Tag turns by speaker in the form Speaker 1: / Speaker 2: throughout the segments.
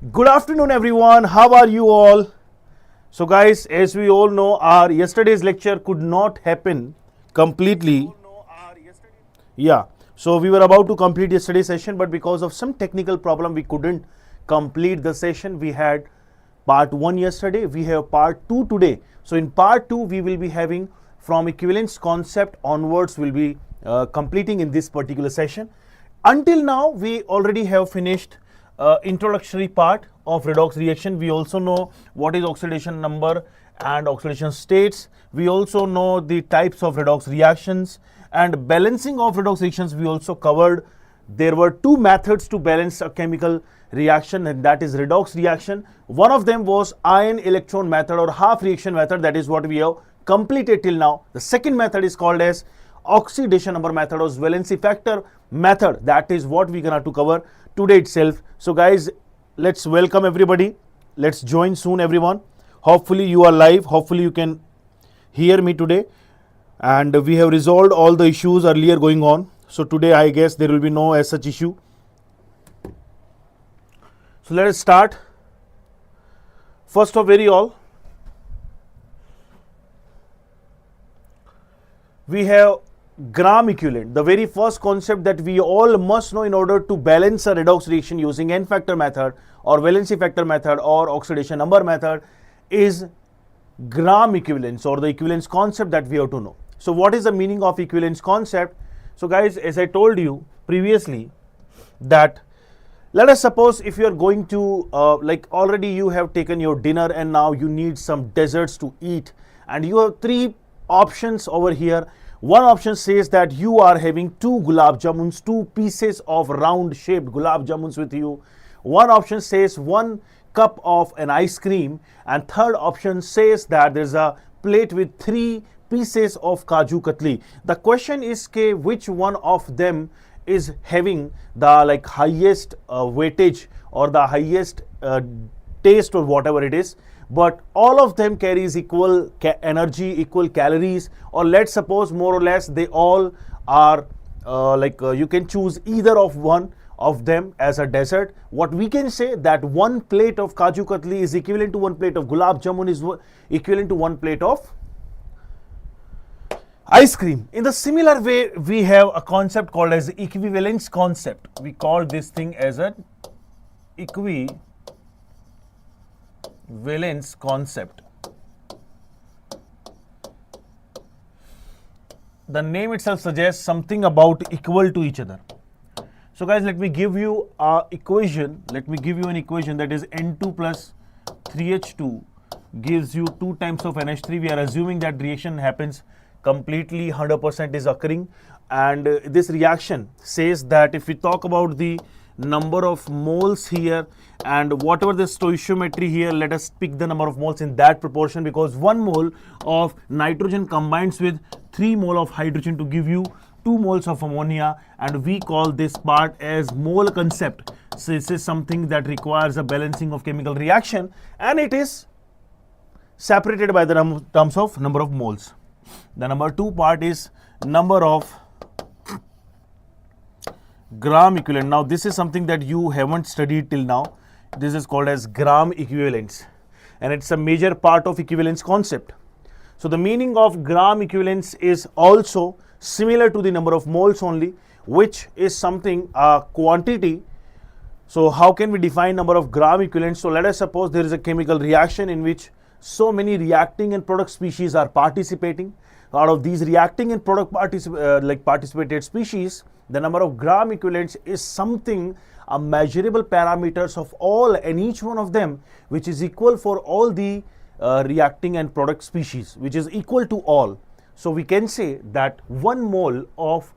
Speaker 1: Good afternoon, everyone. How are you all? So, guys, as we all know, our yesterday's lecture could not happen completely. Yeah. So, we were about to complete yesterday's session, but because of some technical problem, we couldn't complete the session. We had part 1 yesterday. We have part 2 today. So, in part 2, we will be having from equivalence concept onwards, we'll be completing in this particular session. Until now, we already have finished introductory part of redox reaction. We also know what is oxidation number and oxidation states. We also know the types of redox reactions and balancing of redox reactions. We also covered there were two methods to balance a chemical reaction, and that is redox reaction. One of them was ion electron method or half reaction method. That is what we have completed till now. The second method is called as oxidation number method or valency factor method. That is what we're gonna to cover today itself. So guys, let's welcome everybody. Let's join soon, everyone. Hopefully you are live. Hopefully you can hear me today. And we have resolved all the issues earlier going on. So today I guess there will be no as such issue. So let us start. First of all, we have gram equivalent, the very first concept that we all must know in order to balance a redox reaction using N factor method or valency factor method or oxidation number method is gram equivalence or the equivalence concept that we have to know. So what is the meaning of equivalence concept? So guys, as I told you previously that let us suppose if you are going to like already you have taken your dinner and now you need some desserts to eat, and you have three options over here. One option says that you are having two gulab jamuns, two pieces of round shaped gulab jamuns with you. One option says one cup of an ice cream, and third option says that there's a plate with three pieces of kaju katli. The question is which one of them is having the like highest weightage or the highest taste or whatever it is. But all of them carries equal energy, equal calories, or let's suppose more or less they all are you can choose either of one of them as a dessert. What we can say that one plate of kaju katli is equivalent to one plate of gulab jamun is equivalent to one plate of ice cream. In the similar way, we have a concept called as equivalence concept. We call this thing as an equivalence concept. The name itself suggests something about equal to each other. So guys, let me give you an equation. Let me give you an equation that is N2 plus 3H2 gives you 2 times of NH3. We are assuming that reaction happens completely 100% is occurring, and this reaction says that if we talk about the number of moles here and whatever the stoichiometry here, let us pick the number of moles in that proportion, because 1 mole of nitrogen combines with 3 mole of hydrogen to give you 2 moles of ammonia, and we call this part as mole concept. So this is something that requires a balancing of chemical reaction, and it is separated by the terms of number of moles. The number 2 part is number of gram equivalent. Now this is something that you haven't studied till now. This is called as gram equivalence, and it's a major part of equivalence concept. So the meaning of gram equivalence is also similar to the number of moles only, which is something a quantity. So how can we define number of gram equivalent? So let us suppose there is a chemical reaction in which so many reacting and product species are participating. Out of these reacting and product participated species, the number of gram equivalents is something a measurable parameters of all and each one of them, which is equal for all the reacting and product species, which is equal to all. So we can say that 1 mole of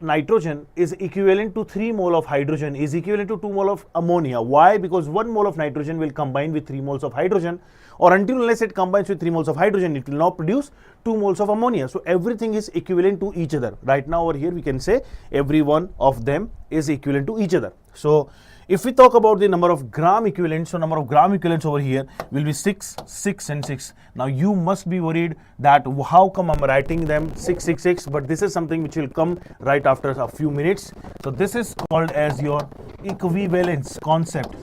Speaker 1: nitrogen is equivalent to 3 mole of hydrogen is equivalent to 2 mole of ammonia. Why? Because 1 mole of nitrogen will combine with 3 moles of hydrogen, or until unless it combines with 3 moles of hydrogen, it will not produce 2 moles of ammonia. So everything is equivalent to each other. Right now over here we can say every one of them is equivalent to each other. So if we talk about the number of gram equivalents, so number of gram equivalents over here will be 6, 6 and 6. Now you must be worried that how come I'm writing them 6, 6, 6, but this is something which will come right after a few minutes. So this is called as your equivalence concept.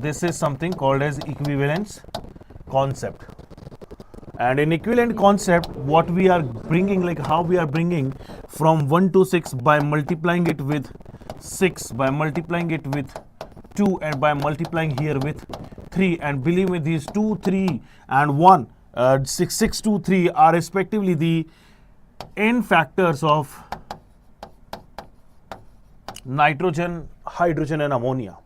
Speaker 1: this is something called as equivalence concept. And in equivalent concept, what we are bringing, like how we are bringing from 1 to 6 by multiplying it with 6, by multiplying it with 2, and by multiplying here with 3. And believe me, these 2, 3 and 1, 6, 2, 3 are respectively the n factors of nitrogen, hydrogen and ammonia.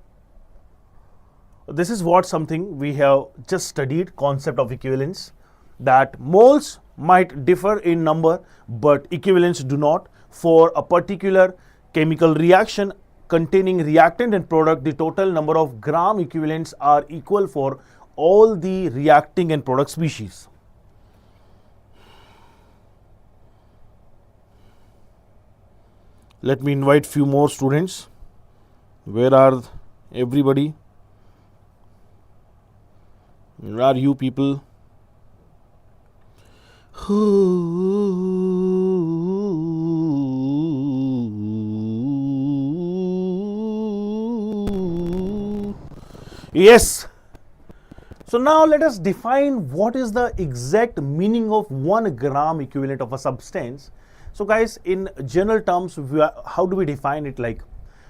Speaker 1: This is what something we have just studied, concept of equivalence, that moles might differ in number but equivalents do not. For a particular chemical reaction containing reactant and product, the total number of gram equivalents are equal for all the reacting and product species. Let me invite few more students. Where are everybody? Where are you people? Yes. So now let us define what is the exact meaning of 1 gram equivalent of a substance. So guys, in general terms, how do we define it? Like,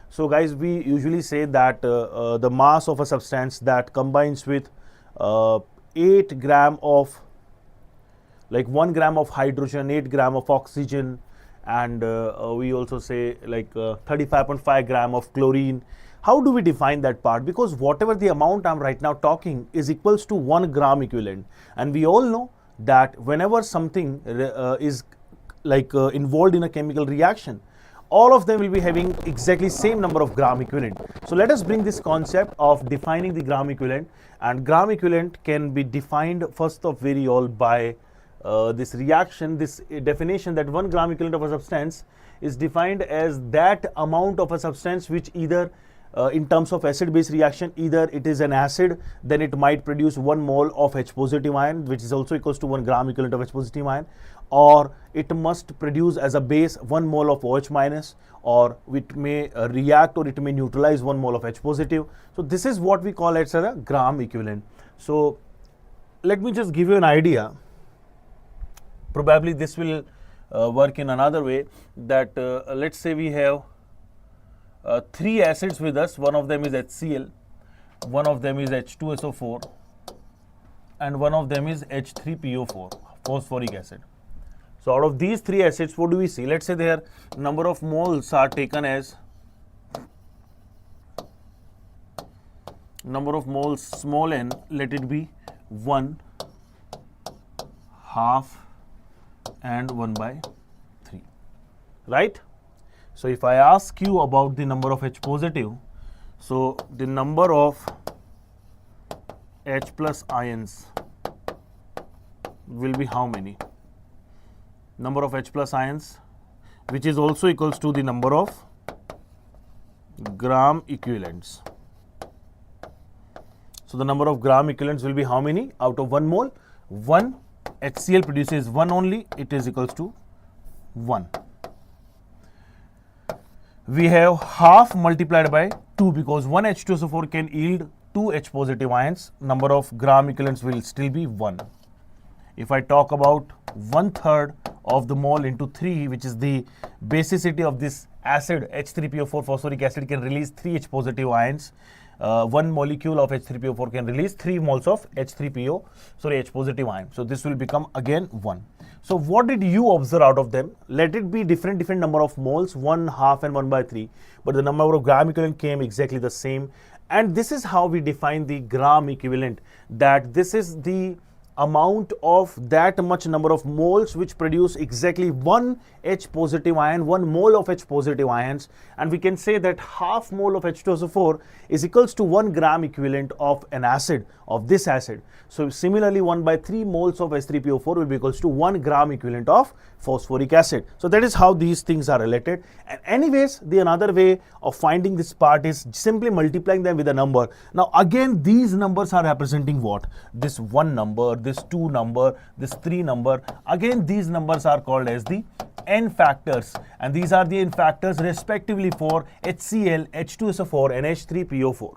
Speaker 1: so guys, we usually say that the mass of a substance that combines with 8 gram of, like 1 gram of hydrogen, 8 gram of oxygen, and we also say like 35.5 gram of chlorine. How do we define that part? Because whatever the amount I'm right now talking is equals to 1 gram equivalent, and we all know that whenever something is like involved in a chemical reaction, all of them will be having exactly same number of gram equivalent. So let us bring this concept of defining the gram equivalent, and gram equivalent can be defined first of very all by this reaction, this definition that 1 gram equivalent of a substance is defined as that amount of a substance which either in terms of acid base reaction, either it is an acid, then it might produce 1 mole of H positive ion, which is also equals to 1 gram equivalent of H positive ion, or it must produce as a base 1 mole of OH minus, or it may react or it may neutralize 1 mole of H positive. So this is what we call as a gram equivalent. So let me just give you an idea. Probably this will work in another way, that let's say we have 3 acids with us. One of them is HCl, one of them is H2SO4, and one of them is H3PO4, phosphoric acid. So out of these 3 acids, what do we see? Let's say their number of moles are taken as number of moles small n, let it be 1, half and 1 by 3, right? So if I ask you about the number of H positive, so the number of H plus ions will be how many? Number of H plus ions, which is also equals to the number of gram equivalents. So the number of gram equivalents will be how many? Out of 1 mole, 1 HCl produces 1 only, it is equals to 1. We have half multiplied by 2 because 1 H2SO4 can yield 2 H positive ions. Number of gram equivalents will still be 1. If I talk about 1/3 of the mole into 3, which is the basicity of this acid, H3PO4 phosphoric acid can release 3 H positive ions. 1 molecule of H3PO4 can release 3 moles of H positive ion. So this will become again 1. So what did you observe out of them? Let it be different number of moles, 1, half and 1 by 3, but the number of gram equivalent came exactly the same. And this is how we define the gram equivalent, that this is the amount of that much number of moles which produce exactly 1 H positive ion, 1 mole of H positive ions, and we can say that half mole of H2SO4 is equals to 1 gram equivalent of an acid, of this acid. So similarly 1 by 3 moles of H3PO4 will be equals to 1 gram equivalent of phosphoric acid. So that is how these things are related. And anyways, the another way of finding this part is simply multiplying them with a number. Now again, these numbers are representing what? This 1 number, this 2 number, this 3 number. Again, these numbers are called as the n factors, and these are the n factors respectively for HCl, H2SO4 and H3PO4.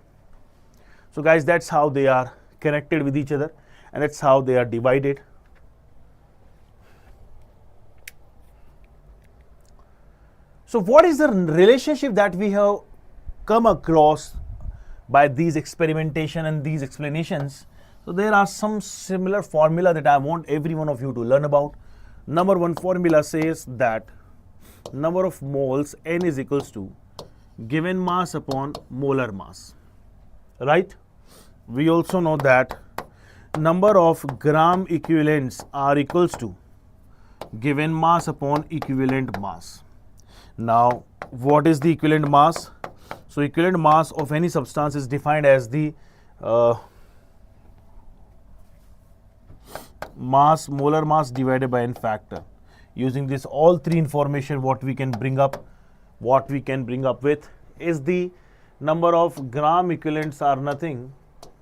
Speaker 1: So guys, that's how they are connected with each other, and that's how they are divided. So what is the relationship that we have come across by these experimentation and these explanations? So there are some similar formula that I want every one of you to learn about. Number one formula says that number of moles N is equals to given mass upon molar mass, right? We also know that number of gram equivalents are equals to given mass upon equivalent mass. Now, what is the equivalent mass? So, equivalent mass of any substance is defined as the mass, molar mass divided by n factor. Using this all three information, what we can bring up with is the number of gram equivalents are nothing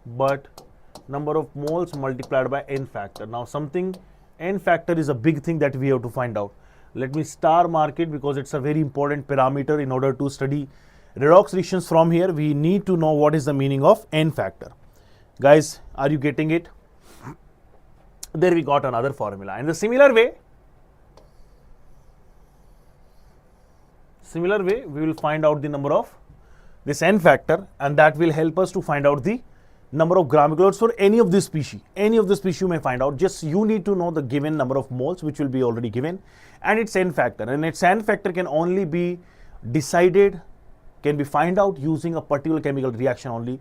Speaker 1: but number of moles multiplied by n factor. Now, something n factor is a big thing that we have to find out. Let me star mark it because it's a very important parameter in order to study redox reactions. From here, we need to know what is the meaning of n factor. Guys, are you getting it? There we got another formula. In the similar way, we will find out the number of this n factor, and that will help us to find out the number of gram equivalents for any of this species. Any of the species you may find out. Just you need to know the given number of moles, which will be already given, and its n factor. And its n factor can only be decided, can be find out using a particular chemical reaction only.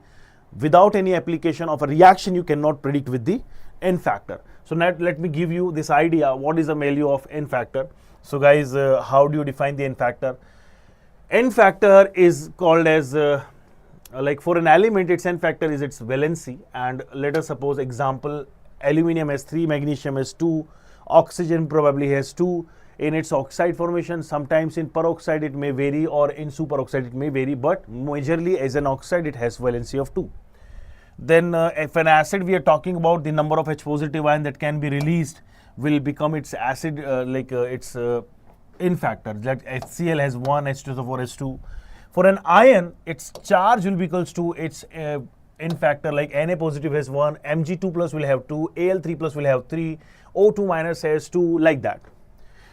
Speaker 1: Without any application of a reaction, you cannot predict with the n factor. So now let me give you this idea. What is the value of n factor? So guys, how do you define the n factor? N factor is called as like for an element, its n factor is its valency, and let us suppose example, aluminium has 3, magnesium has 2, oxygen probably has 2 in its oxide formation. Sometimes in peroxide it may vary, or in superoxide it may vary, but majorly as an oxide it has valency of 2. Then if an acid, we are talking about the number of H positive ion that can be released will become its acid its n factor. That HCl has 1, H2SO4 has 2. For an ion, its charge will be equals to its n factor, like Na positive has 1, Mg2 plus will have 2, Al3 plus will have 3, O2 minus has 2, like that.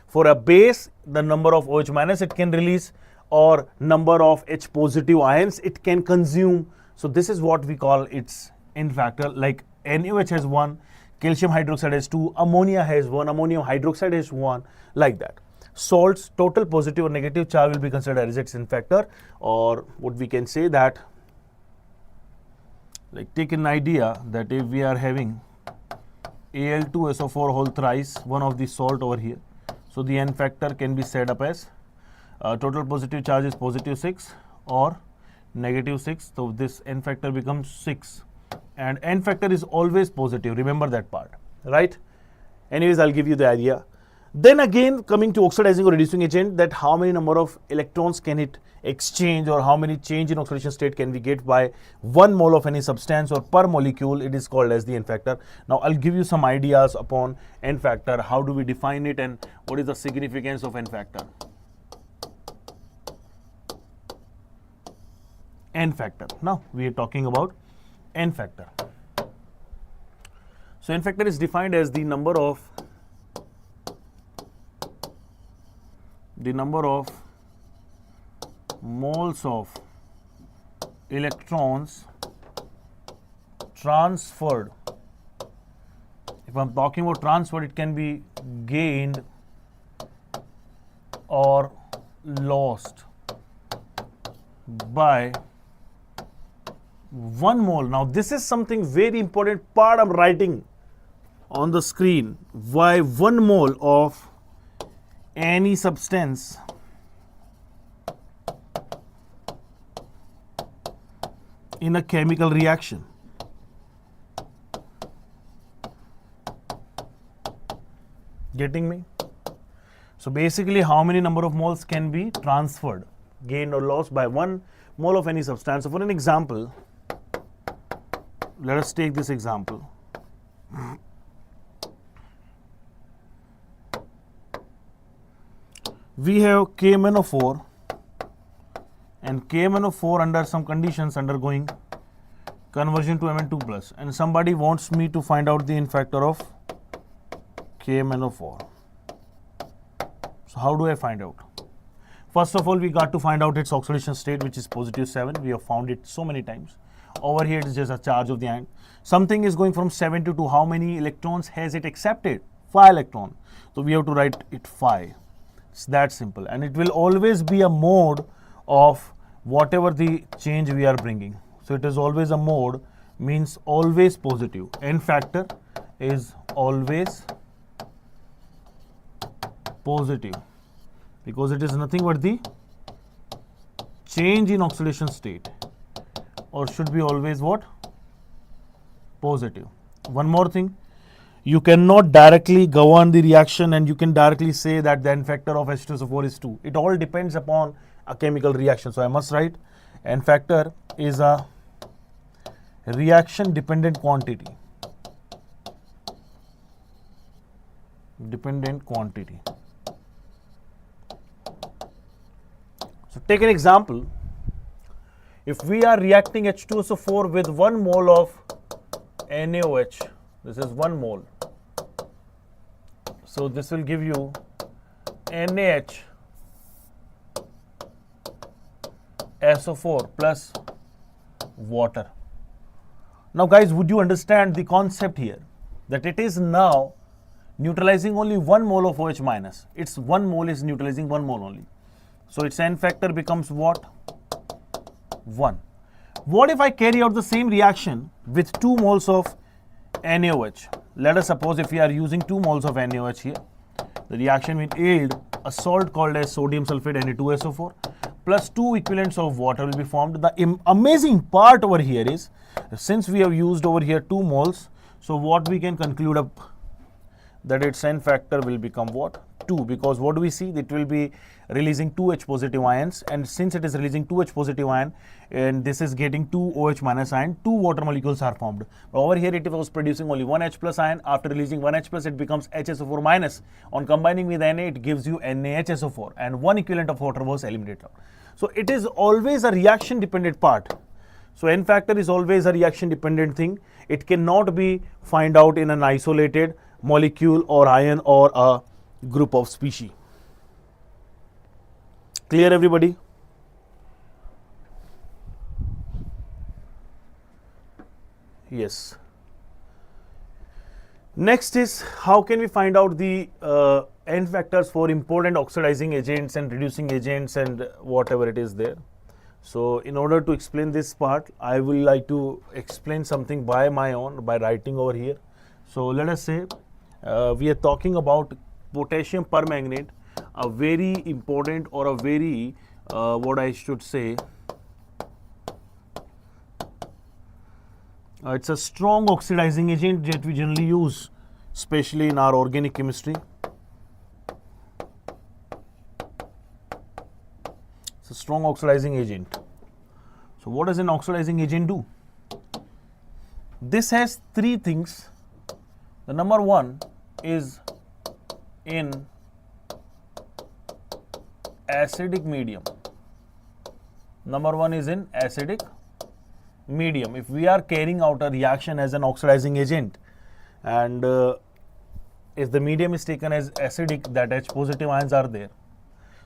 Speaker 1: For a base, the number of OH minus it can release, or number of H positive ions it can consume. So this is what we call its n factor. Like NaOH has 1, calcium hydroxide has 2, ammonia has 1, ammonium hydroxide has 1, like that. Salts, total positive or negative charge will be considered as its n factor, or what we can say that, like take an idea that if we are having Al2SO4 whole thrice, one of the salt over here, so the n factor can be set up as total positive charge is positive 6 or negative 6, so this n factor becomes 6, and n factor is always positive, remember that part, right? Anyways, I'll give you the idea. Then again, coming to oxidizing or reducing agent, that how many number of electrons can it exchange, or how many change in oxidation state can we get by 1 mole of any substance or per molecule, it is called as the n factor. Now I'll give you some ideas upon n factor, how do we define it, and what is the significance of n factor. N factor. Now we are talking about n factor. So n factor is defined as the number of moles of electrons transferred. If I'm talking about transferred, it can be gained or lost by 1 mole. Now this is something very important part I'm writing on the screen. Why 1 mole of any substance in a chemical reaction. Getting me? So basically, how many number of moles can be transferred, gained or lost by 1 mole of any substance. So for an example, let us take this example. We have KMnO4, and KMnO4 under some conditions undergoing conversion to Mn2 plus, and somebody wants me to find out the in factor of KMnO4. So how do I find out? First of all, we got to find out its oxidation state, which is positive 7. We have found it so many times. Over here it is just a charge of the ion. Something is going from 7 to 2. How many electrons has it accepted? 5 electron. So we have to write it 5. It's that simple. And it will always be a mode of whatever the change we are bringing. So it is always a mode, means always positive. N factor is always positive because it is nothing but the change in oxidation state, or should be always what? Positive. One more thing, you cannot directly govern the reaction and you can directly say that the N factor of H2SO4 is 2. It all depends upon a chemical reaction. So I must write N factor is a reaction dependent quantity. Dependent quantity. So take an example. If we are reacting H2SO4 with 1 mole of NaOH, this is 1 mole. So this will give you NaHSO4 plus water. Now guys, would you understand the concept here? That it is now neutralizing only 1 mole of OH minus. Its 1 mole is neutralizing 1 mole only. So its N factor becomes what? 1. What if I carry out the same reaction with 2 moles of NaOH? Let us suppose if we are using 2 moles of NaOH here, the reaction will yield a salt called as sodium sulfate Na2SO4 plus 2 equivalents of water will be formed. The amazing part over here is, since we have used over here 2 moles, so what we can conclude up that its N factor will become what? 2, because what do we see? It will be releasing 2 H positive ions, and since it is releasing 2 H positive ion and this is getting 2 OH minus ion, 2 water molecules are formed. But over here it was producing only 1 H plus ion. After releasing 1 H plus, it becomes HSO4 minus. On combining with Na, it gives you NaHSO4, and 1 equivalent of water was eliminated. So it is always a reaction dependent part. So N factor is always a reaction dependent thing. It cannot be found out in an isolated molecule or ion or a group of species. Clear, everybody? Yes. Next is, how can we find out the N factors for important oxidizing agents and reducing agents and whatever it is there. So in order to explain this part, I will like to explain something by my own, by writing over here. So let us say we are talking about potassium permanganate, a very important or a very what I should say, it's a strong oxidizing agent that we generally use, especially in our organic chemistry. It's a strong oxidizing agent. So what does an oxidizing agent do? This has 3 things. The number 1 is in acidic medium. Number 1 is in acidic medium. If we are carrying out a reaction as an oxidizing agent, and if the medium is taken as acidic, that H positive ions are there,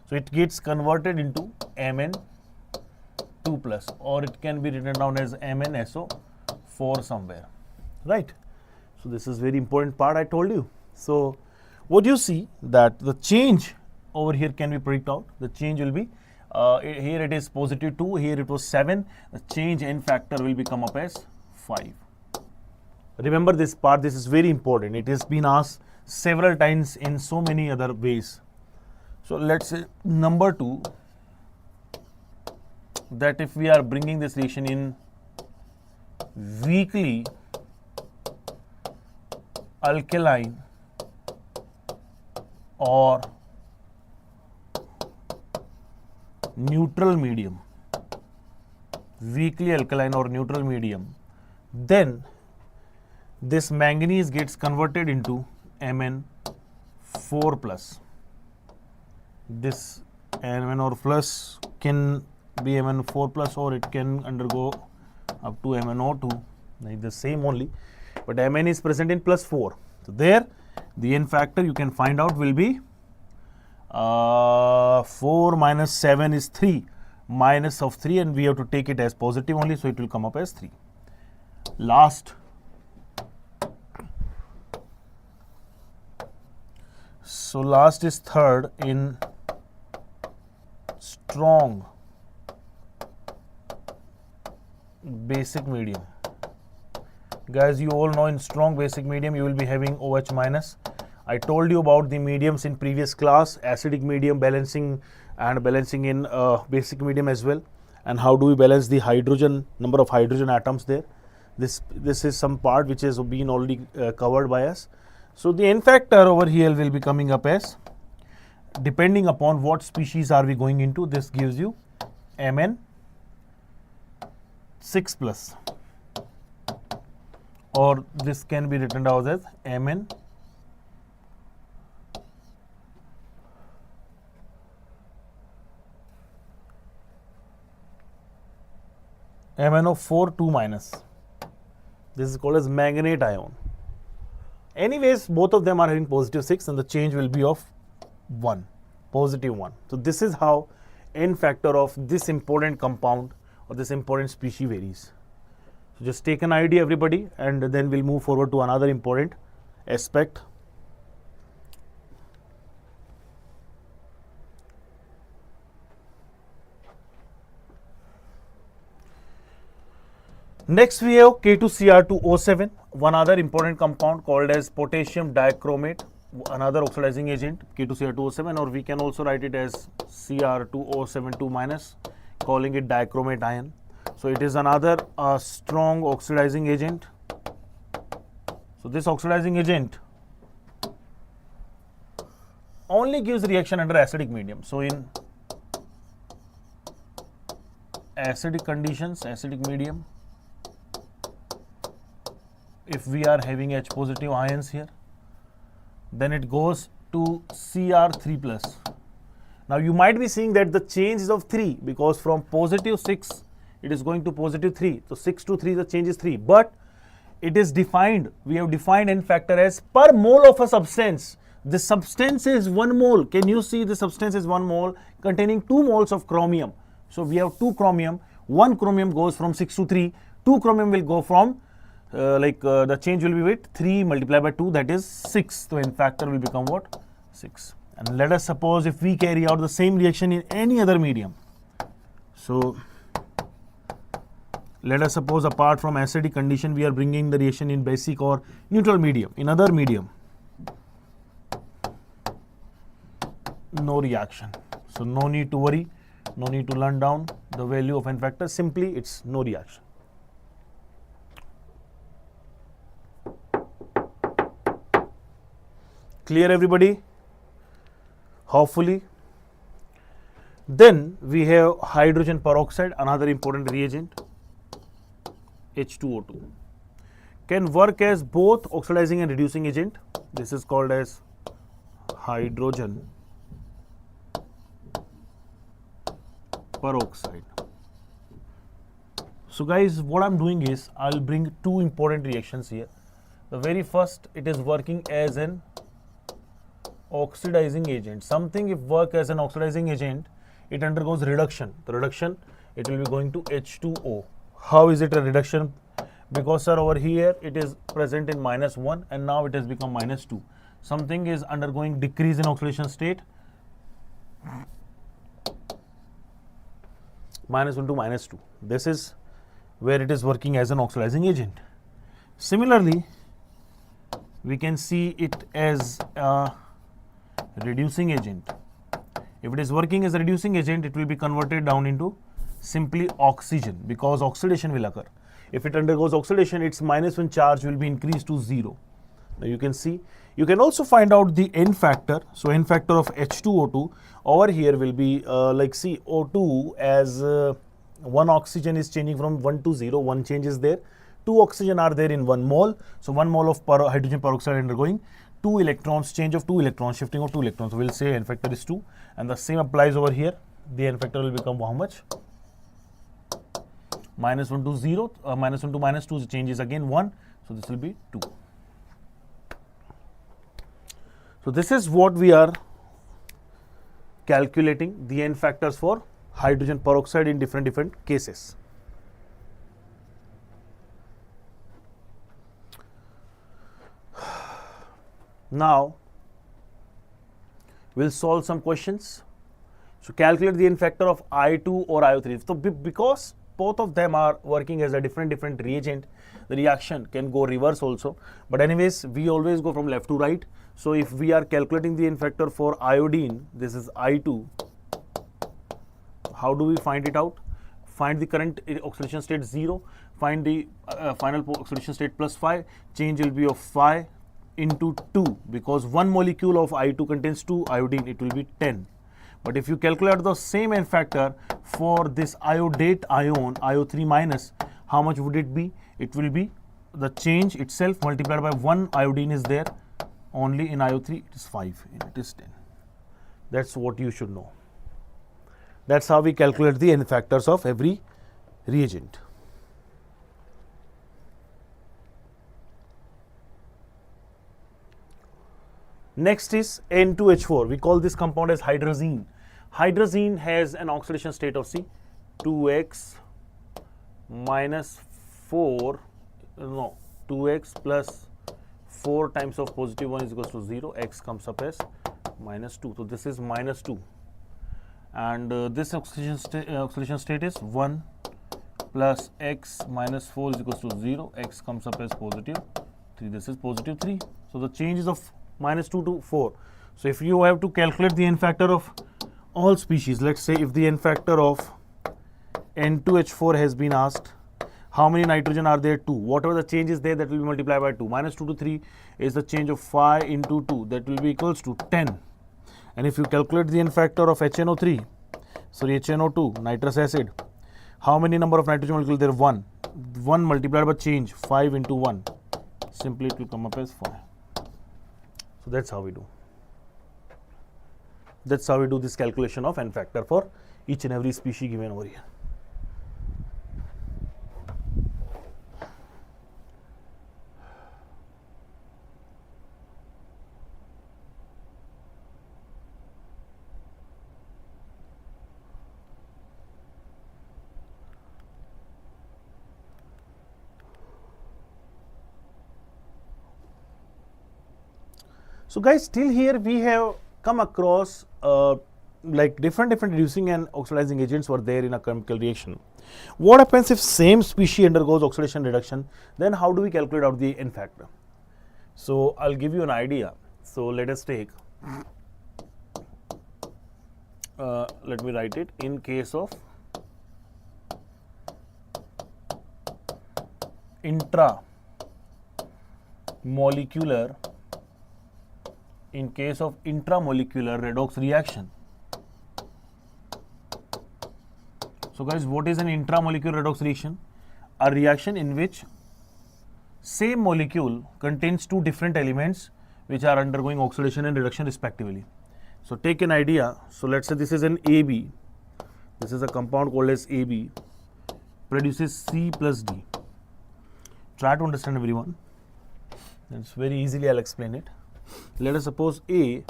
Speaker 1: so it gets converted into Mn2 plus, or it can be written down as MnSO4 somewhere, right? So this is very important part I told you. So what you see that the change over here can be predicted out. The change will be here it is positive 2, here it was 7. The change N factor will become up as 5. Remember this part, this is very important. It has been asked several times in so many other ways. So let's say number 2, that if we are bringing this reaction in weakly alkaline or neutral medium, weakly alkaline or neutral medium, then this manganese gets converted into Mn4 plus. This Mn4 plus can be Mn4 plus, or it can undergo up to MnO2, like the same only, but Mn is present in +4. So there, the N factor you can find out will be 4 minus 7 is 3, minus of 3, and we have to take it as positive only, so it will come up as 3. Last, so last is third in strong basic medium. Guys, you all know in strong basic medium you will be having OH minus. I told you about the mediums in previous class, acidic medium balancing and balancing in basic medium as well, and how do we balance the hydrogen, number of hydrogen atoms there. This is some part which has been already covered by us. So the N factor over here will be coming up as, depending upon what species are we going into, this gives you Mn 6 plus, or this can be written down as Mn MnO4 2 minus. This is called as manganate ion. Anyways, both of them are having positive 6 and the change will be of 1, positive 1. So this is how N factor of this important compound or this important species varies. So just take an idea everybody, and then we'll move forward to another important aspect. Next we have K2Cr2O7, one other important compound called as potassium dichromate, another oxidizing agent, K2Cr2O7, or we can also write it as Cr2O7 2 minus, calling it dichromate ion. So it is another strong oxidizing agent. So this oxidizing agent only gives reaction under acidic medium. So in acidic conditions, acidic medium, if we are having H positive ions here, then it goes to Cr3 plus. Now you might be seeing that the change is of 3, because from positive 6 it is going to positive 3. So 6 to 3 the change is 3, but it is defined, we have defined N factor as per mole of a substance. The substance is 1 mole. Can you see the substance is 1 mole containing 2 moles of chromium. So we have 2 chromium, 1 chromium goes from 6 to 3, 2 chromium will go from the change will be with 3 multiplied by 2, that is 6. So N factor will become what? 6. And let us suppose if we carry out the same reaction in any other medium. So let us suppose apart from acidic condition we are bringing the reaction in basic or neutral medium. In other medium, no reaction. So no need to worry, no need to learn down the value of N factor, simply it's no reaction. Clear everybody? Hopefully. Then we have hydrogen peroxide, another important reagent, H2O2. Can work as both oxidizing and reducing agent. This is called as hydrogen peroxide. So guys, what I'm doing is I'll bring 2 important reactions here. The very first, it is working as an oxidizing agent. Something if work as an oxidizing agent, it undergoes reduction. The reduction, it will be going to H2O. How is it a reduction? Because sir, over here it is present in -1 and now it has become -2. Something is undergoing decrease in oxidation state, -1 to -2. This is where it is working as an oxidizing agent. Similarly, we can see it as a reducing agent. If it is working as a reducing agent, it will be converted down into simply oxygen, because oxidation will occur. If it undergoes oxidation, its -1 charge will be increased to 0. Now you can see, you can also find out the N factor. So N factor of H2O2 over here will be like see O2 as 1 oxygen is changing from 1 to 0, 1 change is there. 2 oxygen are there in 1 mole. So 1 mole of hydrogen peroxide undergoing 2 electrons, change of 2 electrons, shifting of 2 electrons. So we'll say N factor is 2, and the same applies over here. The N factor will become how much? -1 to 0, -1 to -2, the change is again 1. So this will be 2. So this is what we are calculating the n factors for hydrogen peroxide in different cases. Now we'll solve some questions. So calculate the n factor of I2 or IO3. So because both of them are working as a different reagent, the reaction can go reverse also. But anyways, we always go from left to right. So if we are calculating the n factor for iodine, this is I2. How do we find it out? Find the current oxidation state 0, find the final oxidation state plus 5, change will be of 5 into 2, because one molecule of I2 contains 2 iodine, it will be 10. But if you calculate the same n factor for this iodate ion, IO3 minus, how much would it be? It will be the change itself multiplied by 1 iodine is there, only in IO3 it is 5 and it is 10. That's what you should know. That's how we calculate the n factors of every reagent. Next is N2H4. We call this compound as hydrazine. Hydrazine has an oxidation state of C, 2x minus 4, no, 2x plus 4 times of positive 1 is equals to 0, x comes up as minus 2. So this is minus 2. And this oxidation state is 1 plus x minus 4 is equals to 0, x comes up as positive 3. This is positive 3. So the change is of minus 2 to 4. So if you have to calculate the n factor of all species, let's say if the n factor of N2H4 has been asked, how many nitrogen are there? 2. Whatever the change is there, that will be multiplied by 2. Minus 2 to 3 is the change of 5 into 2, that will be equals to 10. And if you calculate the n factor of HNO3, sorry, HNO2, nitrous acid, how many number of nitrogen molecules there? 1. 1 multiplied by change, 5 into 1. Simply it will come up as 5. So that's how we do. That's how we do this calculation of n factor for each and every species given over here. So guys, till here we have come across like different reducing and oxidizing agents were there in a chemical reaction. What happens if same species undergoes oxidation reduction? Then how do we calculate out the n factor? So I'll give you an idea. So let us take, let me write it, in case of intramolecular, in case of intramolecular redox reaction. So guys, what is an intramolecular redox reaction? A reaction in which same molecule contains two different elements which are undergoing oxidation and reduction respectively. So take an idea. So let's say this is an AB. This is a compound called as AB, produces C plus D. Try to understand, everyone. It's very easily I'll explain it. Let us suppose A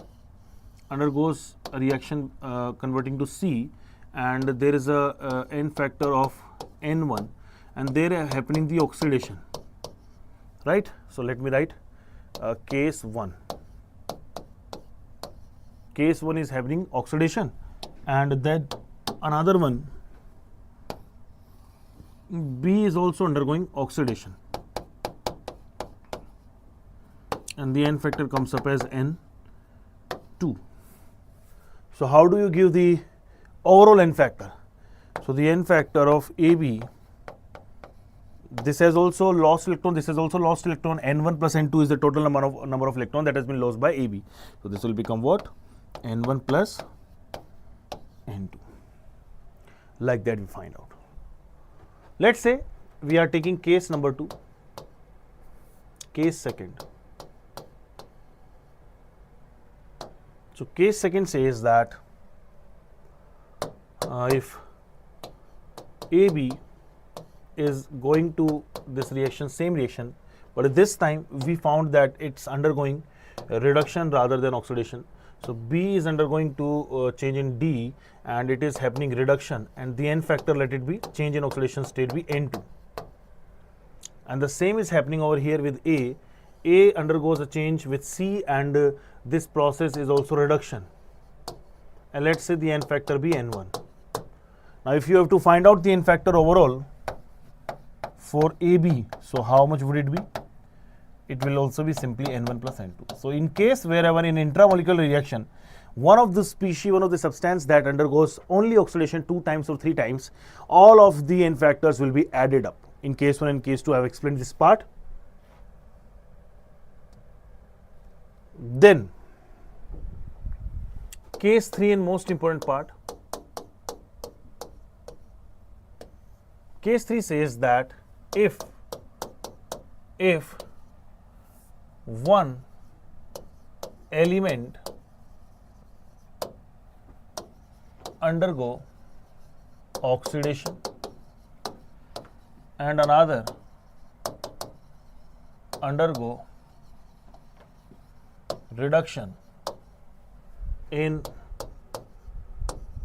Speaker 1: undergoes a reaction converting to C, and there is a n factor of N1, and there happening the oxidation, right? So let me write case 1. Case 1 is happening oxidation, and then another one, B, is also undergoing oxidation, and the n factor comes up as N2. So how do you give the overall n factor? So the n factor of AB, this has also lost electron, this has also lost electron. N1 plus N2 is the total number of electron that has been lost by AB. So this will become what? N1 plus N2. Like that we find out. Let's say we are taking case number 2, case second. So case second says that if AB is going to this reaction, same reaction, but this time we found that it's undergoing reduction rather than oxidation. So B is undergoing to change in D, and it is happening reduction, and the N factor, let it be change in oxidation state, be N2. And the same is happening over here with A. A undergoes a change with C, and this process is also reduction, and let's say the N factor be N1. Now if you have to find out the N factor overall for AB, so how much would it be? It will also be simply N1 plus N2. So in case wherever in intramolecular reaction, one of the species, one of the substance that undergoes only oxidation 2 times or 3 times, all of the N factors will be added up. In case 1 and case 2, I have explained this part. Then case 3 and most important part. Case 3 says that if one element undergo oxidation and another undergo reduction in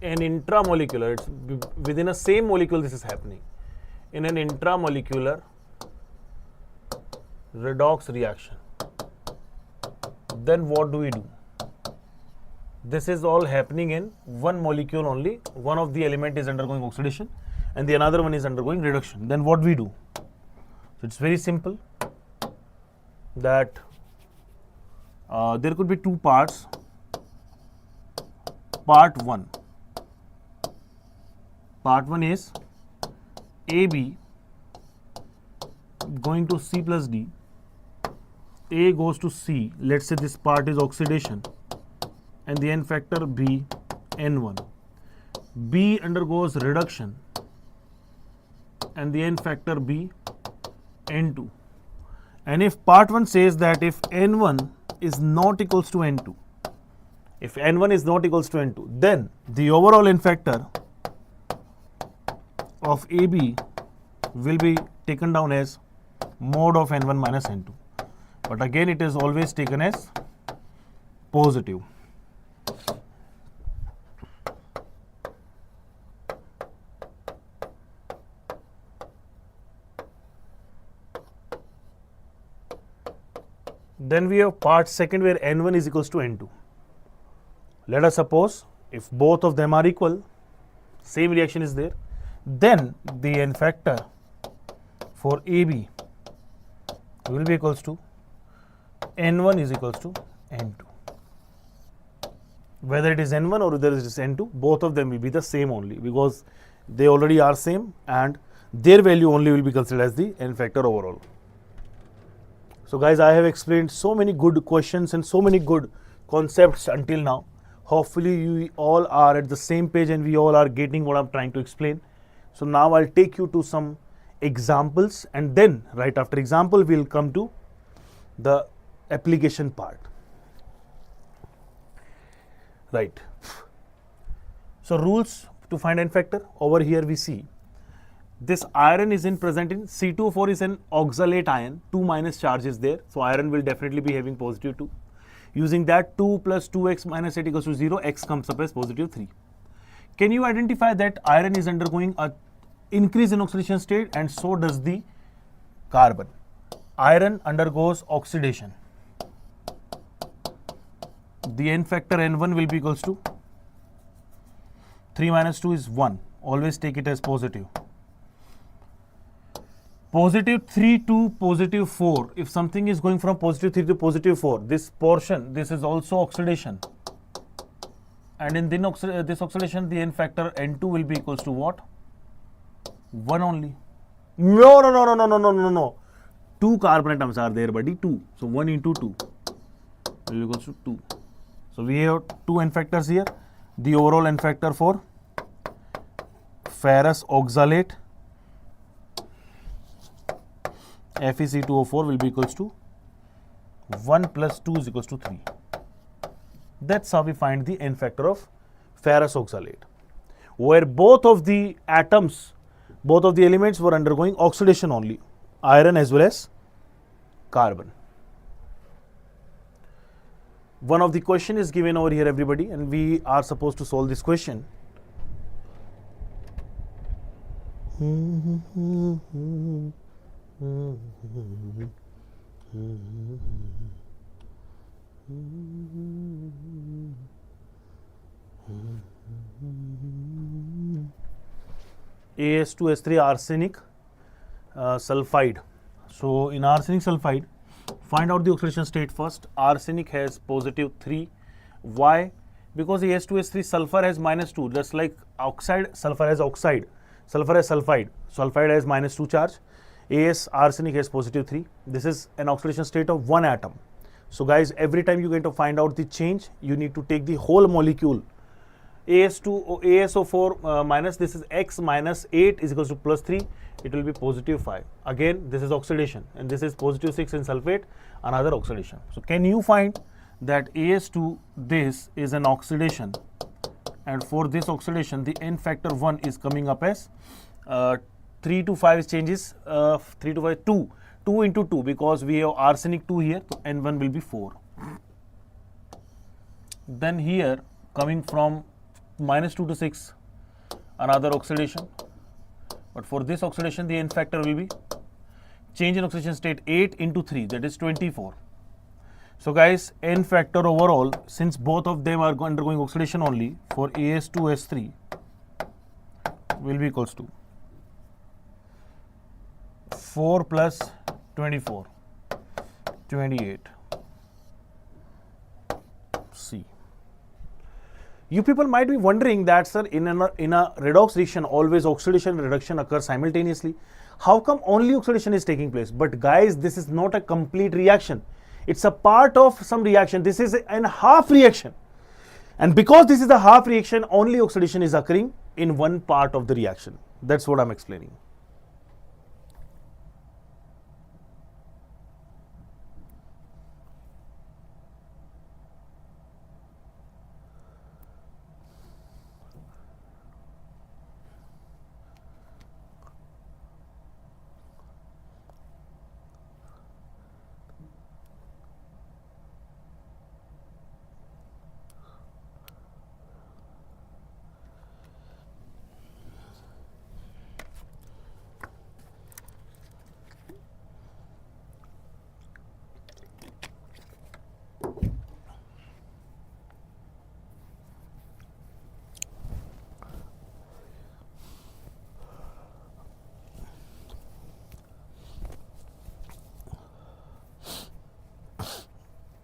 Speaker 1: an intramolecular, it's within a same molecule this is happening, in an intramolecular redox reaction, then what do we do? This is all happening in one molecule only. One of the element is undergoing oxidation and the another one is undergoing reduction. Then what we do? So it's very simple, that there could be 2 parts. Part 1 is AB going to C plus D. A goes to C. Let's say this part is oxidation, and the N factor be N1. B undergoes reduction, and the N factor be N2. And if part 1 says that if N1 is not equals to N2, if N1 is not equals to N2, then the overall N factor of AB will be taken down as mod of N1 minus N2. But again, it is always taken as positive. Then we have part 2 where N1 is equals to N2. Let us suppose if both of them are equal, same reaction is there, then the N factor for AB will be equals to N1 is equals to N2. Whether it is N1 or whether it is N2, both of them will be the same only, because they already are same and their value only will be considered as the N factor overall. So guys, I have explained so many good questions and so many good concepts until now. Hopefully you all are at the same page and we all are getting what I'm trying to explain. So now I'll take you to some examples, and then right after example we'll come to the application part. Right. So rules to find N factor. Over here we see this iron is present in C2O4 is an oxalate ion, 2 minus charge is there. So iron will definitely be having positive 2. Using that 2 plus 2x minus 8 equals to 0, x comes up as positive 3. Can you identify that iron is undergoing a increase in oxidation state, and so does the carbon. Iron undergoes oxidation. The N factor N1 will be equals to 3 minus 2 is 1. Always take it as positive. Positive 3 to positive 4. If something is going from positive 3 to positive 4, this portion, this is also oxidation. And in this oxidation, the N factor N2 will be equals to what? 1 only. No. 2 carbon atoms are there, buddy. 2. So 1 into 2 will be equals to 2. So we have 2 N factors here. The overall N factor for ferrous oxalate FeC2O4 will be equals to 1 plus 2 is equals to 3. That's how we find the N factor of ferrous oxalate, where both of the atoms Both of the elements were undergoing oxidation only, iron as well as carbon. One of the question is given over here, everybody, and we are supposed to solve this question. As2S3 arsenic sulfide. So in arsenic sulfide, find out the oxidation state first. Arsenic has positive 3. Why? Because As2S3 sulfur has -2. Just like oxide, sulfur has oxide. Sulfur has sulfide. Sulfide has -2 charge. arsenic has positive 3. This is an oxidation state of one atom. So guys, every time you get to find out the change, you need to take the whole molecule. ASO4 minus, this is x minus 8 is equals to plus 3. It will be positive 5. Again, this is oxidation, and this is positive 6 in sulfate, another oxidation. So can you find that As2, this is an oxidation, and for this oxidation the n factor 1 is coming up as 3 to 5 changes, 3 to 5, 2. 2 into 2, because we have arsenic 2 here, so n1 will be 4. Then here, coming from -2 to 6, another oxidation. But for this oxidation, the n factor will be change in oxidation state 8 into 3, that is 24. So guys, n factor overall, since both of them are undergoing oxidation only, for As2S3 will be equals to 4 plus 24, 28. C. You people might be wondering that, sir, in a redox reaction, always oxidation and reduction occur simultaneously. How come only oxidation is taking place? But guys, this is not a complete reaction. It's a part of some reaction. This is a half reaction. And because this is a half reaction, only oxidation is occurring in one part of the reaction. That's what I'm explaining.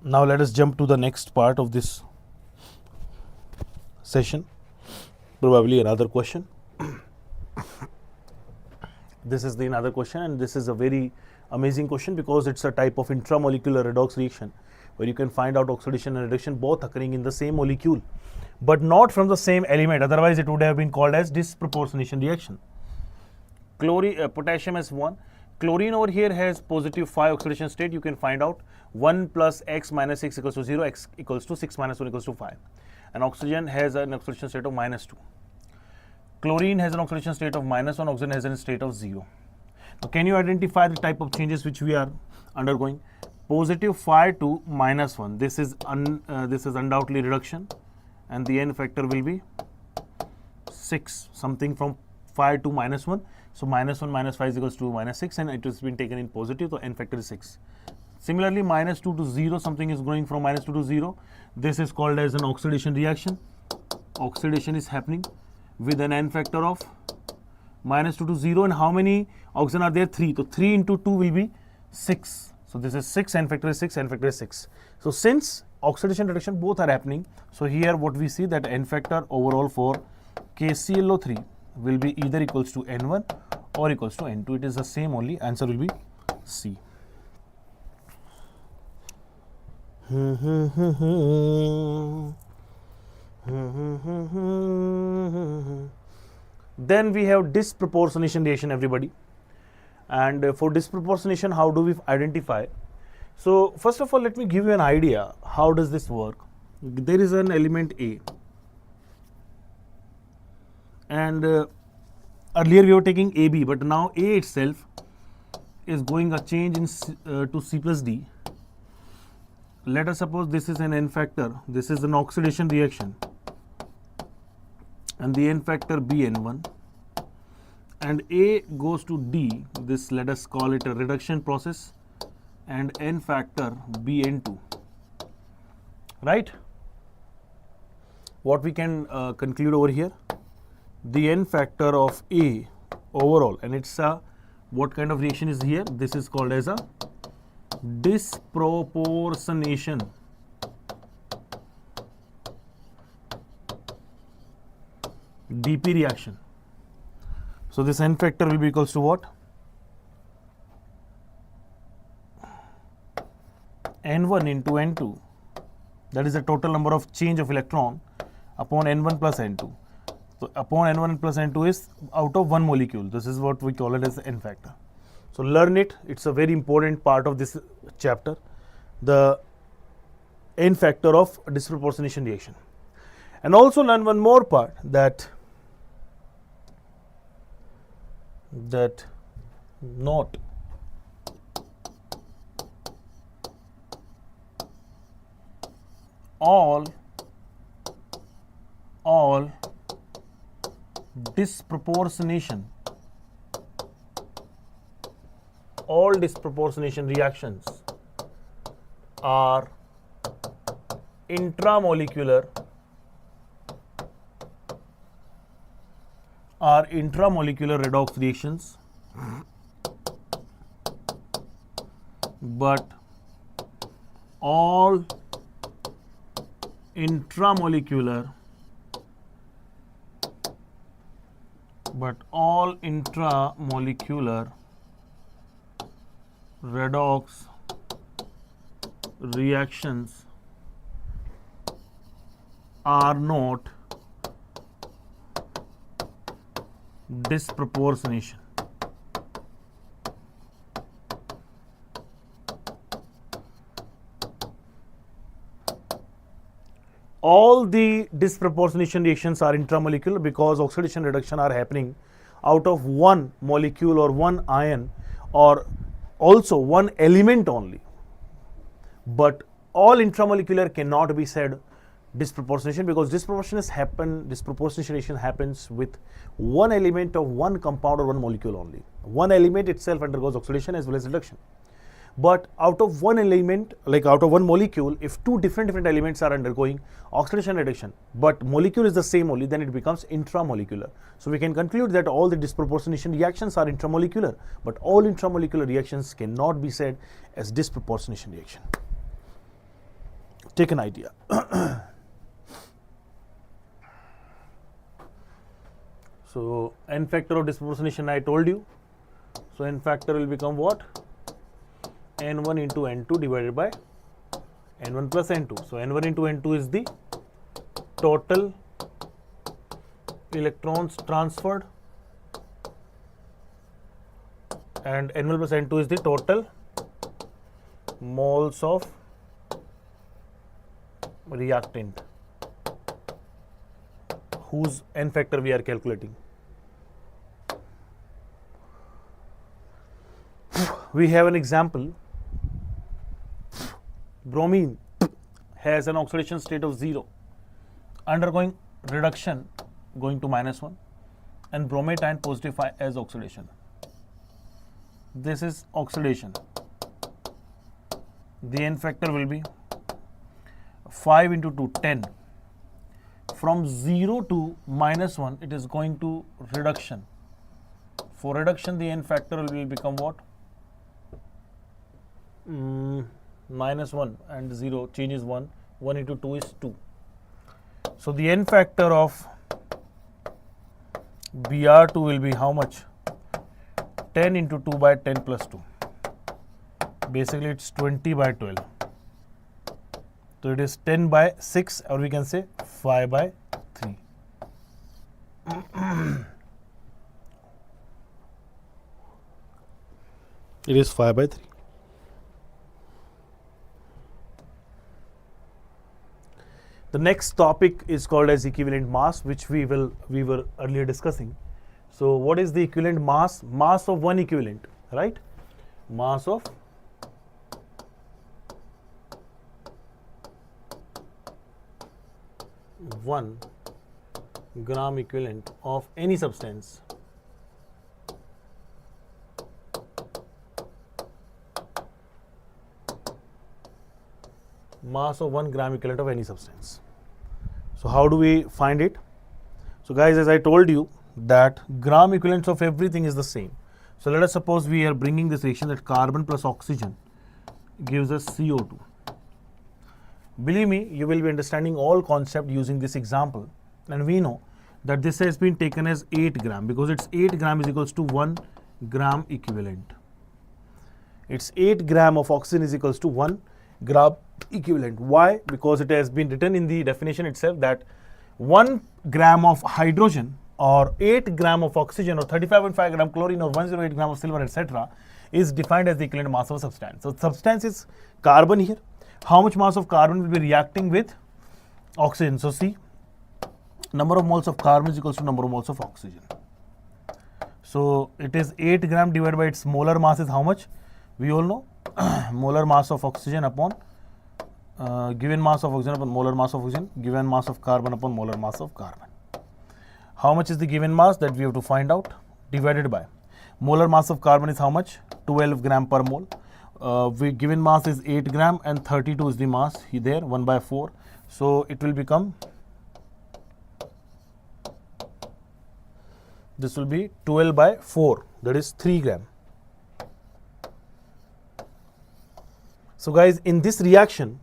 Speaker 1: Now let us jump to the next part of this session, probably another question. This is the another question, and this is a very amazing question because it's a type of intramolecular redox reaction where you can find out oxidation and reduction both occurring in the same molecule, but not from the same element. Otherwise, it would have been called as disproportionation reaction. Potassium has 1. Chlorine over here has positive 5 oxidation state. You can find out 1 plus x minus 6 equals to 0, x equals to 6 minus 1 equals to 5. And oxygen has an oxidation state of -2. Chlorine has an oxidation state of -1, oxygen has a state of 0. Now, can you identify the type of changes which we are undergoing? Positive 5 to -1. This is undoubtedly reduction, and the n factor will be 6, something from 5 to -1. So -1 minus 5 is equals to -6, and it has been taken in positive, so n factor is 6. Similarly, -2 to 0, something is going from -2 to 0. This is called as an oxidation reaction. Oxidation is happening with an n factor of -2 to 0, and how many oxygen are there? 3. So 3 into 2 will be 6. So this is 6, n factor is 6, n factor is 6. So since oxidation reduction both are happening, so here what we see that n factor overall for KClO3 will be either equals to n1 or equals to n2. It is the same only. Answer will be C. Then we have disproportionation reaction, everybody. And for disproportionation, how do we identify? So first of all, let me give you an idea. How does this work? There is an element A, and Earlier we were taking AB, but now A itself is going a change in to C plus D. Let us suppose this is an N factor, this is an oxidation reaction, and the N factor BN1, and A goes to D, this let us call it a reduction process, and N factor BN2, right? What we can conclude over here, the N factor of A overall, and it's a, what kind of reaction is here? This is called as a disproportionation. DP reaction. So this N factor will be equals to what? N1 into N2, that is the total number of change of electron upon N1 plus N2. So upon N1 plus N2 is out of one molecule. This is what we call it as the N factor. So learn it. It's a very important part of this chapter, the N factor of disproportionation reaction. And also learn one more part, that not all disproportionation reactions are intramolecular redox reactions, but all intramolecular redox reactions are not disproportionation. All the disproportionation reactions are intramolecular because oxidation reduction are happening out of one molecule or one ion or also one element only. But all intramolecular cannot be said disproportionation, because disproportionation happens with one element of one compound or one molecule only. One element itself undergoes oxidation as well as reduction. But out of one element, like out of one molecule, if two different elements are undergoing oxidation reduction, but molecule is the same only, then it becomes intramolecular. So we can conclude that all the disproportionation reactions are intramolecular, but all intramolecular reactions cannot be said as disproportionation reaction. Take an idea. So N factor of disproportionation I told you. So N factor will become what? N1 into N2 divided by N1 plus N2. So N1 into N2 is the total electrons transferred, and N1 plus N2 is the total moles of reactant whose N factor we are calculating. We have an example. Bromine has an oxidation state of 0, undergoing reduction going to -1, and bromidion positive as oxidation. This is oxidation. The N factor will be 5 into 2, 10. From 0 to -1, it is going to reduction. For reduction, the N factor will become what? -1 and 0 changes 1. 1 into 2 is 2. So the N factor of Br2 will be how much? 10 into 2 by 10 plus 2. Basically, it's 20 by 12. So it is 10 by 6, or we can say 5 by 3. It is 5 by 3. The next topic is called as equivalent mass, which we were earlier discussing. So what is the equivalent mass? Mass of one equivalent, right? Mass of one gram equivalent of any substance mass of 1 gram equivalent of any substance. So how do we find it? So guys, as I told you that gram equivalents of everything is the same. So let us suppose we are bringing this reaction that carbon plus oxygen gives us CO2. Believe me, you will be understanding all concept using this example, and we know that this has been taken as 8 gram because it's 8 gram is equals to 1 gram equivalent. It's 8 gram of oxygen is equals to 1 gram equivalent. Why? Because it has been written in the definition itself that 1 gram of hydrogen or 8 gram of oxygen or 35.5 gram chlorine or 108 gram of silver, etc. is defined as the equivalent mass of a substance. So substance is carbon here. How much mass of carbon will be reacting with oxygen? So see, number of moles of carbon is equals to number of moles of oxygen. So it is 8 gram divided by its molar mass is how much? We all know molar mass of oxygen upon given mass of oxygen upon molar mass of oxygen, given mass of carbon upon molar mass of carbon. How much is the given mass? That we have to find out, divided by molar mass of carbon is how much? 12 gram per mole. Given mass is 8 gram and 32 is the mass there, 1 by 4. So it will become, this will be 12 by 4, that is 3 gram. So guys, in this reaction,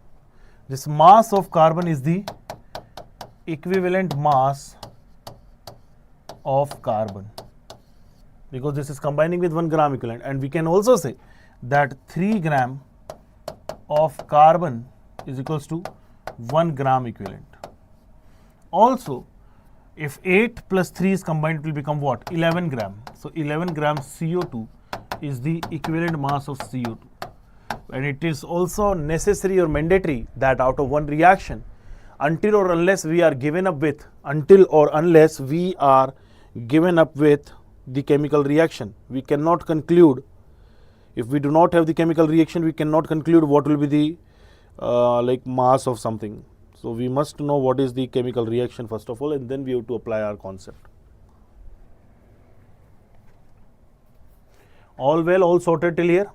Speaker 1: this mass of carbon is the equivalent mass of carbon because this is combining with 1 gram equivalent, and we can also say that 3 gram of carbon is equals to 1 gram equivalent. Also, if 8 plus 3 is combined, it will become what? 11 gram. So 11 gram CO2 is the equivalent mass of CO2. And it is also necessary or mandatory that out of one reaction, until or unless we are given up with the chemical reaction, we cannot conclude. If we do not have the chemical reaction, we cannot conclude what will be the like mass of something. So we must know what is the chemical reaction first of all, and then we have to apply our concept. All well, all sorted till here?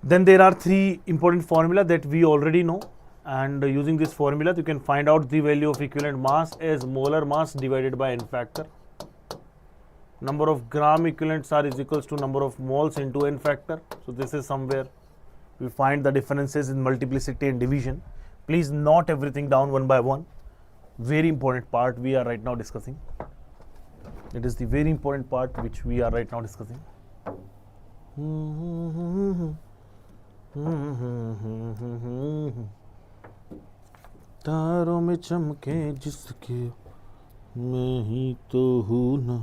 Speaker 1: Then there are 3 important formula that we already know, and using this formula you can find out the value of equivalent mass as molar mass divided by n factor. Number of gram equivalents are is equals to number of moles into n factor. So this is somewhere we find the differences in multiplicity and division. Please note everything down one by one. Very important part we are right now discussing. It is the very important part which we are right now discussing. तारों में चमके जिसके मैं ही तो हूँ ना.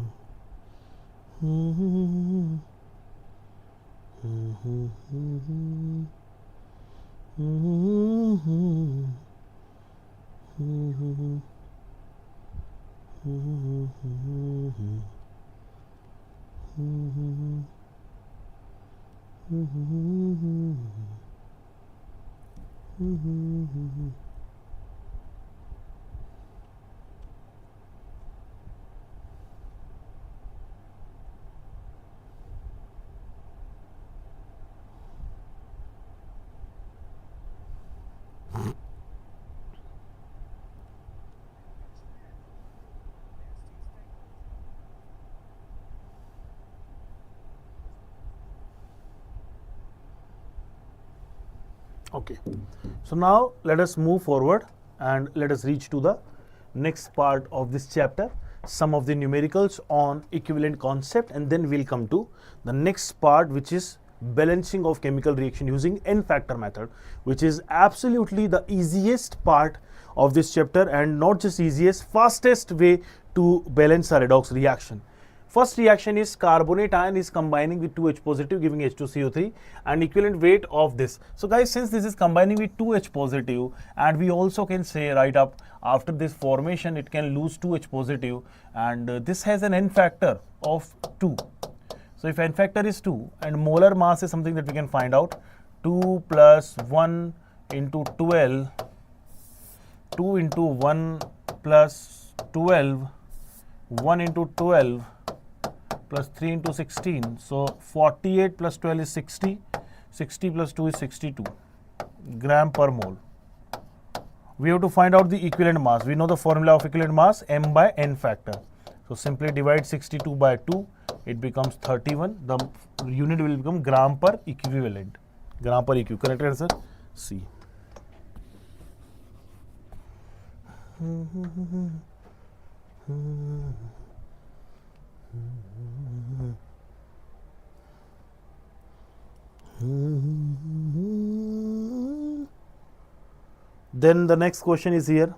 Speaker 1: Okay, so now let us move forward and let us reach to the next part of this chapter, some of the numericals on equivalent concept, and then we'll come to the next part, which is balancing of chemical reaction using n factor method, which is absolutely the easiest part of this chapter, and not just easiest, fastest way to balance a redox reaction. First reaction is carbonate ion is combining with 2H positive giving H2CO3 and equivalent weight of this. So guys, since this is combining with 2H positive, and we also can say right up after this formation it can lose 2H positive, and this has an N factor of 2. So if N factor is 2 and molar mass is something that we can find out, 2 plus 1 into 12, 2 into 1 plus 12, 1 into 12 plus 3 into 16. So 48 plus 12 is 60, 60 plus 2 is 62 gram per mole. We have to find out the equivalent mass. We know the formula of equivalent mass, m by n factor. So simply divide 62 by 2, it becomes 31. The unit will become gram per equivalent. Gram per eq. Correct answer? C. Then the next question is here.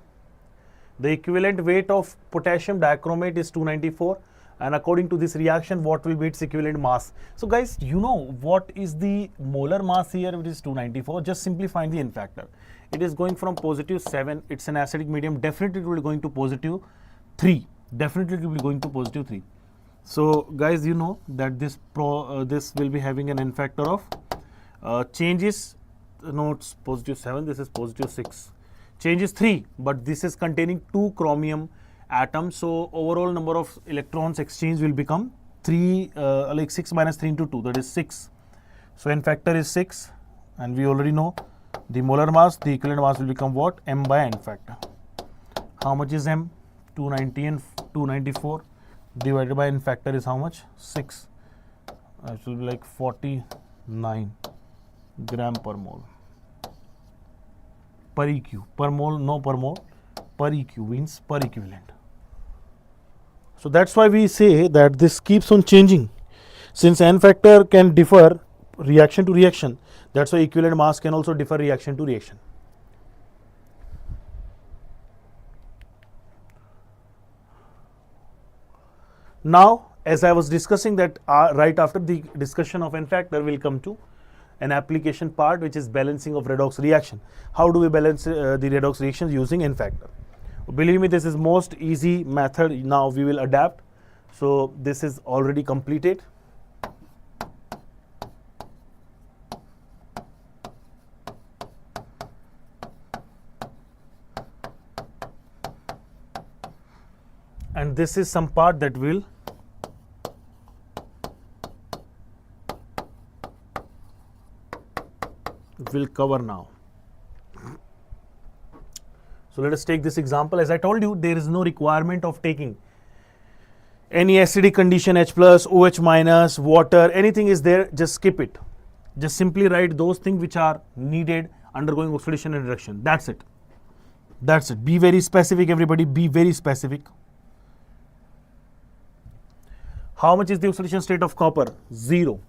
Speaker 1: The equivalent weight of potassium dichromate is 294, and according to this reaction, what will be its equivalent mass? So guys, you know what is the molar mass here, which is 294. Just simply find the N factor. It is going from positive 7. It's an acidic medium. Definitely it will be going to positive 3. Definitely it will be going to positive 3. So guys, you know that this will be having an N factor of changes. No, it's positive 7. This is positive 6. Change is 3, but this is containing 2 chromium atoms. So overall number of electrons exchange will become 3, like 6 minus 3 into 2, that is 6. So N factor is 6, and we already know the molar mass, the equivalent mass will become what? M by N factor. How much is M? 290 and 294 divided by N factor is how much? 6. It will be like 49 gram per mole. Per EQ, per mole, no per mole, per EQ means per equivalent. So that's why we say that this keeps on changing. Since N factor can differ reaction to reaction, that's why equivalent mass can also differ reaction to reaction. Now, as I was discussing that right after the discussion of N factor, we'll come to an application part, which is balancing of redox reaction. How do we balance the redox reactions using N factor? Believe me, this is most easy method. Now we will adapt. So this is already completed. And this is some part that will cover now. So let us take this example. As I told you, there is no requirement of taking any acidic condition, H plus, OH minus, water, anything is there, just skip it. Just simply write those things which are needed undergoing oxidation and reduction. That's it. That's it. Be very specific, everybody. Be very specific. How much is the oxidation state of copper? 0.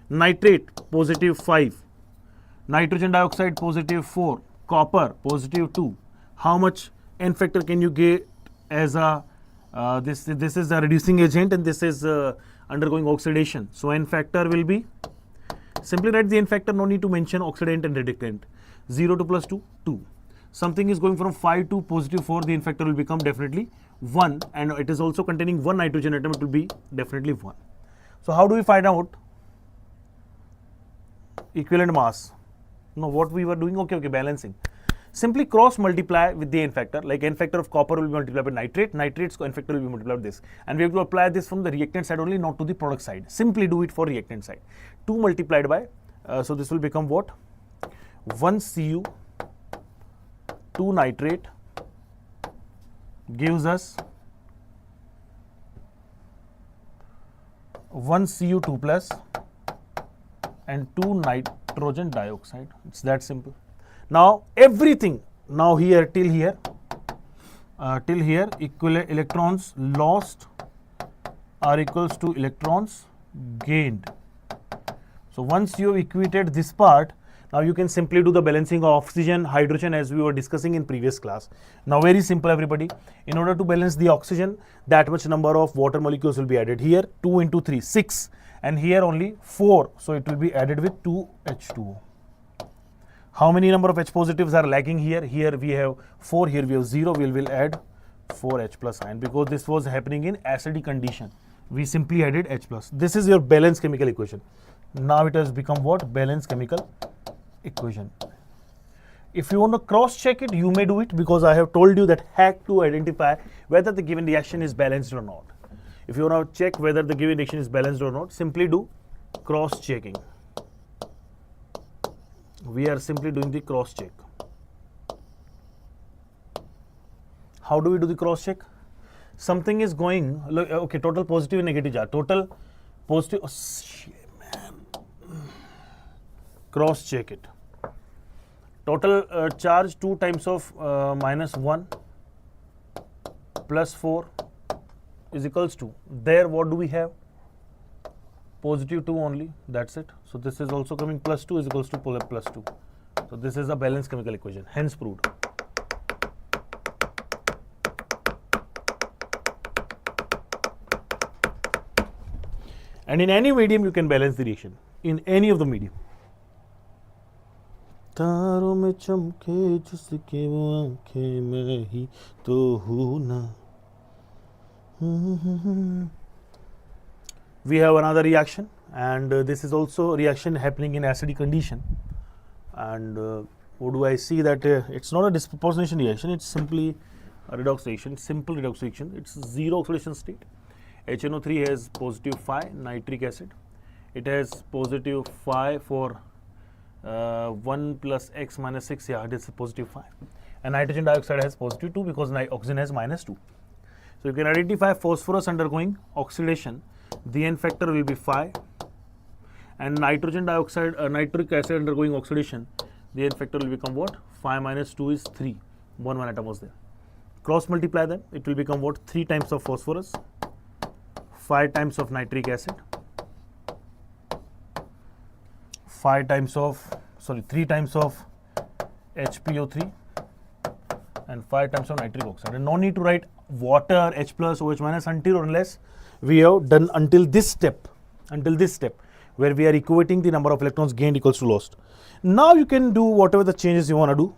Speaker 1: Nitrate, positive 5. Nitrogen dioxide, positive 4. Copper, positive 2. How much N factor can you get as a, this is a reducing agent, and this is undergoing oxidation. So N factor will be, simply write the N factor, no need to mention oxidant and reductant. 0 to plus 2, 2. Something is going from 5 to positive 4, the N factor will become definitely 1, and it is also containing 1 nitrogen atom, it will be definitely 1. So how do we find out equivalent mass? No, what we were doing, okay, balancing. Simply cross multiply with the N factor, like N factor of copper will be multiplied by nitrate, nitrate's N factor will be multiplied with this. And we have to apply this from the reactant side only, not to the product side. Simply do it for reactant side. 2 multiplied by, so this will become what? 1 Cu, 2 nitrate gives us 1 Cu2 plus and 2 nitrogen dioxide. It's that simple. Now everything, now here till here electrons lost are equals to electrons gained. So once you have equated this part, Now you can simply do the balancing of oxygen, hydrogen as we were discussing in previous class. Now very simple everybody. In order to balance the oxygen, that much number of water molecules will be added. Here 2 into 3, 6, and here only 4. So it will be added with 2H2O. How many number of H positives are lacking here? Here we have 4, here we have 0. We will add 4H plus ion because this was happening in acidic condition. We simply added H plus. This is your balanced chemical equation. Now it has become what? Balanced chemical equation. If you want to cross check it, you may do it because I have told you that hack to identify whether the given reaction is balanced or not. If you want to check whether the given reaction is balanced or not, simply do cross checking. We are simply doing the cross check. How do we do the cross check? Something is going, look, okay, total positive and negative charge. Total positive, oh, shit, man. Cross check it. Total charge 2 times of -1 plus 4 is equals to, there what do we have? Positive 2 only, that's it. So this is also coming plus 2 is equals to plus 2. So this is a balanced chemical equation, hence proved. And in any medium you can balance the reaction, in any of the medium. तारों में चमके जिसके वो आंखें मैं ही तो हूँ ना. We have another reaction, and this is also a reaction happening in acidic condition. And what do I see that it's not a disproportionation reaction, it's simply a redox reaction, simple redox reaction. It's zero oxidation state. HNO3 has positive phi, nitric acid. It has positive phi for 1 plus x minus 6, yeah, it is positive phi. And nitrogen dioxide has positive 2 because oxygen has -2. So you can identify phosphorus undergoing oxidation. The N factor will be phi. And nitrogen dioxide, nitric acid undergoing oxidation, the N factor will become what? Phi minus 2 is 3. 1 atom was there. Cross multiply them, it will become what? 3 times of phosphorus, 5 times of nitric acid, 3 times of HPO3 and 5 times of nitric oxide. And no need to write water, H plus, OH minus until or unless we have done until this step where we are equating the number of electrons gained equals to lost. Now you can do whatever the changes you want to do.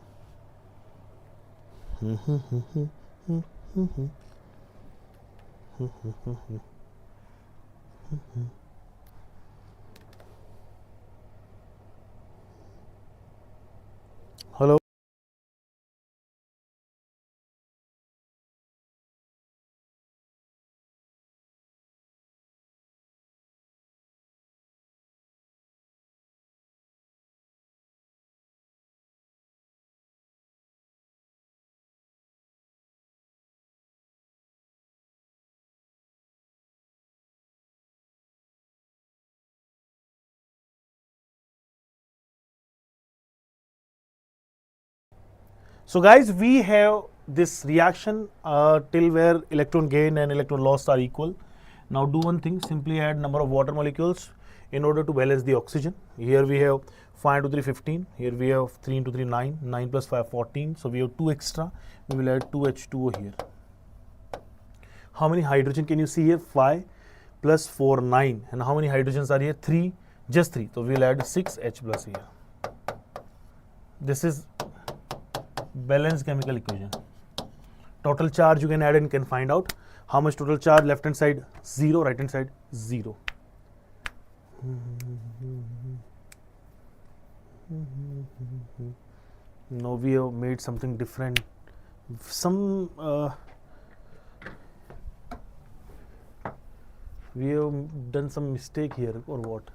Speaker 1: Hello. So guys, we have this reaction till where electron gain and electron loss are equal. Now do one thing, simply add number of water molecules in order to balance the oxygen. Here we have 5 into 3, 15. Here we have 3 into 3, 9. 9 plus 5, 14. So we have 2 extra. We will add 2H2O here. How many hydrogen can you see here? 5 plus 4, 9. And how many hydrogens are here? 3. Just 3. So we will add 6H plus here. This is balanced chemical equation. Total charge you can add and can find out how much total charge. Left hand side 0, right hand side 0. Now we have made something different. We have done some mistake here or what?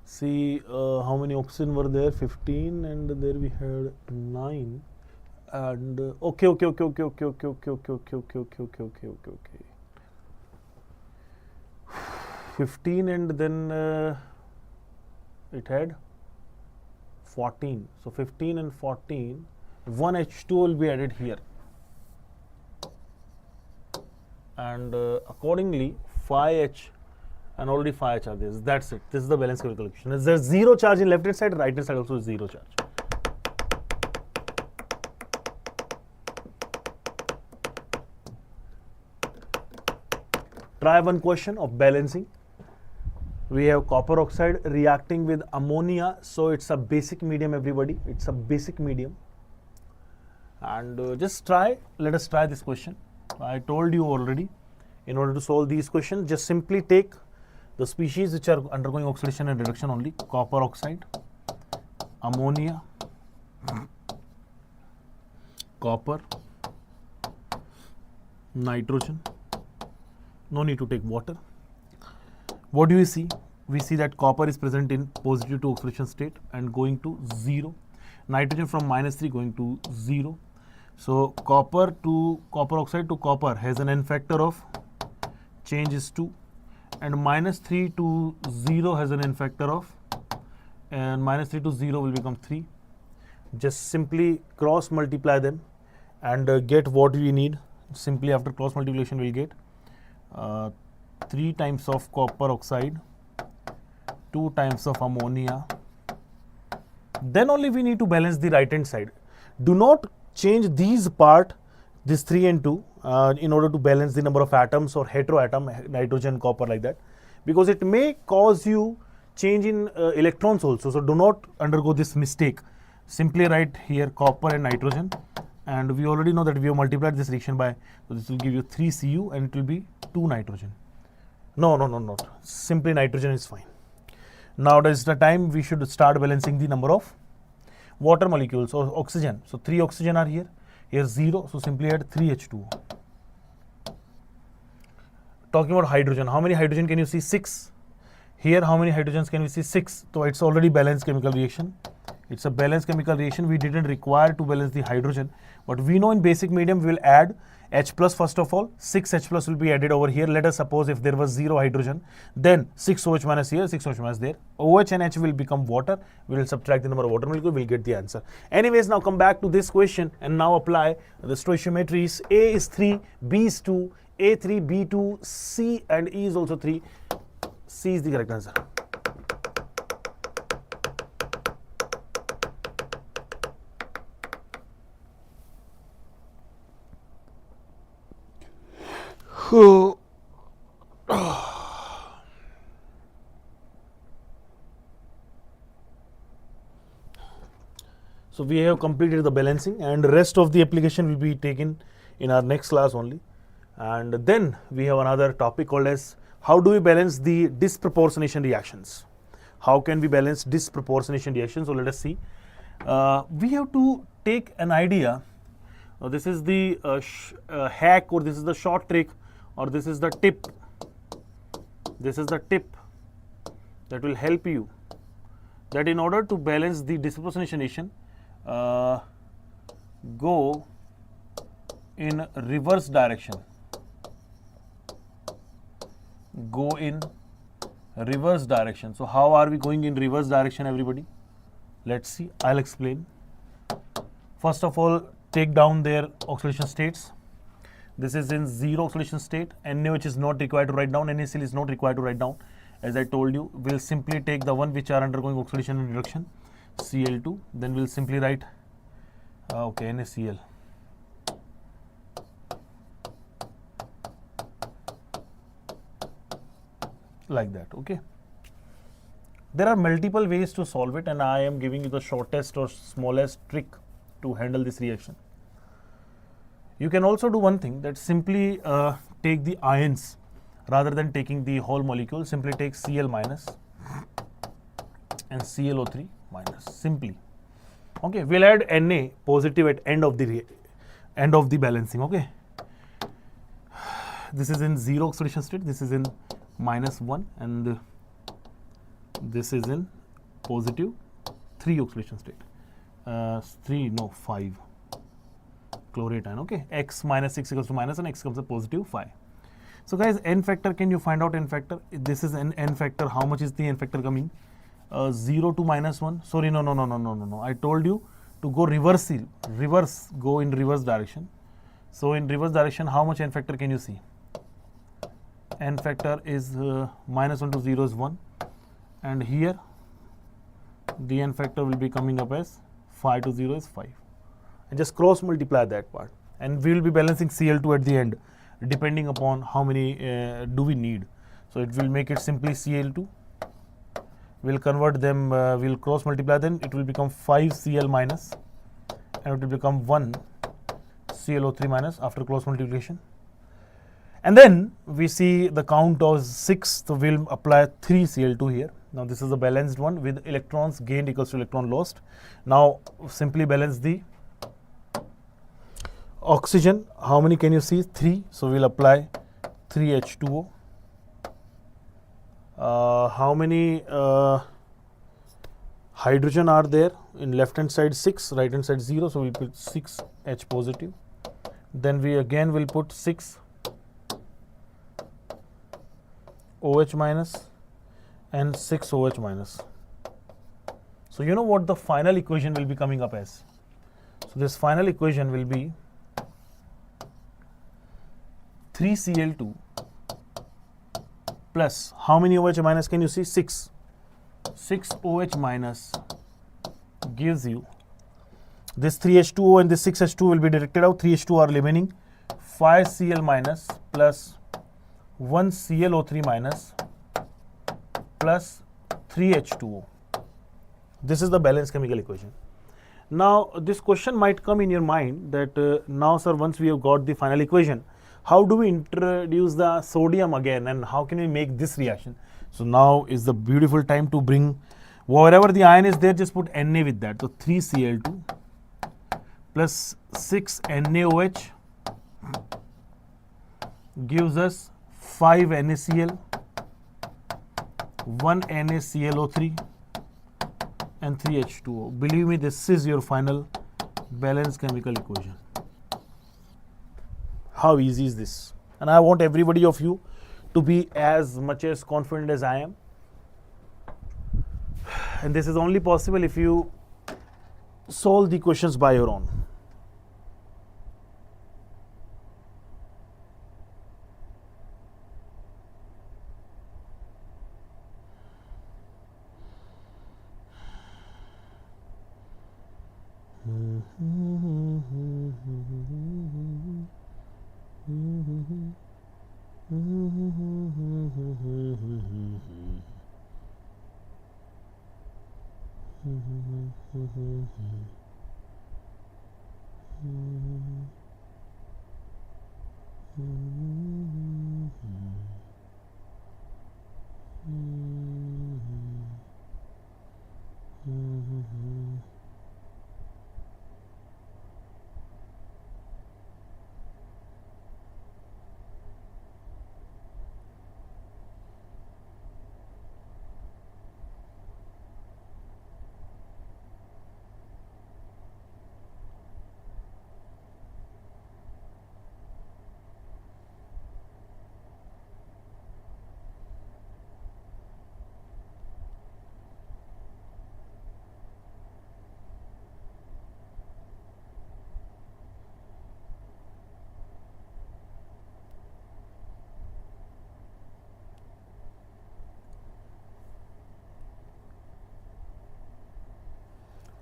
Speaker 1: See how many oxygen were there? 15, and there we had 9. And okay. 15 and then it had 14. So 15 and 14, 1 H2 will be added here. And accordingly 5H and already 5 charges. That's it. This is the valence chemical equation. Is there 0 charge in left hand side? Right hand side also is 0 charge. Try one question of balancing. We have copper oxide reacting with ammonia, so it's a basic medium, everybody. It's a basic medium. And just try, let us try this question. I told you already, in order to solve these questions, just simply take the species which are undergoing oxidation and reduction only. Copper oxide, ammonia, copper, nitrogen. No need to take water. What do we see? We see that copper is present in positive to oxidation state and going to 0. Nitrogen from -3 going to 0. So copper oxide to copper has an N factor of change is 2, and -3 to 0 has an N factor of, and -3 to 0 will become 3. Just simply cross multiply them and get what we need. Simply after cross multiplication we'll get 3 times of copper oxide, 2 times of ammonia. Then only we need to balance the right hand side. Do not change these part, this 3 and 2, in order to balance the number of atoms or heteroatom, nitrogen, copper, like that, because it may cause you change in electrons also. So do not undergo this mistake. Simply write here copper and nitrogen, and we already know that we have multiplied this reaction by, so this will give you 3 Cu and it will be 2 nitrogen. No, not. Simply nitrogen is fine. Now is the time we should start balancing the number of water molecules or oxygen. So 3 oxygen are here. Here 0. So simply add 3 H2O. Talking about hydrogen, how many hydrogen can you see? 6. Here how many hydrogens can we see? 6. So it's already balanced chemical reaction. It's a balanced chemical reaction. We didn't require to balance the hydrogen, but we know in basic medium we will add H plus first of all. 6 H plus will be added over here. Let us suppose if there was 0 hydrogen, then 6 OH minus here, 6 OH minus there. OH and H will become water. We will subtract the number of water molecules. We'll get the answer. Anyways, now come back to this question and now apply the stoichiometries. A is 3, B is 2, A3, B2, C and E is also 3. C is the correct answer. So we have completed the balancing, and rest of the application will be taken in our next class only. And then we have another topic called as how do we balance the disproportionation reactions? How can we balance disproportionation reactions? So let us see. We have to take an idea. This is the hack, or this is the short trick, or this is the tip. This is the tip that will help you, that in order to balance the disproportionation, go in reverse direction. Go in reverse direction. So how are we going in reverse direction, everybody? Let's see. I'll explain. First of all, take down their oxidation states. This is in 0 oxidation state. NaOH is not required to write down. NaCl is not required to write down. As I told you, we'll simply take the one which are undergoing oxidation and reduction, Cl2. Then we'll simply write NaCl. Like that. Okay. There are multiple ways to solve it, and I am giving you the shortest or smallest trick to handle this reaction. You can also do one thing, that simply take the ions rather than taking the whole molecule. Simply take Cl minus and ClO3 minus. Simply. Okay. We'll add Na positive at end of the balancing. Okay. This is in 0 oxidation state. This is in -1, and this is in positive 3 oxidation state. 5 chlorate ion. Okay, x minus 6 equals to minus, and x comes to positive 5. So guys, n factor, can you find out n factor? This is an n factor. How much is the n factor coming? 0 to -1. Sorry, no. I told you to go go in reverse direction. So in reverse direction, how much n factor can you see? n factor is -1 to 0 is 1, and here the n factor will be coming up as 5 to 0 is 5, and just cross multiply that part, and we will be balancing Cl2 at the end depending upon how many do we need. So it will make it simply Cl2. We'll convert them, we'll cross multiply them, it will become 5 Cl minus, and it will become 1 ClO3 minus after cross multiplication. And then we see the count of 6, so we'll apply 3 Cl2 here. Now this is a balanced one with electrons gained equals to electron lost. Now simply balance the oxygen. How many can you see? 3. So we'll apply 3 H2O. How many hydrogen are there? In left hand side 6, right hand side 0. So we'll put 6 H positive. Then we again will put 6 OH minus and 6 OH minus. So you know what the final equation will be coming up as. So this final equation will be 3Cl2 plus how many OH minus can you see? 6. 6 OH minus gives you this 3H2O, and this 6H2 will be directed out. 3H2 are remaining. 5 Cl minus plus 1 ClO3 minus plus 3H2O. This is the balanced chemical equation. Now this question might come in your mind that now sir, once we have got the final equation, how do we introduce the sodium again, and how can we make this reaction? So now is the beautiful time to bring wherever the ion is there, just put Na with that. So 3Cl2 plus 6 NaOH gives us 5 NaCl, 1 NaClO3 and 3H2O. Believe me, this is your final balanced chemical equation. How easy is this? And I want everybody of you to be as much as confident as I am. And this is only possible if you solve the questions by your own.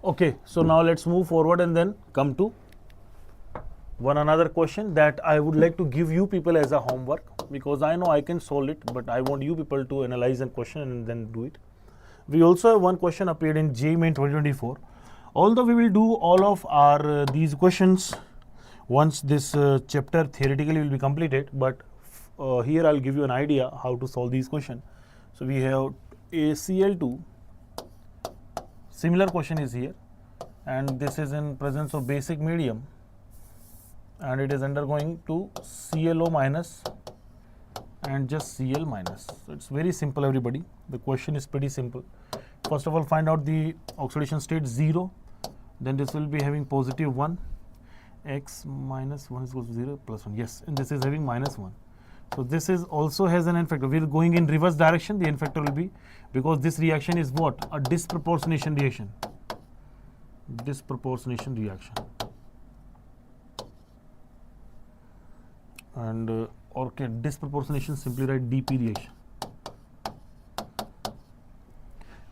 Speaker 1: Okay, so now let's move forward and then come to one another question that I would like to give you people as a homework, because I know I can solve it, but I want you people to analyze a question and then do it. We also have one question appeared in JEE Main 2024. Although we will do all of our these questions once this chapter theoretically will be completed, but here I'll give you an idea how to solve these questions. So we have a Cl2. Similar question is here, and this is in presence of basic medium, and it is undergoing to ClO minus and just Cl minus. So it's very simple, everybody. The question is pretty simple. First of all, find out the oxidation state 0, then this will be having positive 1, x minus 1 is equal to 0 plus 1, yes, and this is having minus 1. So this is also has an n factor. We are going in reverse direction. The n factor will be, because this reaction is what? A disproportionation reaction. Disproportionation reaction. And Okay, disproportionation, simply write dp reaction.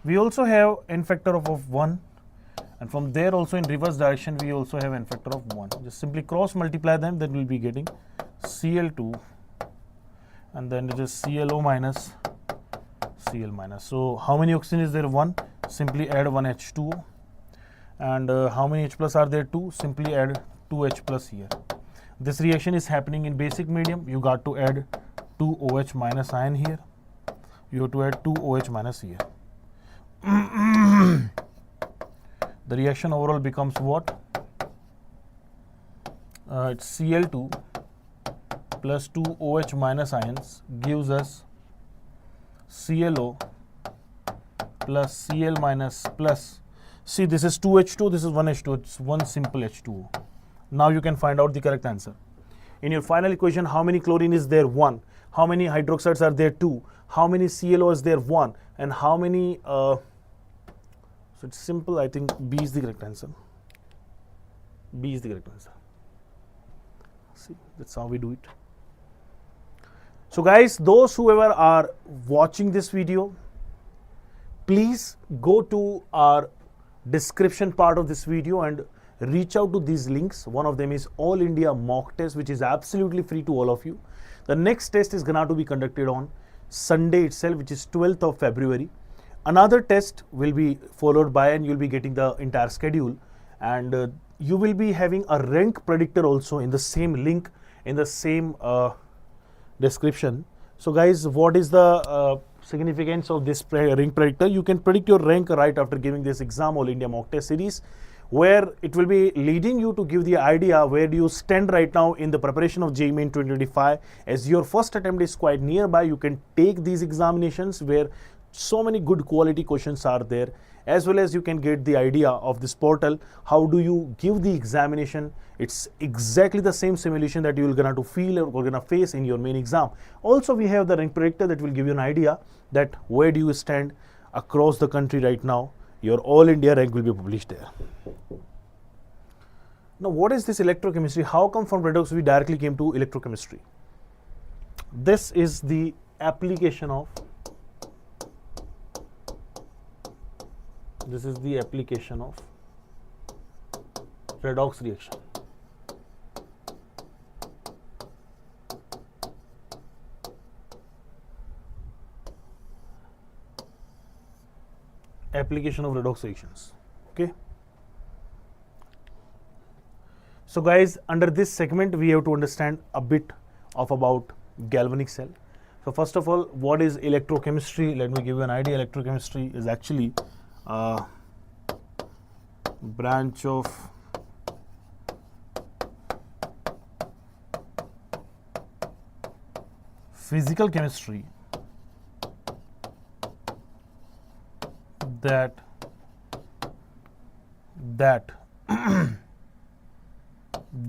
Speaker 1: We also have n factor of 1, and from there also in reverse direction we also have n factor of 1. Just simply cross multiply them, then we'll be getting Cl2, and then it is ClO minus Cl minus. So how many oxygen is there? 1. Simply add 1 H2O. And how many H plus are there? 2. Simply add 2 H plus here. This reaction is happening in basic medium. You got to add 2 OH minus ion here. You have to add 2 OH minus here. The reaction overall becomes what? It's Cl2 plus 2 OH minus ions gives us ClO plus Cl minus plus, see, this is 2H2, this is 1H2, it's one simple H2O. Now you can find out the correct answer. In your final equation, how many chlorine is there? 1. How many hydroxides are there? 2. How many ClO is there? 1. And how many, so it's simple, I think B is the correct answer. B is the correct answer. See, that's how we do it. So guys, those whoever are watching this video, please go to our description part of this video and reach out to these links. One of them is All India mock test, which is absolutely free to all of you. The next test is going to be conducted on Sunday itself, which is 12th of February. Another test will be followed by, and you'll be getting the entire schedule, and you will be having a rank predictor also in the same link, in the same description. So guys, what is the significance of this rank predictor? You can predict your rank right after giving this exam, All India mock test series, where it will be leading you to give the idea where do you stand right now in the preparation of JEE Main 2025. As your first attempt is quite nearby, you can take these examinations where so many good quality questions are there, as well as you can get the idea of this portal. How do you give the examination? It's exactly the same simulation that you're gonna to feel or gonna face in your main exam. Also, we have the rank predictor that will give you an idea that where do you stand across the country right now. Your all India rank will be published there. Now, what is this electrochemistry? How come from redox we directly came to electrochemistry? This is the application of redox reaction. Application of redox reactions. Okay. So guys, under this segment we have to understand a bit of about galvanic cell. So first of all, what is electrochemistry? Let me give you an idea. Electrochemistry is actually a branch of physical chemistry that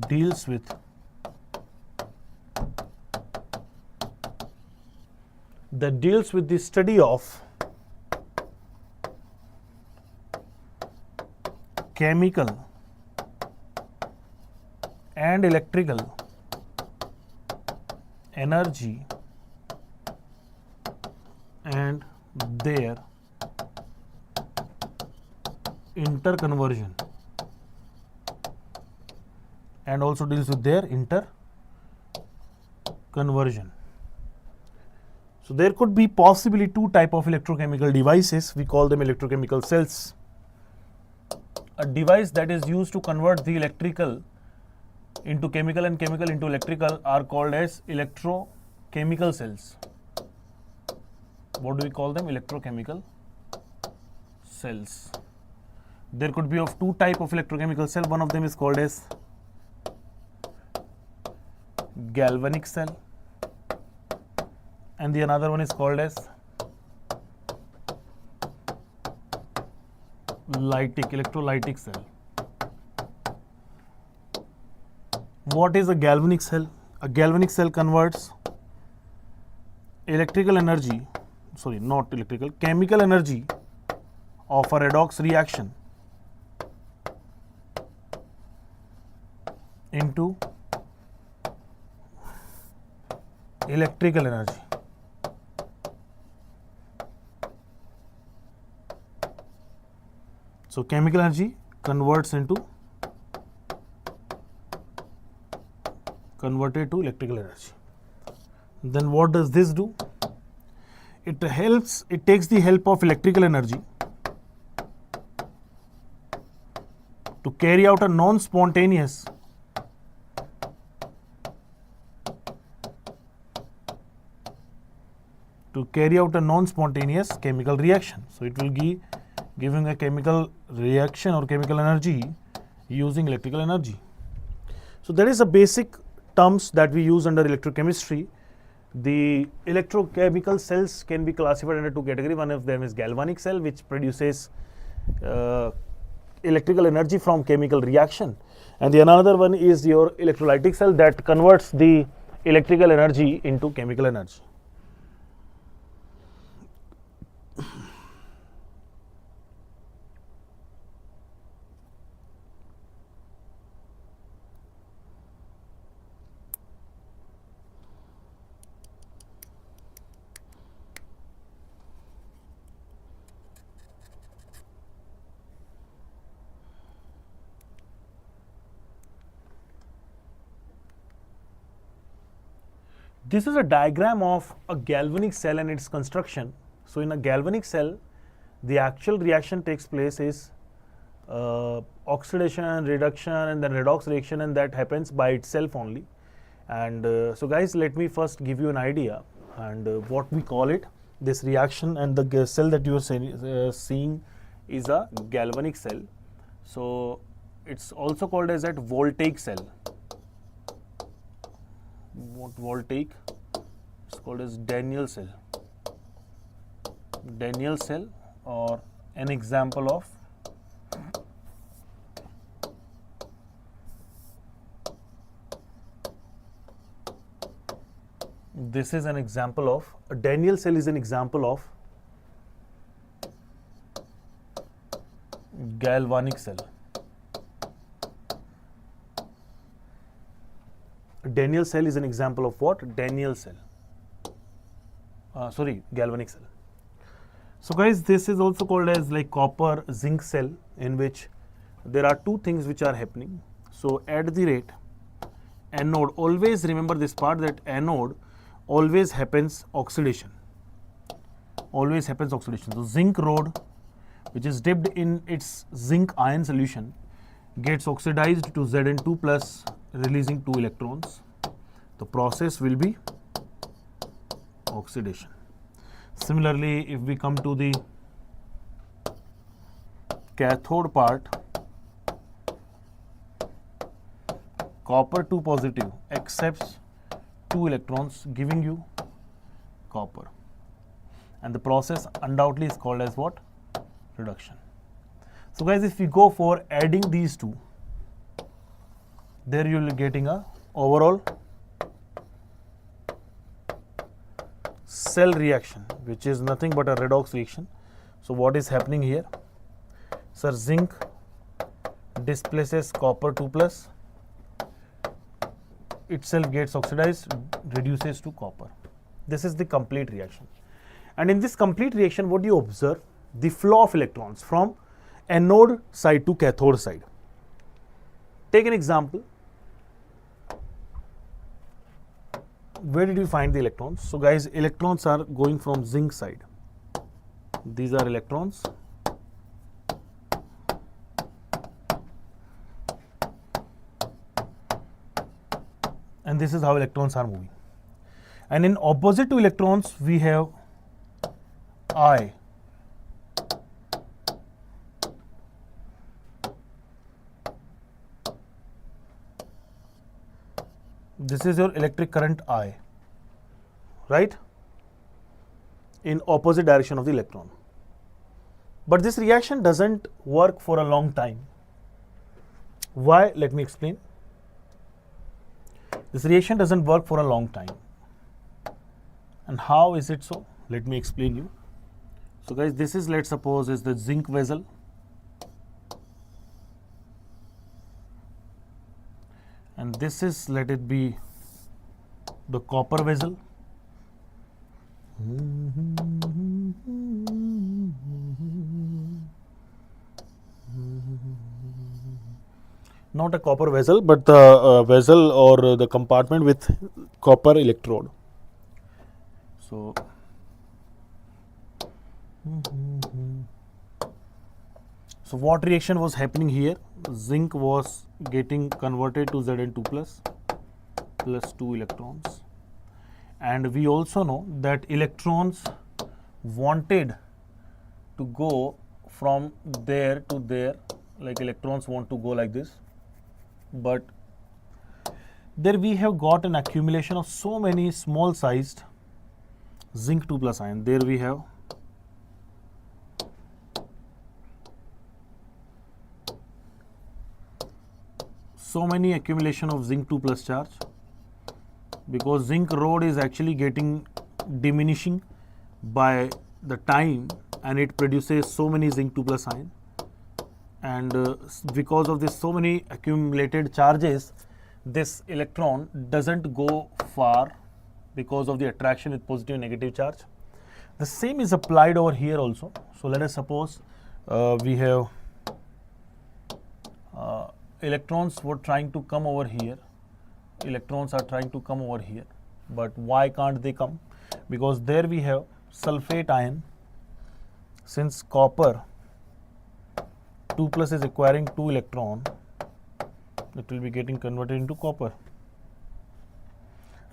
Speaker 1: deals with the study of chemical and electrical energy and their interconversion, and also deals with their interconversion. So there could be possibly two type of electrochemical devices. We call them electrochemical cells. A device that is used to convert the electrical into chemical and chemical into electrical are called as electrochemical cells. What do we call them? Electrochemical cells. There could be of two type of electrochemical cell. One of them is called as galvanic cell, and the another one is called as electrolytic cell. What is a galvanic cell? A galvanic cell converts chemical energy of a redox reaction into electrical energy. So chemical energy converted to electrical energy. Then what does this do? It takes the help of electrical energy to carry out a non-spontaneous chemical reaction. So it will be giving a chemical reaction or chemical energy using electrical energy. So that is the basic terms that we use under electrochemistry. The electrochemical cells can be classified under two categories. One of them is galvanic cell, which produces electrical energy from chemical reaction, and the another one is your electrolytic cell that converts the electrical energy into chemical energy. This is a diagram of a galvanic cell and its construction. So in a galvanic cell, the actual reaction takes place is oxidation, reduction, and then redox reaction, and that happens by itself only. And so guys, let me first give you an idea and what we call it, this reaction. And the cell that you are seeing is a galvanic cell. So it's also called as a voltaic cell. What voltaic? It's called as Daniell cell. Daniell cell, or an example of this is an example of a Daniell cell is an example of galvanic cell. Daniell cell is an example of what? Daniell cell. Galvanic cell. So guys, this is also called as like copper zinc cell, in which there are two things which are happening. So at the rate anode, always remember this part, that anode always happens oxidation. Always happens oxidation. So zinc rod, which is dipped in its zinc ion solution, gets oxidized to Zn2 plus, releasing 2 electrons. The process will be oxidation. Similarly, if we come to the cathode part, copper 2 positive accepts 2 electrons, giving you copper, and the process undoubtedly is called as what? Reduction. So guys, if we go for adding these two, there you will be getting a overall cell reaction, which is nothing but a redox reaction. So what is happening here? Sir, zinc displaces copper 2 plus, itself gets oxidized, reduces to copper. This is the complete reaction. And in this complete reaction, what do you observe? The flow of electrons from anode side to cathode side. Take an example. Where did you find the electrons? So guys, electrons are going from zinc side. These are electrons. And this is how electrons are moving. And in opposite to electrons, we have I. This is your electric current I, right? In opposite direction of the electron. But this reaction doesn't work for a long time. Why? Let me explain. This reaction doesn't work for a long time. And how is it so? Let me explain you. So guys, this is, let's suppose, is the zinc vessel. And this is, let it be the copper vessel. Not a copper vessel, but the vessel or the compartment with copper electrode. So, so what reaction was happening here? Zinc was getting converted to Zn2 plus 2 electrons, and we also know that electrons wanted to go from there to there, like electrons want to go like this, but there we have got an accumulation of so many small sized zinc 2 plus ion. There we have so many accumulation of zinc 2 plus charge, because zinc rod is actually getting diminishing by the time, and it produces so many zinc 2 plus ion, and because of this so many accumulated charges, this electron doesn't go far because of the attraction with positive and negative charge. The same is applied over here also. So let us suppose we have electrons were trying to come over here. Electrons are trying to come over here, but why can't they come? Because there we have sulfate ion. Since copper 2 plus is acquiring 2 electron, it will be getting converted into copper,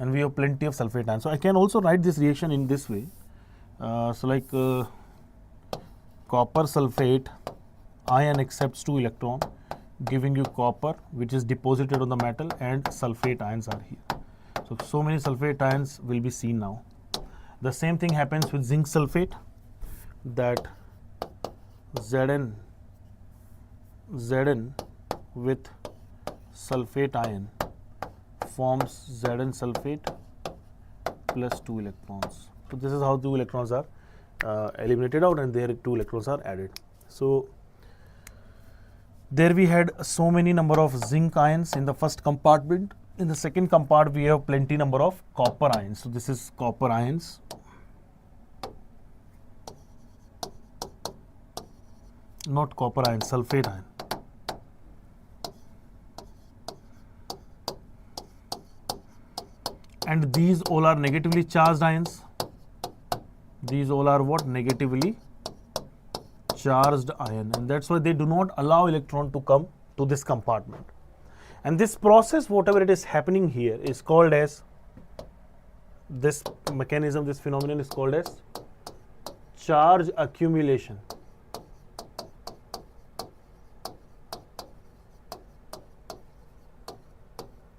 Speaker 1: and we have plenty of sulfate ion. So I can also write this reaction in this way. So like copper sulfate ion accepts 2 electron, giving you copper, which is deposited on the metal, and sulfate ions are here. So many sulfate ions will be seen now. The same thing happens with zinc sulfate, that Zn with sulfate ion forms Zn sulfate plus 2 electrons. So this is how 2 electrons are eliminated out, and there 2 electrons are added. So there we had so many number of zinc ions in the first compartment. In the second compartment we have plenty number of copper ions. So this is copper ions. Not copper ion, sulfate ion. And these all are negatively charged ions. These all are what? Negatively charged ion, and that's why they do not allow electron to come to this compartment. And this process, whatever it is happening here, is called as, this mechanism, this phenomenon is called as charge accumulation.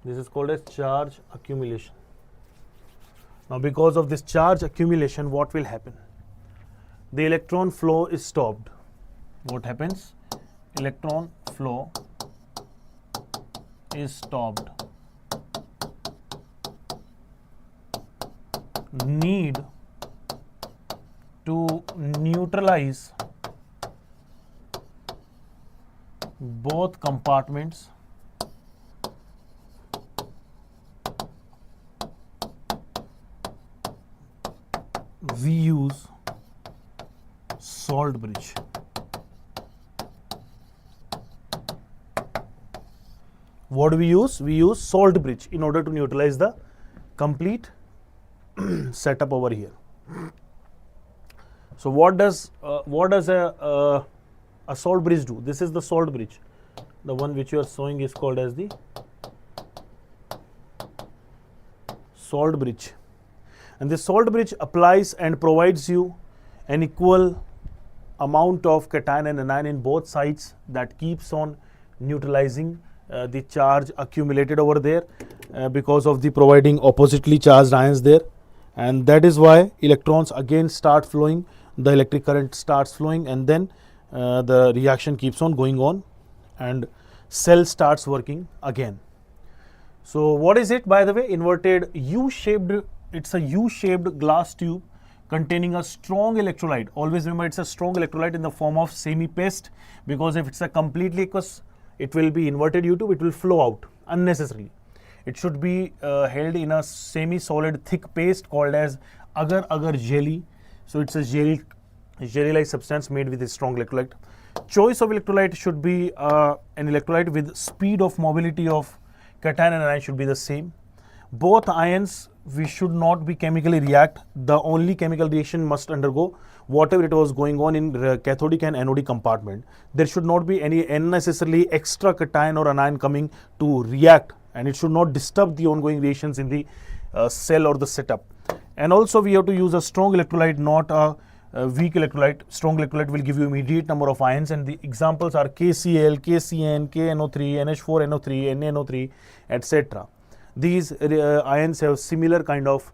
Speaker 1: This is called as charge accumulation. Now because of this charge accumulation, what will happen? The electron flow is stopped. What happens? Electron flow is stopped. Need to neutralize both compartments we use salt bridge. What do we use? We use salt bridge in order to neutralize the complete setup over here. So what does a salt bridge do? This is the salt bridge. The one which you are showing is called as the salt bridge. And this salt bridge applies and provides you an equal amount of cation and anion in both sides, that keeps on neutralizing the charge accumulated over there because of the providing oppositely charged ions there. And that is why electrons again start flowing, the electric current starts flowing, and then the reaction keeps on going on and cell starts working again. So what is it, by the way? Inverted U-shaped, it's a U-shaped glass tube containing a strong electrolyte. Always remember, it's a strong electrolyte in the form of semi-paste, because if it's a completely aqueous, it will be inverted U-tube, it will flow out unnecessarily. It should be held in a semi-solid thick paste called as agar jelly, so it's a jelly-like substance made with a strong electrolyte. Choice of electrolyte should be an electrolyte with speed of mobility of cation and anion should be the same. Both ions we should not be chemically react. The only chemical reaction must undergo whatever it was going on in cathodic and anodic compartment. There should not be any unnecessarily extra cation or anion coming to react, and it should not disturb the ongoing reactions in the cell or the setup. And also we have to use a strong electrolyte, not a weak electrolyte. Strong electrolyte will give you immediate number of ions, and the examples are KCl, KCN, KNO3, NH4NO3, NaNO3, etc. These ions have similar kind of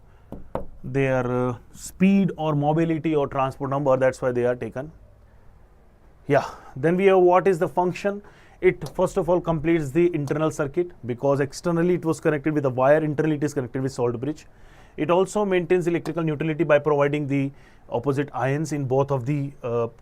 Speaker 1: their speed or mobility or transport number, that's why they are taken. Yeah, then we have what is the function. It first of all completes the internal circuit, because externally it was connected with a wire, internally it is connected with salt bridge. It also maintains electrical neutrality by providing the opposite ions in both of the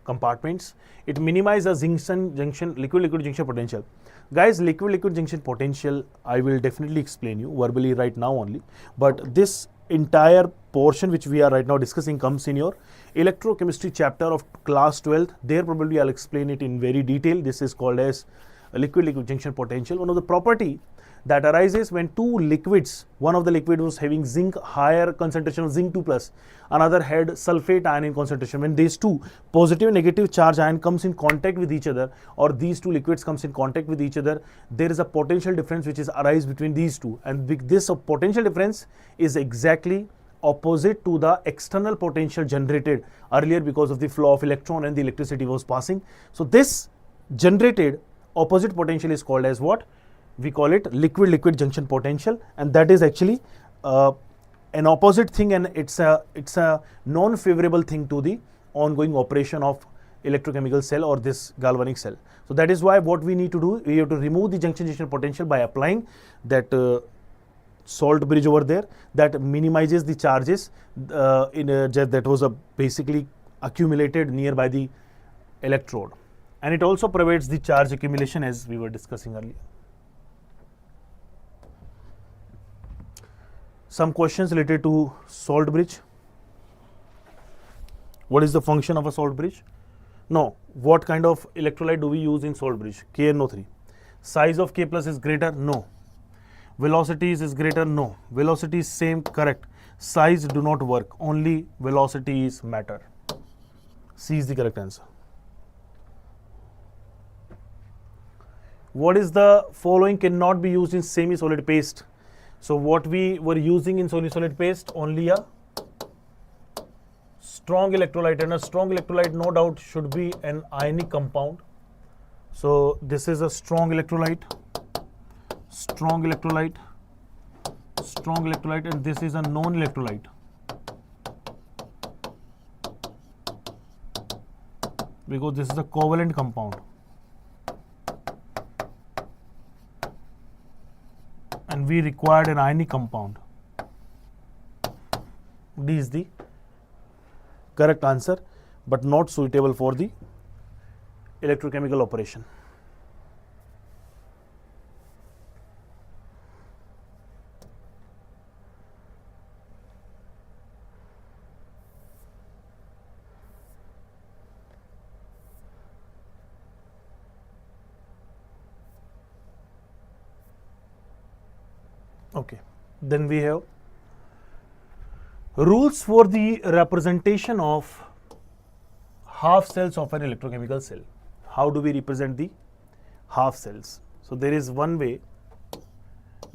Speaker 1: compartments. It minimizes liquid-liquid junction potential. Guys, liquid-liquid junction potential I will definitely explain you verbally right now only, but this entire portion which we are right now discussing comes in your electrochemistry chapter of class 12th. There probably I'll explain it in very detail. This is called as liquid-liquid junction potential. One of the property that arises when two liquids, one of the liquid was having zinc, higher concentration of zinc 2+, another had sulfate ion in concentration. When these two positive and negative charge ion comes in contact with each other, or these two liquids comes in contact with each other, there is a potential difference which is arise between these two, and this potential difference is exactly opposite to the external potential generated earlier because of the flow of electron and the electricity was passing. So this generated opposite potential is called as what? We call it liquid-liquid junction potential, and that is actually an opposite thing, and it's a non-favorable thing to the ongoing operation of electrochemical cell or this galvanic cell. So that is why what we need to do, we have to remove the junction potential by applying that salt bridge over there that minimizes the charges that was basically accumulated nearby the electrode, and it also prevents the charge accumulation as we were discussing earlier. Some questions related to salt bridge. What is the function of a salt bridge? No. What kind of electrolyte do we use in salt bridge? KNO3. Size of K plus is greater? No. Velocities is greater? No. Velocity is same? Correct. Size do not work. Only velocity is matter. C is the correct answer. What is the following cannot be used in semi-solid paste? So what we were using in semi-solid paste, only a strong electrolyte, and a strong electrolyte no doubt should be an ionic compound. So this is a strong electrolyte, strong electrolyte, strong electrolyte, and this is a non-electrolyte. Because this is a covalent compound. And we required an ionic compound. D is the correct answer, but not suitable for the electrochemical operation. Okay, then we have rules for the representation of half cells of an electrochemical cell. How do we represent the half cells? So there is one way.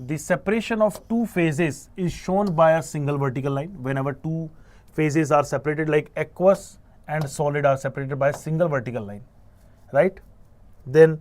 Speaker 1: The separation of two phases is shown by a single vertical line. Whenever two phases are separated, like aqueous and solid are separated by a single vertical line, right? Then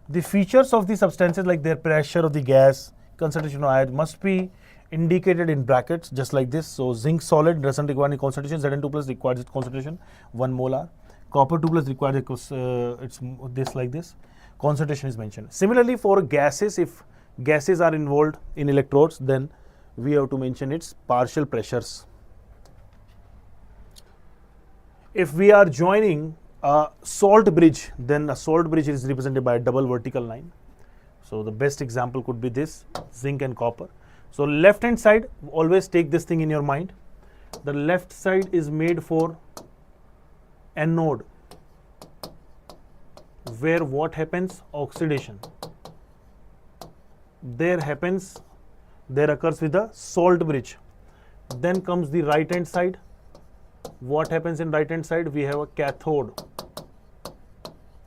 Speaker 1: the features of the substances, like their pressure of the gas, concentration of ion, must be indicated in brackets just like this. So zinc solid doesn't require any concentration, Zn2 plus requires its concentration 1 molar, copper 2 plus requires it's this like this, concentration is mentioned. Similarly for gases, if gases are involved in electrodes, then we have to mention its partial pressures. If we are joining a salt bridge, then a salt bridge is represented by a double vertical line. So the best example could be this, zinc and copper. So left hand side, always take this thing in your mind. The left side is made for anode, where what happens? Oxidation. There occurs with a salt bridge. Then comes the right hand side. What happens in right hand side? We have a cathode.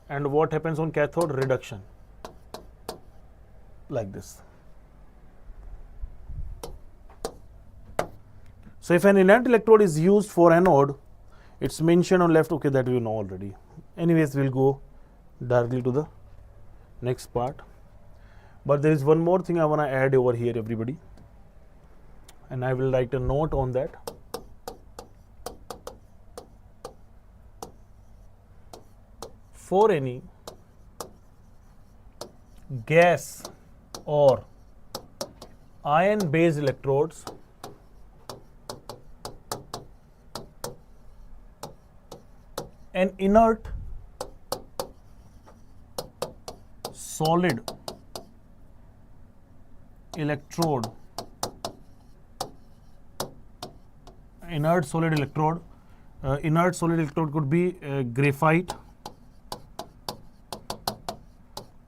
Speaker 1: And what happens on cathode? Reduction. Like this. So if an inert electrode is used for anode, it's mentioned on left. Okay, that we know already. Anyways, we'll go directly to the next part. But there is one more thing I want to add over here, everybody. And I will write a note on that. For any gas or ion based electrodes, an inert solid electrode, inert solid electrode could be graphite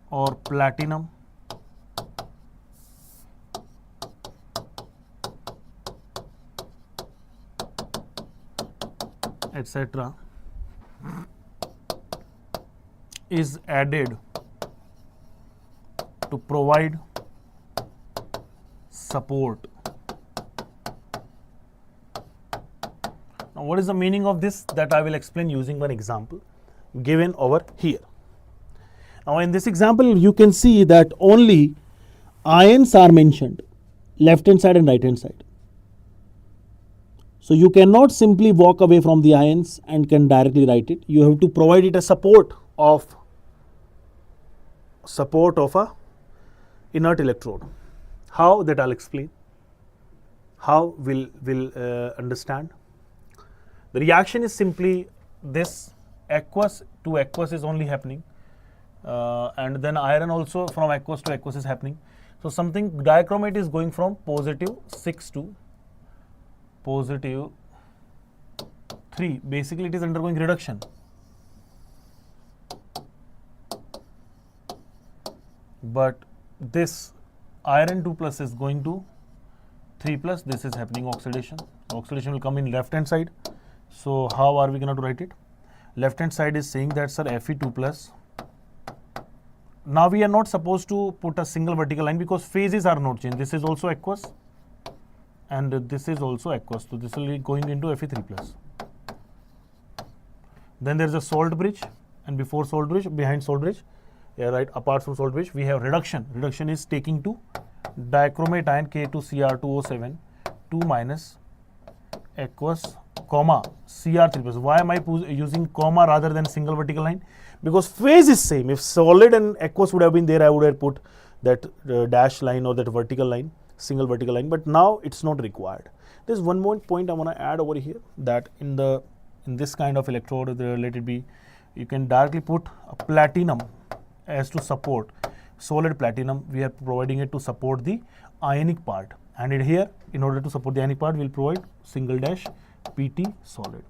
Speaker 1: or platinum, etc., is added to provide support. Now, what is the meaning of this? That I will explain using one example given over here. Now, in this example, you can see that only ions are mentioned, left hand side and right hand side. So you cannot simply walk away from the ions and can directly write it. You have to provide it a support of a inert electrode. How? That I'll explain. How we'll understand. The reaction is simply this: aqueous to aqueous is only happening, and then iron also from aqueous to aqueous is happening. So something dichromate is going from positive 6 to positive 3. Basically, it is undergoing reduction. But this iron 2 plus is going to 3 plus. This is happening oxidation. Oxidation will come in left hand side. So how are we going to write it? Left hand side is saying that, sir, Fe2 plus. Now we are not supposed to put a single vertical line because phases are not changed. This is also aqueous and this is also aqueous. So this will be going into Fe3 plus. Then there is a salt bridge, and before salt bridge, behind salt bridge, yeah, right, apart from salt bridge, we have reduction. Reduction is taking to dichromate ion K2Cr2O7 2 minus aqueous comma Cr3 plus. Why am I using comma rather than single vertical line? Because phase is same. If solid and aqueous would have been there, I would have put that dash line or that vertical line, single vertical line. But now it's not required. There's one more point I want to add over here, that in this kind of electrode, let it be, you can directly put a platinum as to support. Solid platinum, we are providing it to support the ionic part, and here in order to support the ionic part, we'll provide single dash PT solid.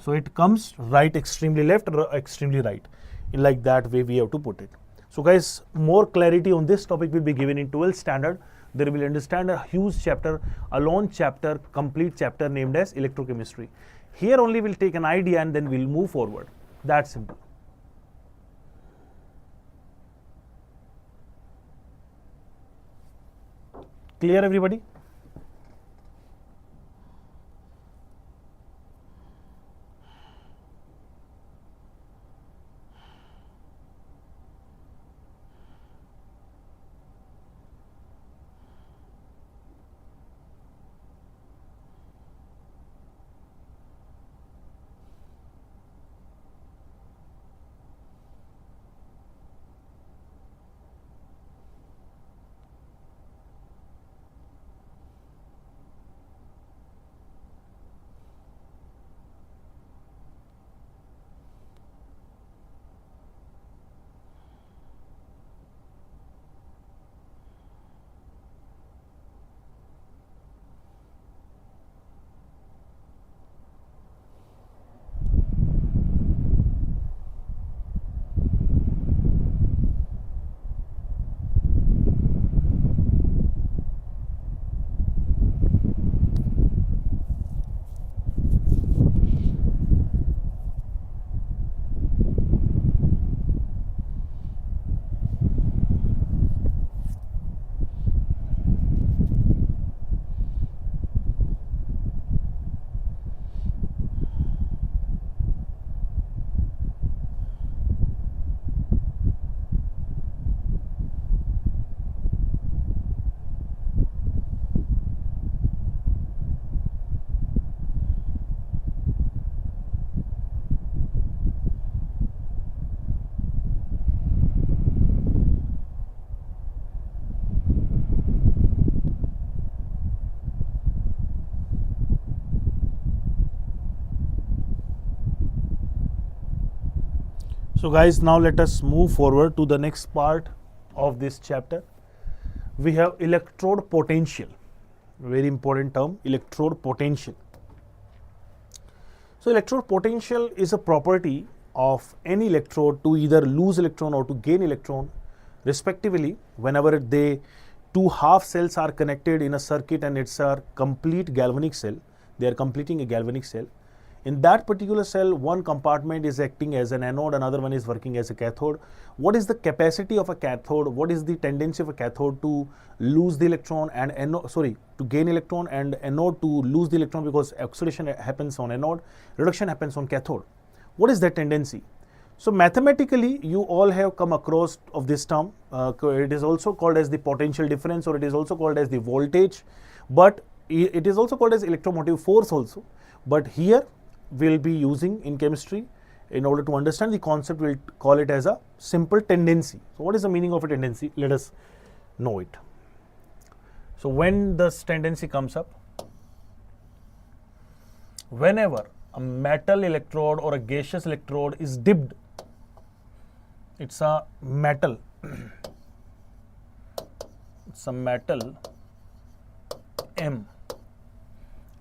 Speaker 1: So it comes right extremely left or extremely right. In like that way we have to put it. So guys, more clarity on this topic will be given in 12th standard. There will understand a huge chapter, a long chapter, complete chapter named as electrochemistry. Here only we'll take an idea and then we'll move forward. That's simple. Clear, everybody? So guys, now let us move forward to the next part of this chapter. We have electrode potential, very important term, electrode potential. So electrode potential is a property of any electrode to either lose electron or to gain electron respectively whenever two half cells are connected in a circuit and it's a complete galvanic cell. They are completing a galvanic cell. In that particular cell, one compartment is acting as an anode, another one is working as a cathode. What is the capacity of a cathode? What is the tendency of a cathode to lose the electron and to gain electron, and anode to lose the electron, because oxidation happens on anode, reduction happens on cathode. What is that tendency? So mathematically, you all have come across of this term. It is also called as the potential difference, or it is also called as the voltage, but it is also called as electromotive force also. But here we'll be using in chemistry, in order to understand the concept, we'll call it as a simple tendency. So what is the meaning of a tendency? Let us know it. So when this tendency comes up, whenever a metal electrode or a gaseous electrode is dipped, it's a metal, it's a metal M,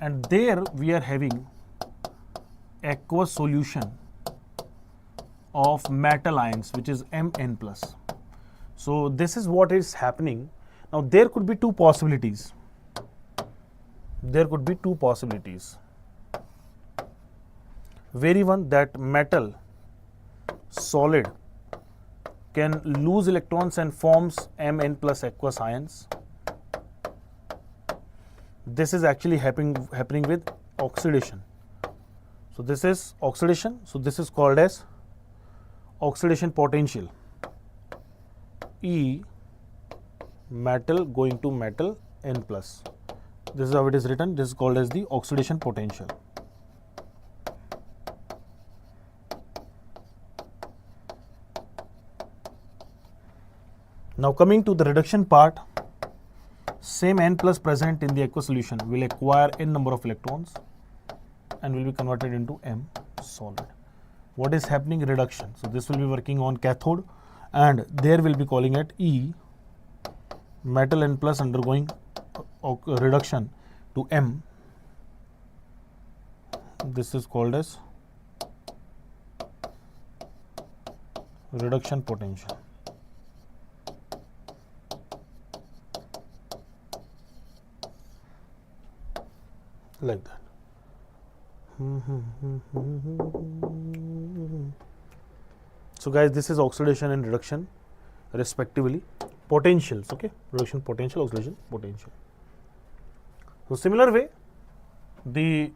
Speaker 1: and there we are having aqueous solution of metal ions, which is Mn plus. So this is what is happening. Now there could be two possibilities. There could be two possibilities. Very one, that metal solid can lose electrons and forms Mn plus aqueous ions. This is actually happening with oxidation. So this is oxidation. So this is called as oxidation potential. E metal going to metal N plus. This is how it is written. This is called as the oxidation potential. Now coming to the reduction part, same N plus present in the aqueous solution will acquire N number of electrons and will be converted into M solid. What is happening? Reduction. So this will be working on cathode, and there will be calling it E metal N plus undergoing reduction to M. This is called as reduction potential. Like that. So guys, this is oxidation and reduction respectively. Potentials, okay? Reduction potential, oxidation potential. So similar way, the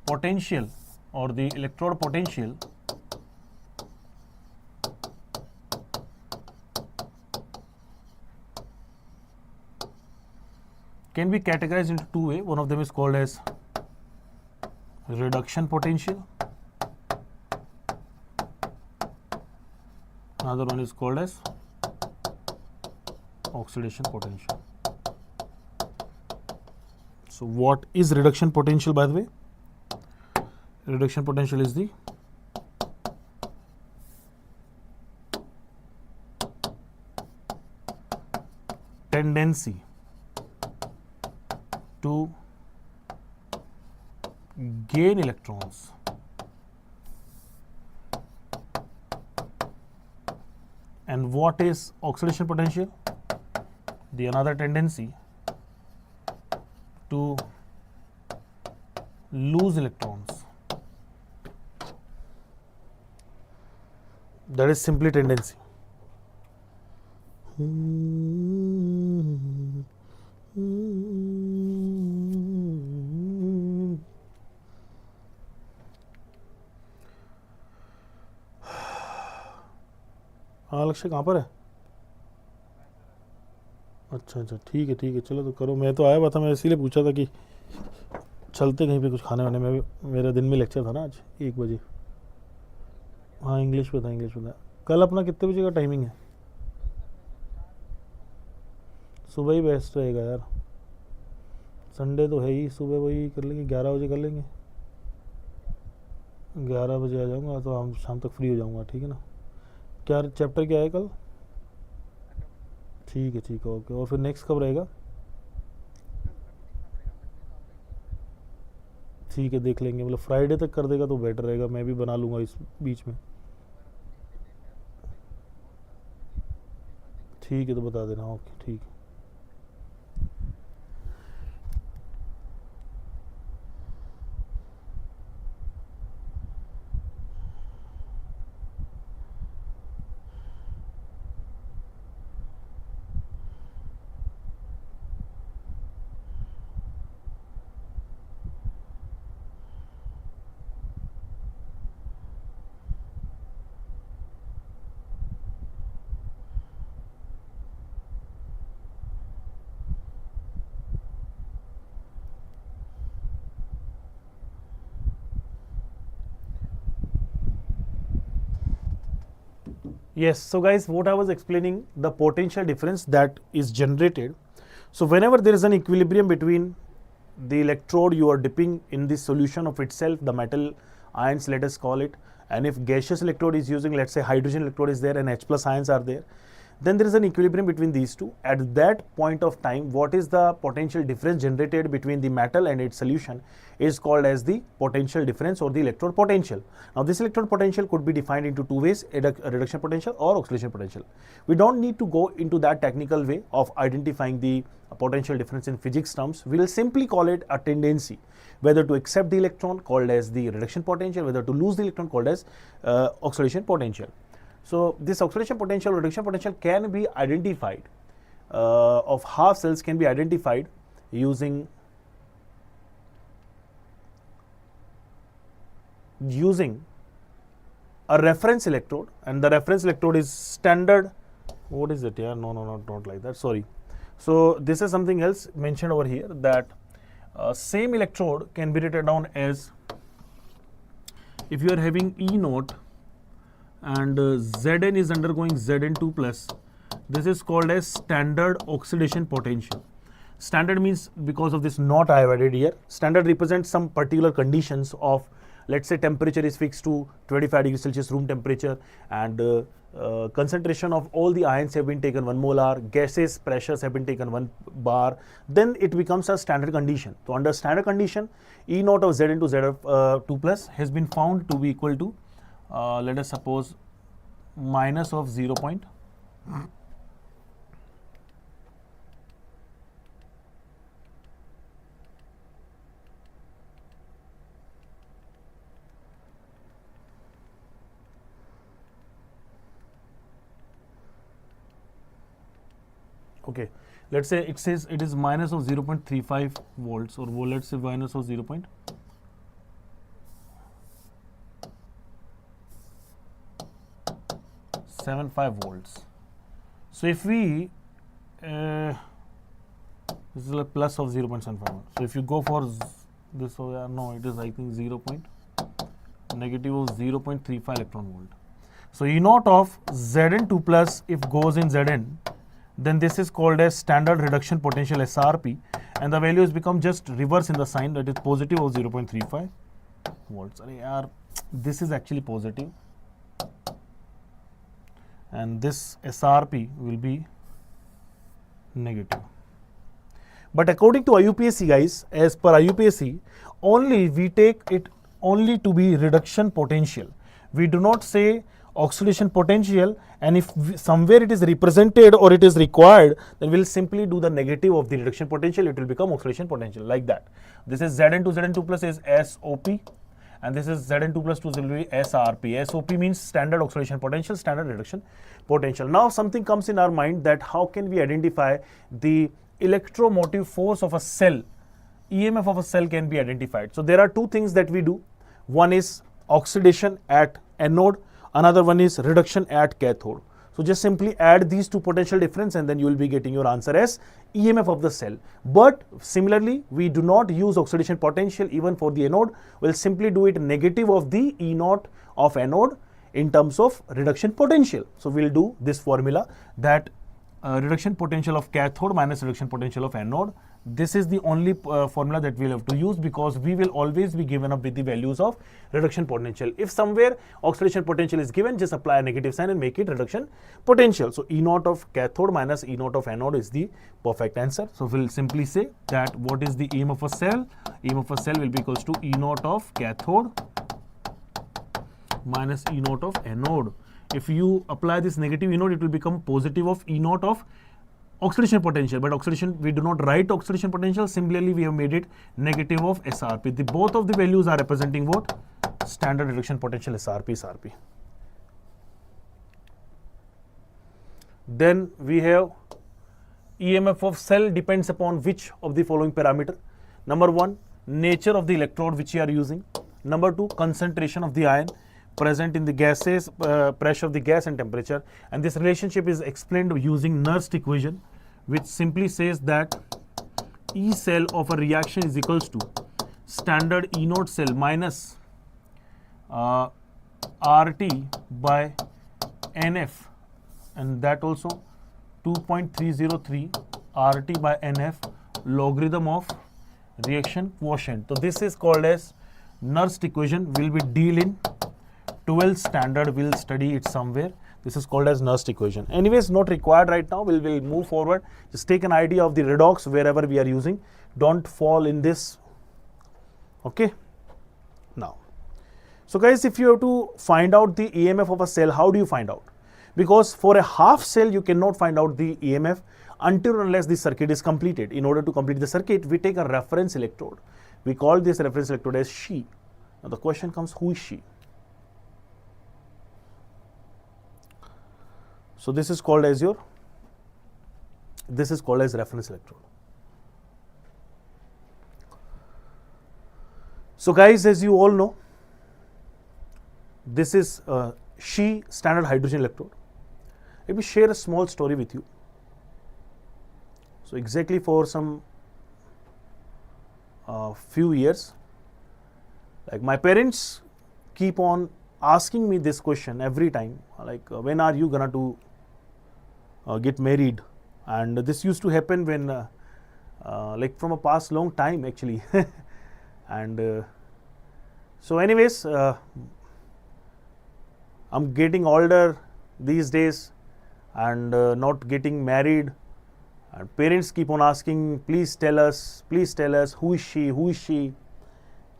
Speaker 1: potential or the electrode potential can be categorized into two ways. One of them is called as reduction potential. Another one is called as oxidation potential. So what is reduction potential, by the way? Reduction potential is the tendency to gain electrons and what is oxidation potential? The another tendency to lose electrons. That is simply tendency. हाँ लक्ष्य कहाँ पर है? अच्छा ठीक है चलो तो करो. मैं तो आया हुआ था, मैं इसीलिए पूछा था कि चलते कहीं पे कुछ खाने वाने में. मेरा दिन में लेक्चर था ना आज 1 बजे. हाँ इंग्लिश पे था. कल अपना कितने बजे का टाइमिंग है? सुबह ही बेस्ट रहेगा यार. संडे तो है ही, सुबह वही कर लेंगे, 11 बजे कर लेंगे. 11 बजे आ जाऊँगा तो हम शाम तक फ्री हो जाऊँगा, ठीक है ना. क्या चैप्टर क्या है कल? ठीक है ओके। और फिर नेक्स्ट कब रहेगा? ठीक है, देख लेंगे, मतलब फ्राइडे तक कर देगा तो बेटर रहेगा, मैं भी बना लूँगा इस बीच में। ठीक है, तो बता देना। ओके, ठीक है। Yes, so guys, what I was explaining, the potential difference that is generated. So whenever there is an equilibrium between the electrode you are dipping in the solution of itself, the metal ions, let us call it, and if gaseous electrode is using, let's say hydrogen electrode is there and H plus ions are there, then there is an equilibrium between these two. At that point of time, what is the potential difference generated between the metal and its solution is called as the potential difference or the electrode potential. Now this electrode potential could be defined into two ways, reduction potential or oxidation potential. We don't need to go into that technical way of identifying the potential difference in physics terms. We will simply call it a tendency, whether to accept the electron called as the reduction potential, whether to lose the electron called as oxidation potential. So this oxidation potential or reduction potential can be identified of half cells can be identified using a reference electrode, and the reference electrode is standard. What is it? Yeah, no, not like that. Sorry. So this is something else mentioned over here, that same electrode can be written down as, if you are having E naught and Zn is undergoing Zn2 plus, this is called as standard oxidation potential. Standard means because of this naught I have added here. Standard represents some particular conditions of, let's say temperature is fixed to 25 degrees Celsius room temperature, and concentration of all the ions have been taken 1 molar, gases pressures have been taken 1 bar, then it becomes a standard condition. So under standard condition, E naught of Zn to Z2 plus has been found to be equal to let us suppose minus of 0. Okay, let's say it says it is minus of 0.35 volts, or let's say minus of 0.75 volts. So if we this is a plus of 0.75. So if you go for this, no, it is I think negative of 0.35 electron volt. So E naught of Zn2 plus if goes in Zn, then this is called as standard reduction potential SRP, and the values become just reverse in the sign, that is positive of 0.35 volts. This is actually positive, and this SRP will be negative. But according to IUPAC, guys, as per IUPAC, only we take it only to be reduction potential. We do not say oxidation potential, and if somewhere it is represented or it is required, then we'll simply do the negative of the reduction potential, it will become oxidation potential, like that. This is Zn2 plus is SOP, and this is Zn2 plus 2 will be SRP. SOP means standard oxidation potential, standard reduction potential. Now something comes in our mind, that how can we identify the electromotive force of a cell? EMF of a cell can be identified. So there are two things that we do. One is oxidation at anode, another one is reduction at cathode. So just simply add these two potential difference, and then you will be getting your answer as EMF of the cell. But similarly, we do not use oxidation potential even for the anode. We'll simply do it negative of the E naught of anode in terms of reduction potential. So we'll do this formula, that reduction potential of cathode minus reduction potential of anode. This is the only formula that we'll have to use, because we will always be given up with the values of reduction potential. If somewhere oxidation potential is given, just apply a negative sign and make it reduction potential. So E naught of cathode minus E naught of anode is the perfect answer. So we'll simply say that what is the EM of a cell? EM of a cell will be equals to E naught of cathode minus E naught of anode. If you apply this negative E naught, it will become positive of E naught of oxidation potential. But oxidation, we do not write oxidation potential. Similarly, we have made it negative of SRP. Both of the values are representing what? Standard reduction potential, SRP. Then we have EMF of cell depends upon which of the following parameter? Number 1, nature of the electrode which you are using. Number 2, concentration of the ion present in the gases, pressure of the gas and temperature. And this relationship is explained using Nernst equation, which simply says that E cell of a reaction is equals to standard E naught cell minus RT by NF, and that also 2.303 RT by NF logarithm of reaction quotient. So this is called as Nernst equation. Will be deal in 12th standard, we'll study it somewhere. This is called as Nernst equation. Anyways, not required right now. We'll move forward. Just take an idea of the redox wherever we are using. Don't fall in this. Okay. Now, so guys, if you have to find out the EMF of a cell, how do you find out? Because for a half cell, you cannot find out the EMF until or unless the circuit is completed. In order to complete the circuit, we take a reference electrode. We call this reference electrode as she. Now the question comes, who is she? So this is called as reference electrode. So guys, as you all know, this is she standard hydrogen electrode. Let me share a small story with you. So exactly for some few years, like my parents keep on asking me this question every time, like when are you gonna to get married? And this used to happen when like from a past long time actually. And so anyways, I'm getting older these days and not getting married, and parents keep on asking, please tell us, who is she?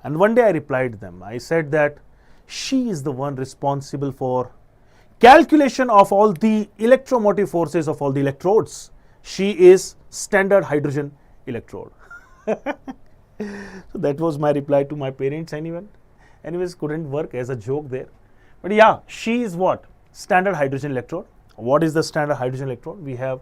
Speaker 1: And one day I replied them. I said that she is the one responsible for calculation of all the electromotive forces of all the electrodes. She is standard hydrogen electrode. So that was my reply to my parents. Anyways, couldn't work as a joke there. But yeah, she is what? Standard hydrogen electrode. What is the standard hydrogen electrode? We have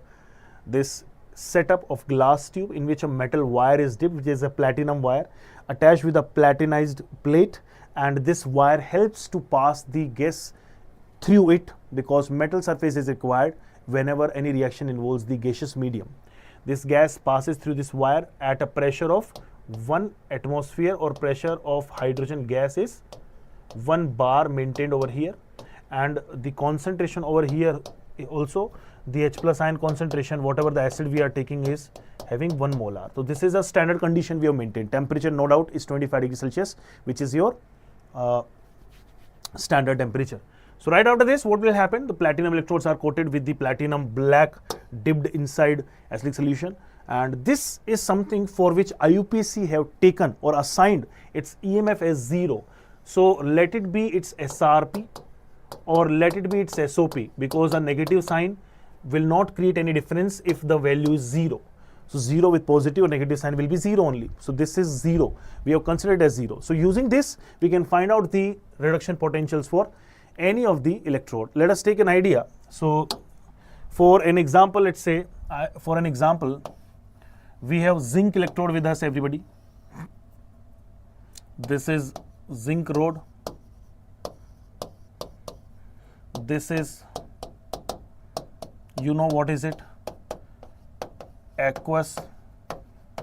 Speaker 1: this setup of glass tube in which a metal wire is dipped, which is a platinum wire attached with a platinized plate, and this wire helps to pass the gas through it, because metal surface is required whenever any reaction involves the gaseous medium. This gas passes through this wire at a pressure of 1 atmosphere, or pressure of hydrogen gas is 1 bar maintained over here, and the concentration over here also, the H plus ion concentration, whatever the acid we are taking, is having 1 molar. So this is a standard condition we have maintained. Temperature, no doubt, is 25 degrees Celsius, which is your standard temperature. So right after this, what will happen? The platinum electrodes are coated with the platinum black dipped inside acidic solution, and this is something for which IUPAC have taken or assigned its EMF as 0. So let it be its SRP or let it be its SOP, because a negative sign will not create any difference if the value is 0. So 0 with positive or negative sign will be 0 only. So this is 0. We have considered as 0. So using this, we can find out the reduction potentials for any of the electrode. Let us take an idea. So for an example, let's say, we have zinc electrode with us, everybody. This is zinc rod. This is, you know what is it? Aqueous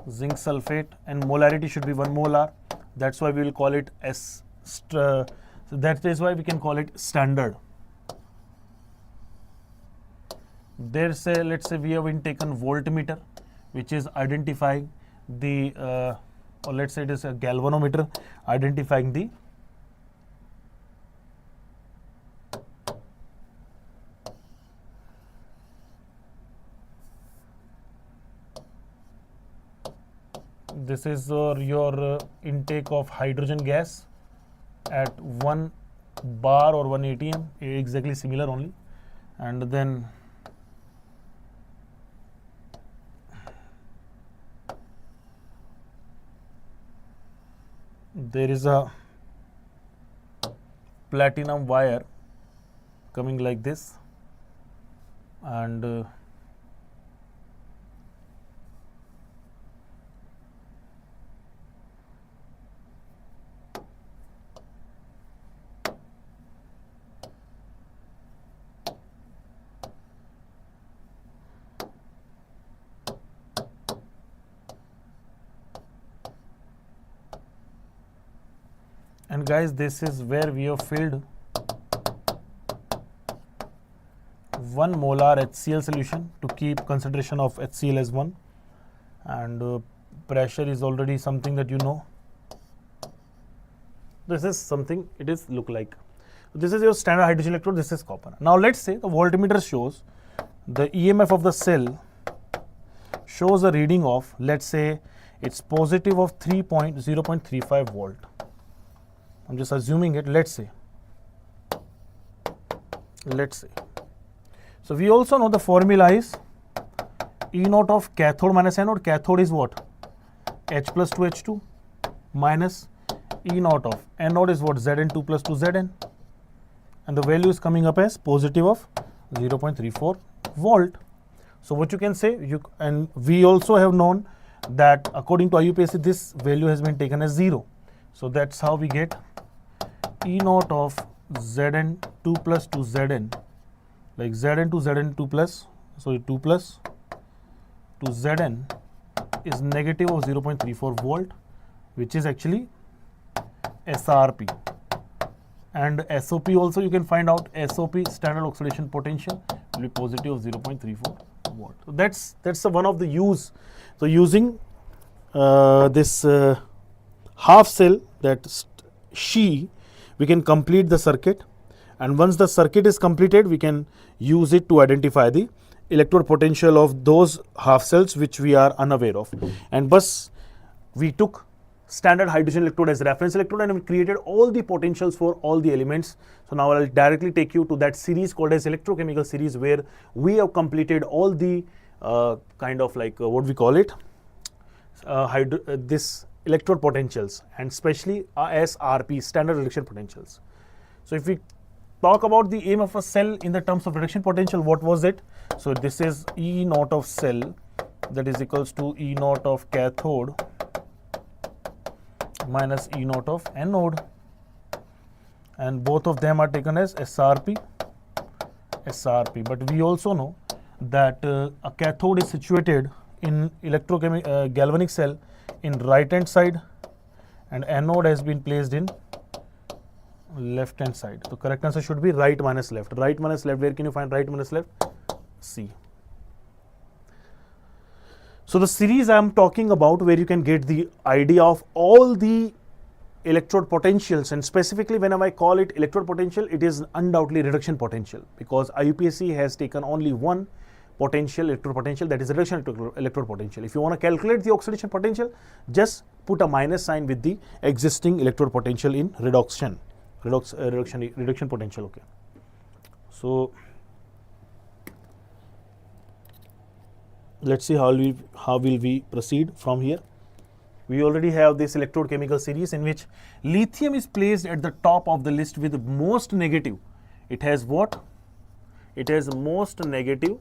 Speaker 1: zinc sulfate, and molarity should be 1 molar. That's why we will call it as, that is why we can call it standard. There's a, let's say we have been taken voltmeter, which is identifying the or let's say it is a galvanometer identifying the this is your intake of hydrogen gas at 1 bar or 1 atm, exactly similar only. And then there is a platinum wire coming like this, and guys, this is where we have filled 1 molar HCl solution to keep concentration of HCl as 1, and pressure is already something that you know. This is something it is look like. This is your standard hydrogen electrode, this is copper. Now let's say the voltmeter shows the EMF of the cell shows a reading of, let's say it's positive of 0.35 volt. I'm just assuming it, let's say. So we also know the formula is E naught of cathode minus anode. Cathode is what? H plus 2H2 minus E naught of anode is what? Zn2 plus 2Zn. And the value is coming up as positive of 0.34 volt. So what you can say, and we also have known that according to IUPAC this value has been taken as 0. So that's how we get E naught of Zn2 plus 2Zn, like Zn to Zn2 plus, sorry 2 plus 2Zn is negative of 0.34 volt, which is actually SRP. And SOP also you can find out. SOP, standard oxidation potential, will be positive of 0.34 volt. So that's one of the use. So using this half cell, that she, we can complete the circuit, and once the circuit is completed we can use it to identify the electrode potential of those half cells which we are unaware of. And thus we took standard hydrogen electrode as reference electrode and we created all the potentials for all the elements. So now I'll directly take you to that series called as electrochemical series, where we have completed all the kind of like what we call it, this electrode potentials, and especially SRP, standard reduction potentials. So if we talk about the aim of a cell in the terms of reduction potential, what was it? So this is E naught of cell, that is equals to E naught of cathode minus E naught of anode, and both of them are taken as SRP. But we also know that a cathode is situated in galvanic cell in right hand side, and anode has been placed in left hand side. So correct answer should be right minus left. Right minus left, where can you find right minus left? C. So the series I am talking about, where you can get the idea of all the electrode potentials, and specifically whenever I call it electrode potential, it is undoubtedly reduction potential, because IUPAC has taken only one potential, electrode potential, that is reduction electrode potential. If you want to calculate the oxidation potential, just put a minus sign with the existing electrode potential in reduction potential. Okay. So let's see how will we proceed from here. We already have this electrode chemical series in which lithium is placed at the top of the list with most negative. It has what? It has most negative.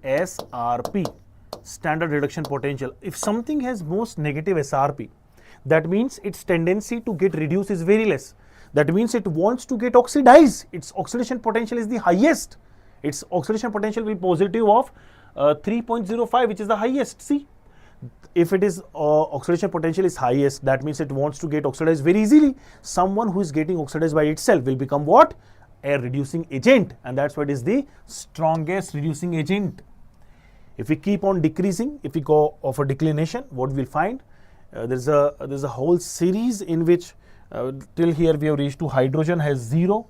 Speaker 1: SRP, standard reduction potential. If something has most negative SRP, that means its tendency to get reduced is very less. That means it wants to get oxidized. Its oxidation potential is the highest. Its oxidation potential will be positive of 3.05, which is the highest. See, if it is oxidation potential is highest, that means it wants to get oxidized very easily. Someone who is getting oxidized by itself will become what? a reducing agent, and that's what is the strongest reducing agent. If we keep on decreasing, if we go of a declination, what we'll find, there's a whole series in which till here we have reached to hydrogen has 0,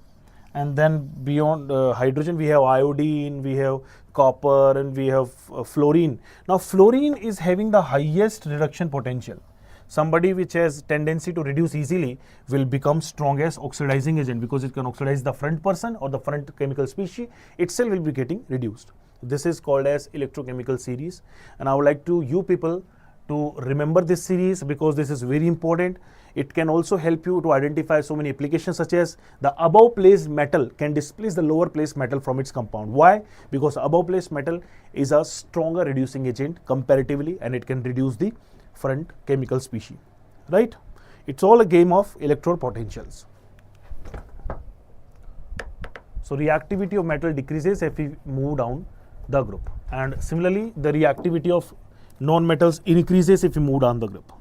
Speaker 1: and then beyond hydrogen we have iodine, we have copper, and we have fluorine. Now fluorine is having the highest reduction potential. Somebody which has tendency to reduce easily will become strongest oxidizing agent, because it can oxidize the front person or the front chemical species itself will be getting reduced. This is called as electrochemical series, and I would like you people to remember this series, because this is very important. It can also help you to identify so many applications, such as the above placed metal can displace the lower placed metal from its compound. Why? Because above placed metal is a stronger reducing agent comparatively, and it can reduce the front chemical species, right? It's all a game of electrode potentials. So reactivity of metal decreases if we move down the group, and similarly the reactivity of non-metals increases if we move down the group.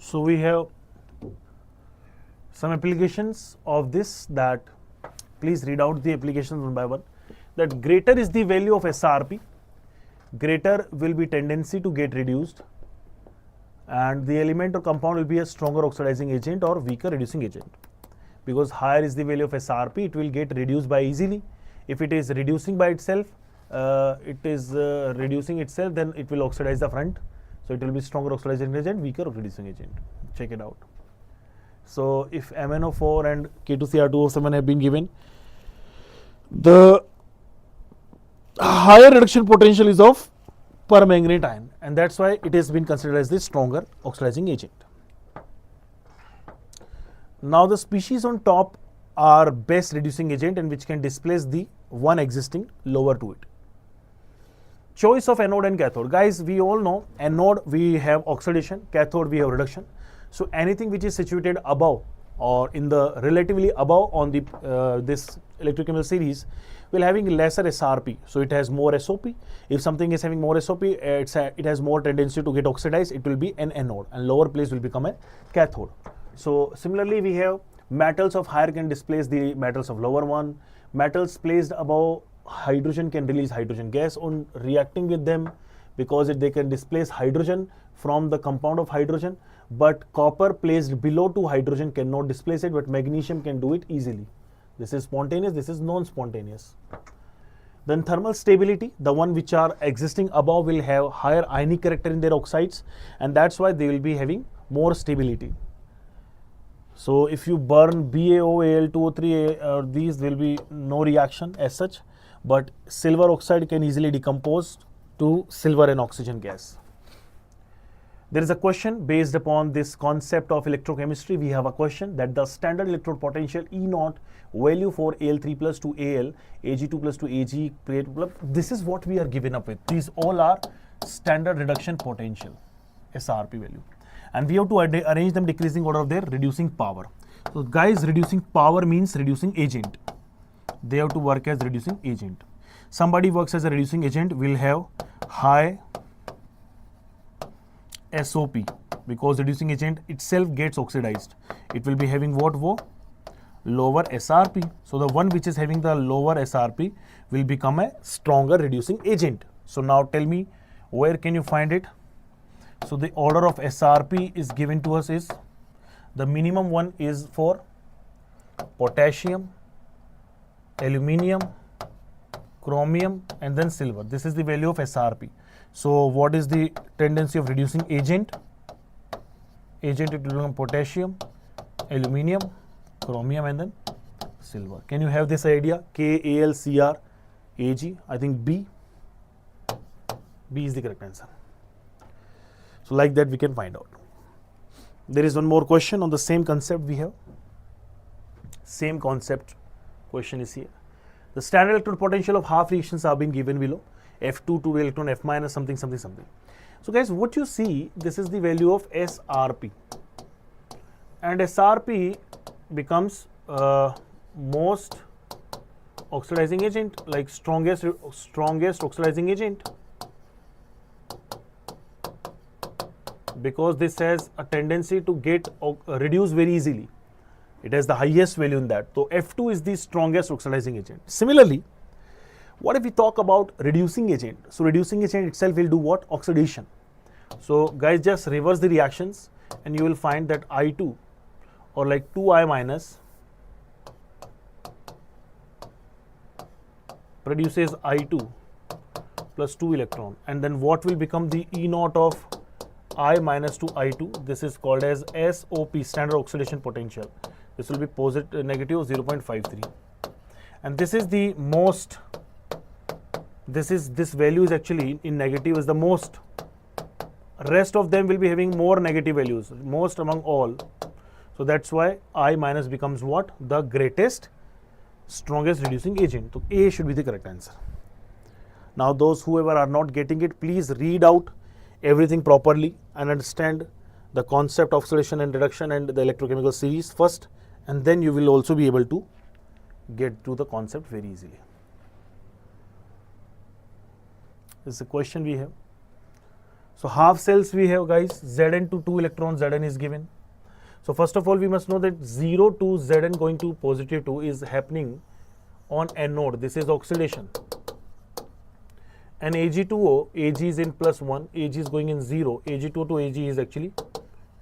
Speaker 1: So we have some applications of this, that please read out the applications one by one. That greater is the value of SRP, greater will be tendency to get reduced, and the element or compound will be a stronger oxidizing agent or weaker reducing agent. Because higher is the value of SRP, it will get reduced by easily. If it is reducing by itself, reducing itself, then it will oxidize the front. So it will be stronger oxidizing agent, weaker reducing agent. Check it out. So if MnO4 and K2Cr2O7 have been given, the higher reduction potential is of permanganate ion, and that's why it has been considered as the stronger oxidizing agent. Now the species on top are best reducing agent, and which can displace the one existing lower to it. Choice of anode and cathode. Guys, we all know anode we have oxidation, cathode we have reduction. So anything which is situated above or in the relatively above on the this electrochemical series will having lesser SRP. So it has more SOP. If something is having more SOP, it has more tendency to get oxidized. It will be an anode, and lower place will become a cathode. So similarly, we have metals of higher can displace the metals of lower one. Metals placed above hydrogen can release hydrogen gas on reacting with them, because they can displace hydrogen from the compound of hydrogen, but copper placed below to hydrogen cannot displace it, but magnesium can do it easily. This is spontaneous, this is non-spontaneous. Then thermal stability, the one which are existing above will have higher ionic character in their oxides, and that's why they will be having more stability. So if you burn BaO, Al2O3, these will be no reaction as such, but silver oxide can easily decompose to silver and oxygen gas. There is a question based upon this concept of electrochemistry. We have a question that the standard electrode potential E naught value for Al3 plus to Al, Ag2 plus to Ag, this is what we are given up with. These all are standard reduction potential, SRP value. And we have to arrange them decreasing order of their reducing power. So guys, reducing power means reducing agent. They have to work as reducing agent. Somebody works as a reducing agent will have high SOP because reducing agent itself gets oxidized. It will be having what? Lower SRP. So the one which is having the lower SRP will become a stronger reducing agent. So now tell me, where can you find it? So the order of SRP is given to us is, the minimum one is for potassium, aluminium, chromium and then silver. This is the value of SRP. So what is the tendency of reducing agent? Agent, it will become potassium, aluminium, chromium and then silver. Can you have this idea? KAlCr Ag, I think B is the correct answer. So like that we can find out. There is one more question on the same concept we have. Same concept question is here. The standard electrode potential of half reactions are being given below. F2 to electron F minus something. So guys, what you see, this is the value of SRP. And SRP becomes most oxidizing agent, like strongest oxidizing agent. Because this has a tendency to get reduced very easily. It has the highest value in that. So F2 is the strongest oxidizing agent. Similarly, what if we talk about reducing agent? So reducing agent itself will do what? Oxidation. So guys, just reverse the reactions and you will find that I2 or like 2I minus produces I2 plus 2 electron, and then what will become the E naught of I minus to I2? This is called as SOP, standard oxidation potential. This will be positive, negative 0.53, and this is the most. This value is actually in negative is the most. Rest of them will be having more negative values, most among all. So that's why I minus becomes what? The greatest, strongest reducing agent. So A should be the correct answer. Now those whoever are not getting it, please read out everything properly and understand the concept of oxidation and reduction and the electrochemical series first, and then you will also be able to get to the concept very easily. This is a question we have. So half cells we have, guys, Zn to 2 electrons, Zn is given. So first of all, we must know that 0 to Zn going to positive 2 is happening on anode. This is oxidation. And Ag2O, Ag is in plus 1, Ag is going in 0, Ag2O to Ag is actually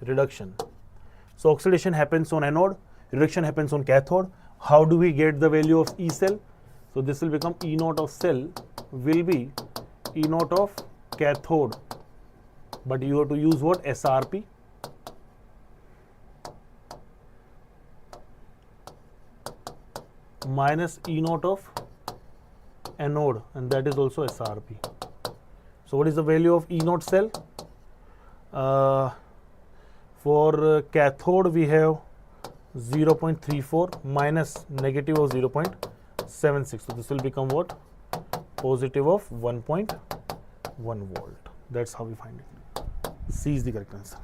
Speaker 1: reduction. So oxidation happens on anode, reduction happens on cathode. How do we get the value of E cell? So this will become E naught of cell will be E naught of cathode, but you have to use what? SRP. Minus E naught of anode, and that is also SRP. So what is the value of E naught cell? For cathode we have 0.34 minus negative of 0.76. So this will become what? Positive of 1.1 volt. That's how we find it. C is the correct answer.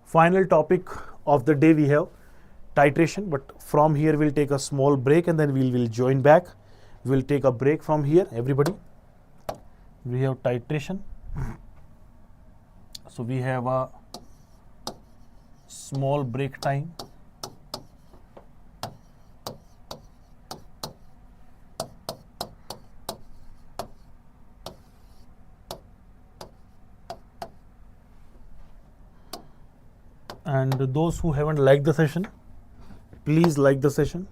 Speaker 1: Final topic of the day we have titration, but from here we'll take a small break and then we will join back. We'll take a break from here, everybody. We have titration. So we have a small break time. And those who haven't liked the session, please like the session.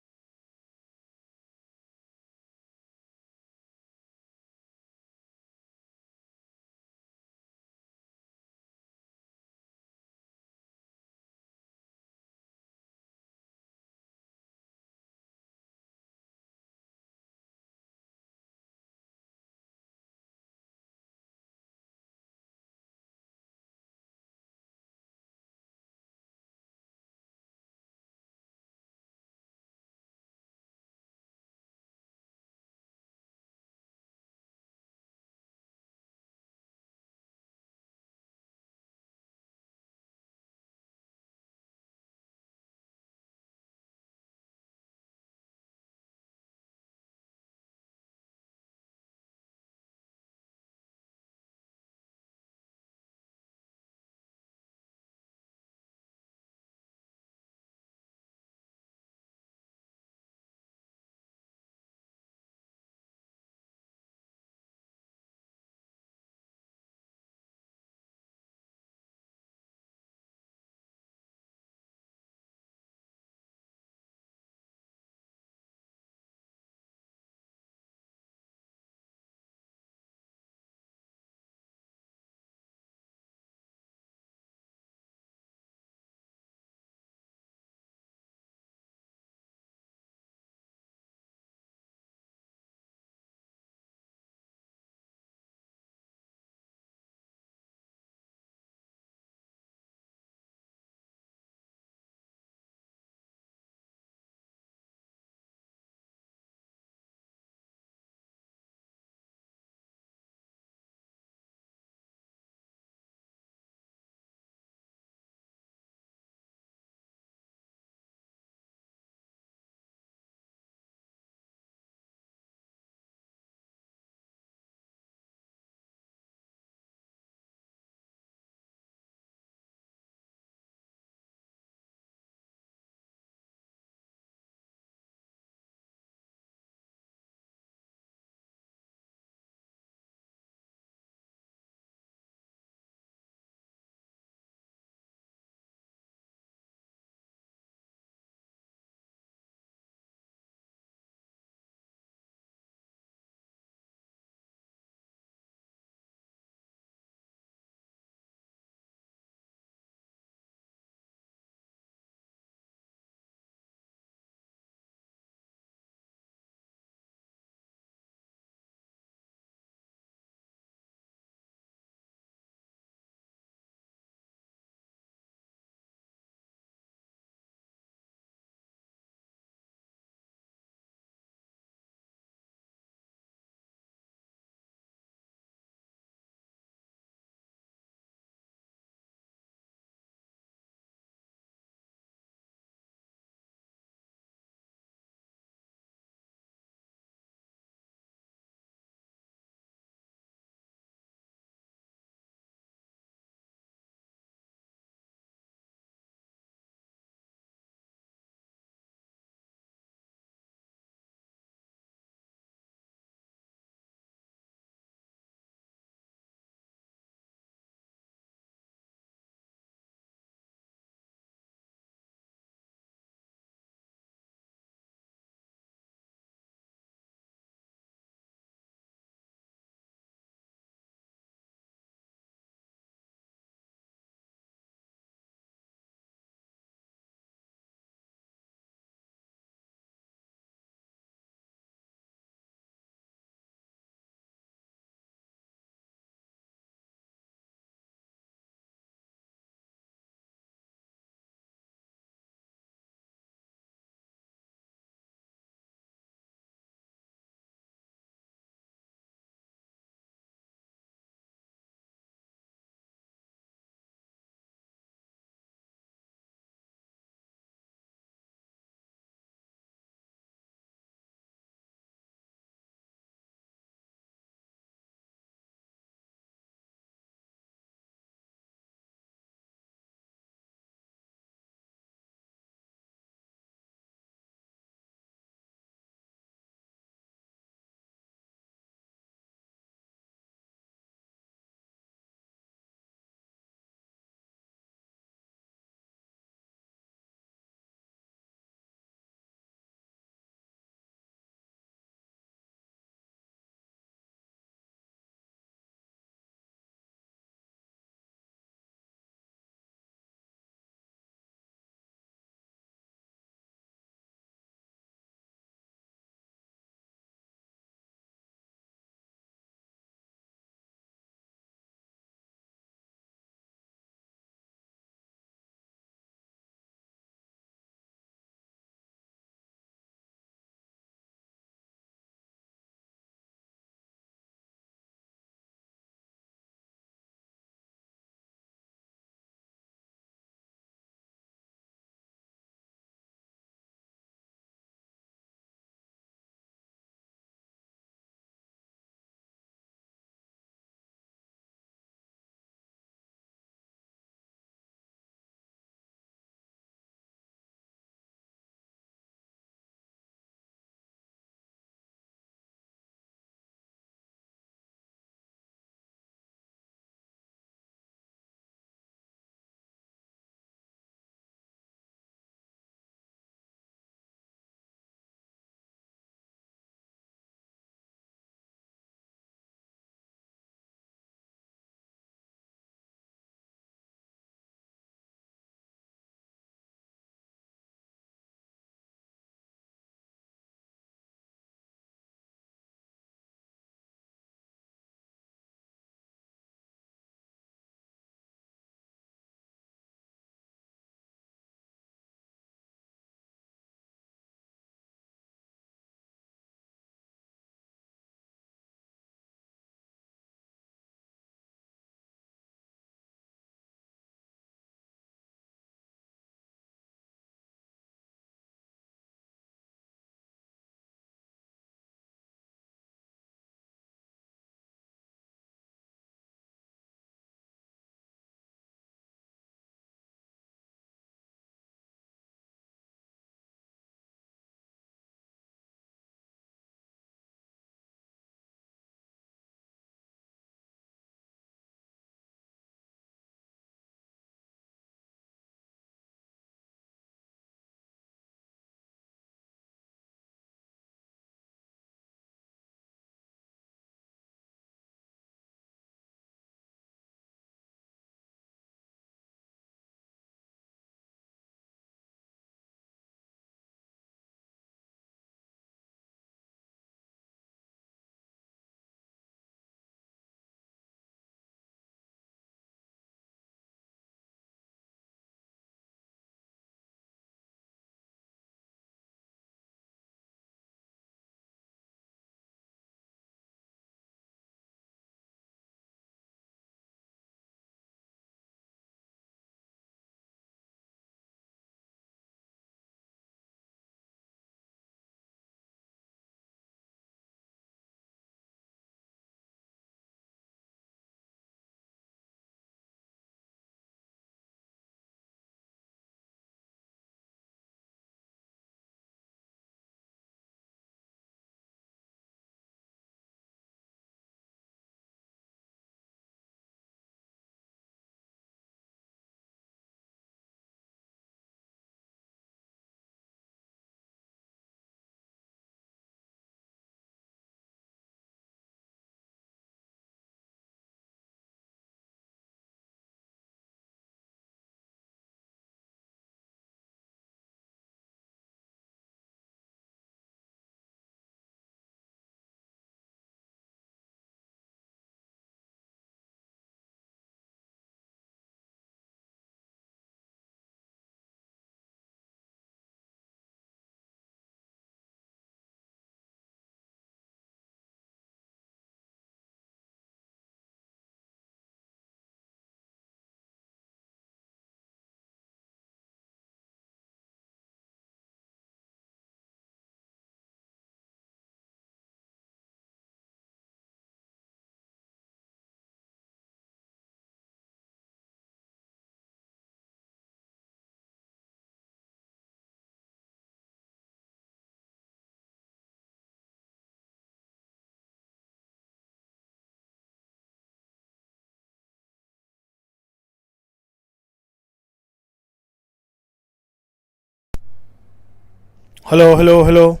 Speaker 1: Hello, hello, hello,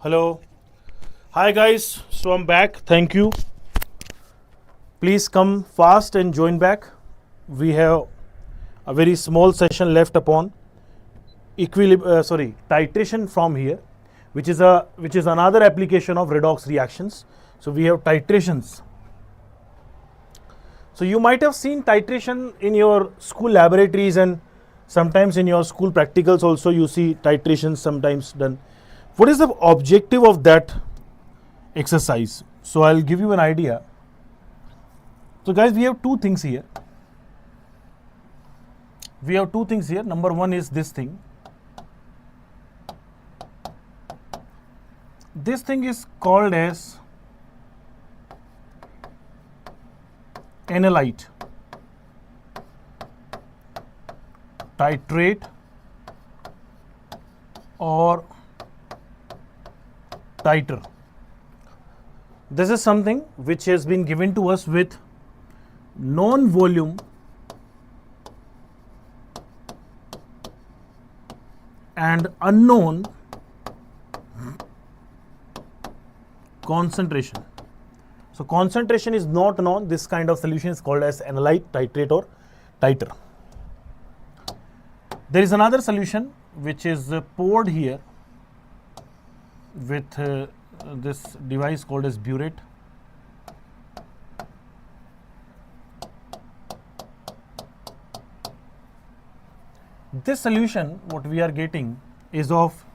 Speaker 1: hello. Hi guys, so I'm back. Thank you. Please come fast and join back. We have a very small session left upon titration from here, which is another application of redox reactions. So we have titrations. So you might have seen titration in your school laboratories, and sometimes in your school practicals also you see titrations sometimes done. What is the objective of that exercise? So I'll give you an idea. So guys, we have two things here. Number one is this thing. This thing is called as analyte, titrate, or titer. This is something which has been given to us with known volume and unknown concentration. So concentration is not known. This kind of solution is called as analyte, titrate, or titer. There is another solution which is poured here with this device called as burette. This solution, what we are getting, is of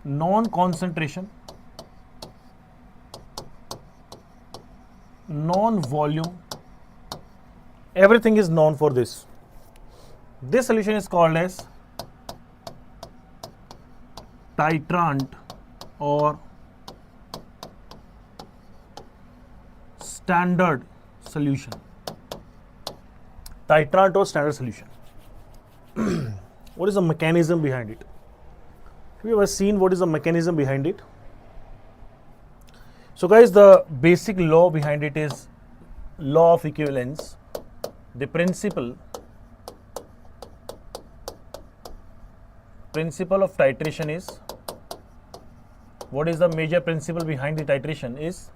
Speaker 1: known concentration, known volume, everything is known for this. This solution is called as titrant or standard solution. Titrant or standard solution. What is the mechanism behind it? Have you ever seen what is the mechanism behind it? So guys, the basic law behind it is law of equivalence. The principle of titration is, what is the major principle behind the titration is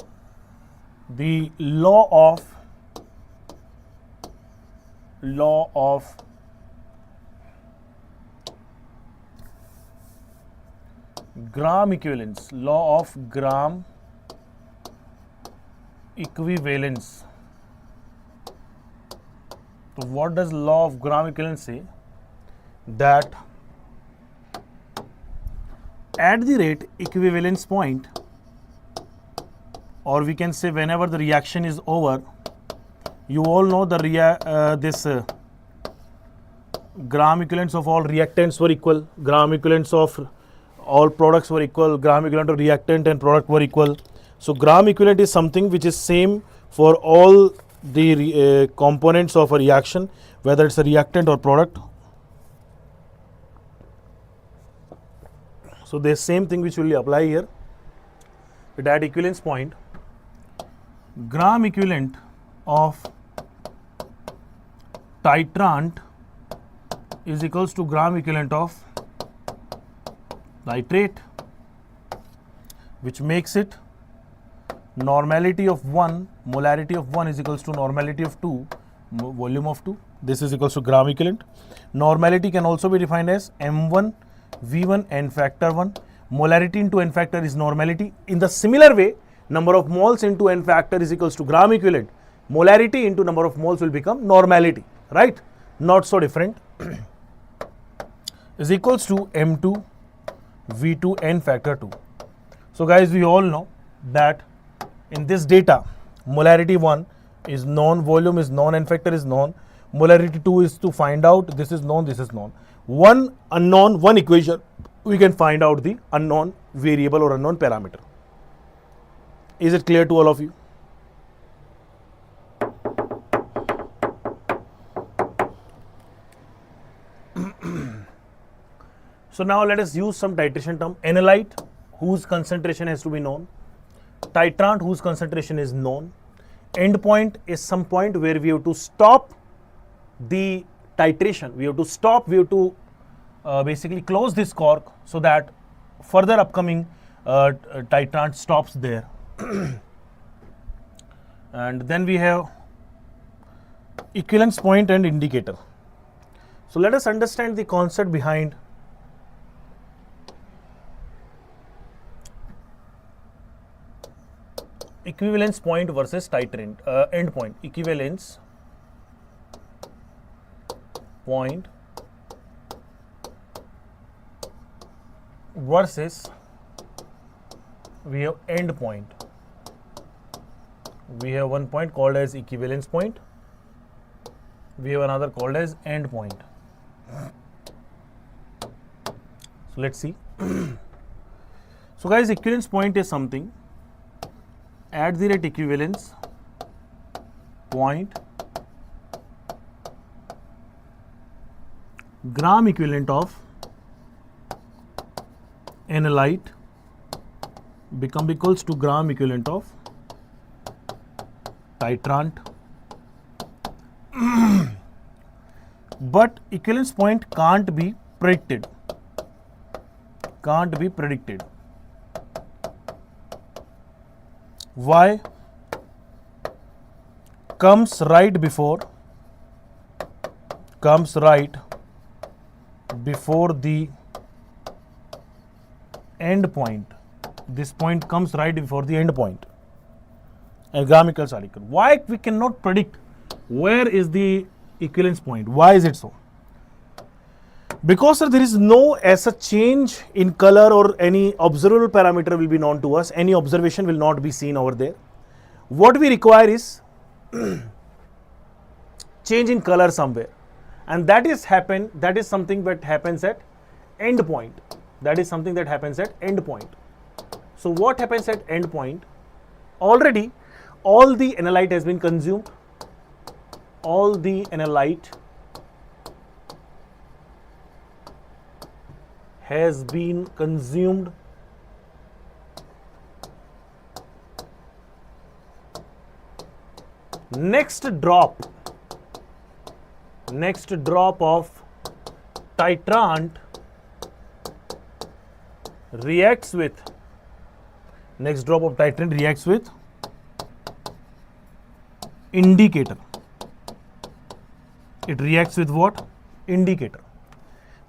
Speaker 1: the law of Gram equivalence, law of Gram equivalence. So what does law of Gram equivalence say? That at the rate equivalence point, or we can say whenever the reaction is over, you all know the Gram equivalence of all reactants were equal, Gram equivalence of all products were equal, Gram equivalent of reactant and product were equal. So Gram equivalent is something which is same for all the components of a reaction, whether it's a reactant or product. So the same thing which will apply here. But at equivalence point, Gram equivalent of titrant is equals to Gram equivalent of titrate, which makes it normality of 1, molarity of 1 is equals to normality of 2, volume of 2. This is equals to Gram equivalent. Normality can also be defined as M1 V1 n factor 1. Molarity into n factor is normality. In the similar way, number of moles into n factor is equals to Gram equivalent. Molarity into number of moles will become normality, right? Not so different. Is equals to M2 V2 n factor 2. So guys, we all know that in this data, molarity 1 is known, volume is known, n factor is known. Molarity 2 is to find out, this is known, this is known. One unknown, one equation, we can find out the unknown variable or unknown parameter. Is it clear to all of you? So now let us use some titration term. Analyte, whose concentration has to be known. Titrant, whose concentration is known. End point is some point where we have to stop the titration. We have to stop, we have to basically close this cork so that further upcoming titrant stops there. And then we have equivalence point and indicator. So let us understand the concept behind equivalence point versus titrant end point. Equivalence point versus we have end point. We have one point called as equivalence point. We have another called as end point. So let's see. So guys, equivalence point is something at the rate equivalence point gram equivalent of analyte become equals to gram equivalent of titrant. But equivalence point can't be predicted. Can't be predicted. Why? Comes right before the end point. This point comes right before the end point. And gram equals R equal. Why we cannot predict where is the equivalence point? Why is it so? Because sir, there is no as a change in color or any observable parameter will be known to us. Any observation will not be seen over there. What we require is change in color somewhere, and that is something that happens at end point. That is something that happens at end point. So what happens at end point? Already all the analyte has been consumed. All the analyte has been consumed. Next drop of titrant reacts with indicator. It reacts with what? Indicator.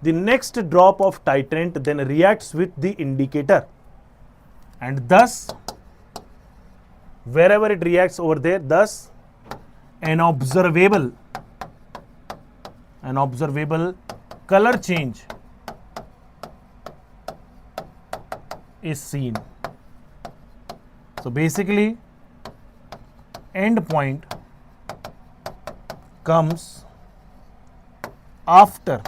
Speaker 1: The next drop of titrant then reacts with the indicator, and thus wherever it reacts over there, thus an observable color change is seen. So basically end point comes after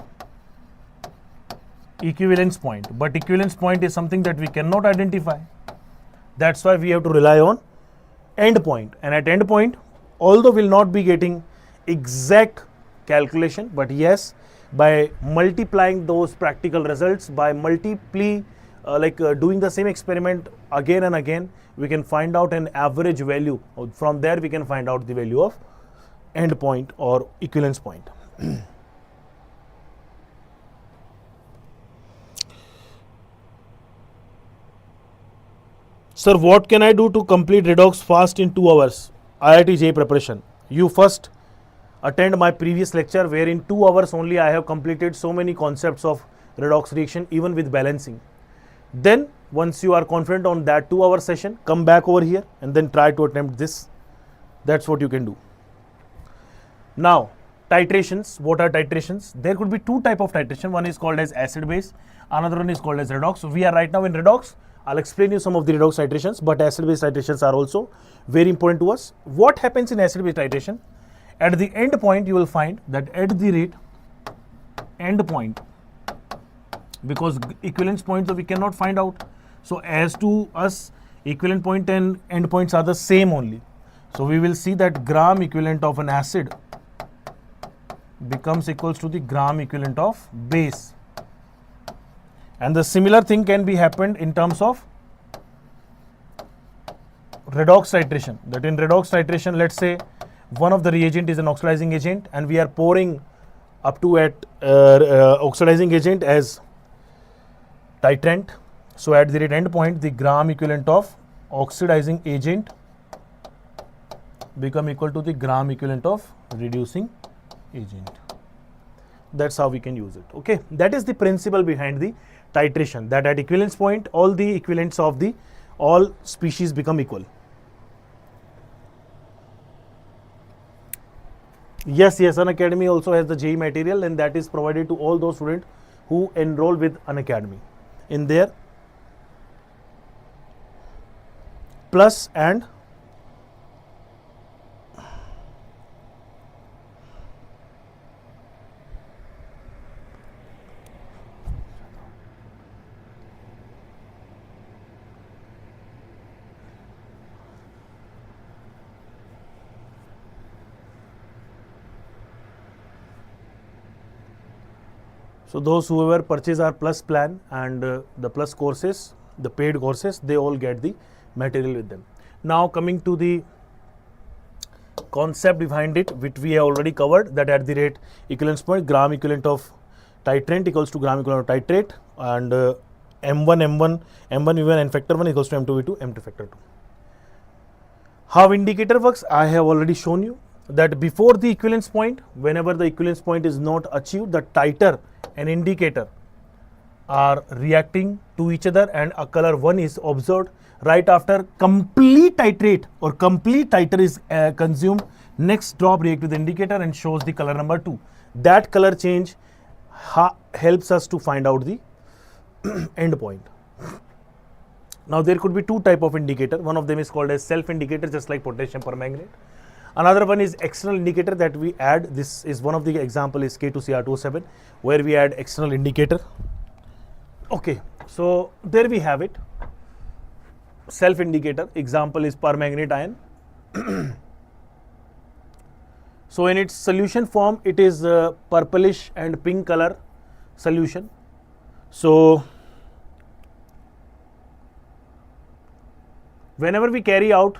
Speaker 1: equivalence point, but equivalence point is something that we cannot identify. That's why we have to rely on end point. And at end point, although we'll not be getting exact calculation, but yes, by multiplying those practical results, by doing the same experiment again and again, we can find out an average value. From there we can find out the value of end point or equivalence point. Sir, what can I do to complete redox fast in 2 hours? IIT JEE preparation. You first attend my previous lecture where in 2 hours only I have completed so many concepts of redox reaction even with balancing. Then once you are confident on that 2 hour session, come back over here and then try to attempt this. That's what you can do. Now titrations. What are titrations? There could be two types of titration. One is called as acid base, another one is called as redox. So we are right now in redox. I'll explain you some of the redox titrations, but acid base titrations are also very important to us. What happens in acid base titration? At the end point you will find that at the rate end point, because equivalence points we cannot find out. So as to us, equivalent point and end points are the same only. So we will see that gram equivalent of an acid becomes equals to the gram equivalent of base. And the similar thing can be happened in terms of redox titration. That in redox titration, let's say one of the reagent is an oxidizing agent and we are pouring up to at oxidizing agent as titrant. So at the end point, the gram equivalent of oxidizing agent become equal to the gram equivalent of reducing agent. That's how we can use it. Okay, that is the principle behind the titration, that at equivalence point all the equivalents of the all species become equal. Yes, Unacademy also has the JEE material, and that is provided to all those students who enroll with Unacademy in their plus and so those whoever purchase our plus plan and the plus courses, the paid courses, they all get the material with them. Now coming to the concept behind it, which we have already covered, that at the rate equivalence point, gram equivalent of titrant equals to gram equivalent of titrate, and M1 V1 n factor 1 equals to M2 V2 M2 factor 2. How indicator works, I have already shown you that before the equivalence point, whenever the equivalence point is not achieved, the titer and indicator are reacting to each other and a color 1 is observed. Right after complete titrate or complete titer is consumed, next drop react with the indicator and shows the color number 2. That color change helps us to find out the end point. Now there could be two type of indicator. One of them is called as self indicator, just like potassium permanganate. Another one is external indicator that we add. This is one of the example is K2Cr2O7, where we add external indicator. Okay, so there we have it. Self indicator example is permanganate ion. So in its solution form, it is purplish and pink color solution. So whenever we carry out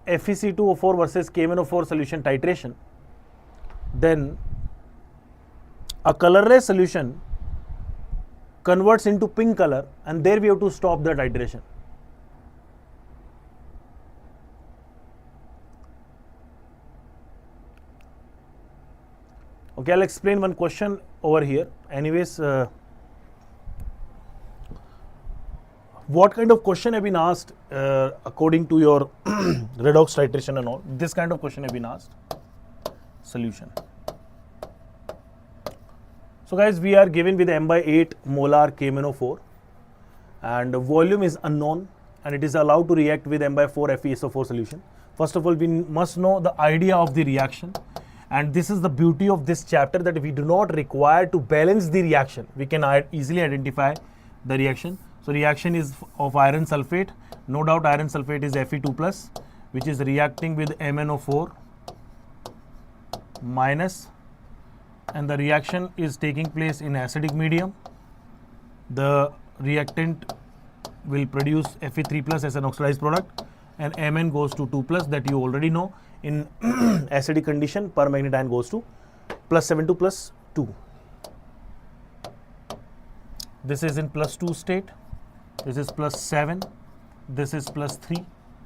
Speaker 1: FeC2O4 versus KMnO4 solution titration, then a colorless solution converts into pink color, and there we have to stop the titration. Okay, I'll explain one question over here. Anyways, what kind of question have been asked according to your redox titration and all? This kind of question have been asked. Solution. So guys, we are given with m/8 molar KMnO4 and volume is unknown, and it is allowed to react with m/4 FeSO4 solution. First of all, we must know the idea of the reaction, and this is the beauty of this chapter, that we do not require to balance the reaction. We can easily identify the reaction. So reaction is of iron sulfate. No doubt iron sulfate is Fe2+, which is reacting with MnO4 minus, and the reaction is taking place in acidic medium. The reactant will produce Fe3+ as an oxidized product, and Mn goes to 2+, that you already know. In acidic condition, permanganate ion goes to +7 to +2. This is in +2 state. This is +7. This is +3.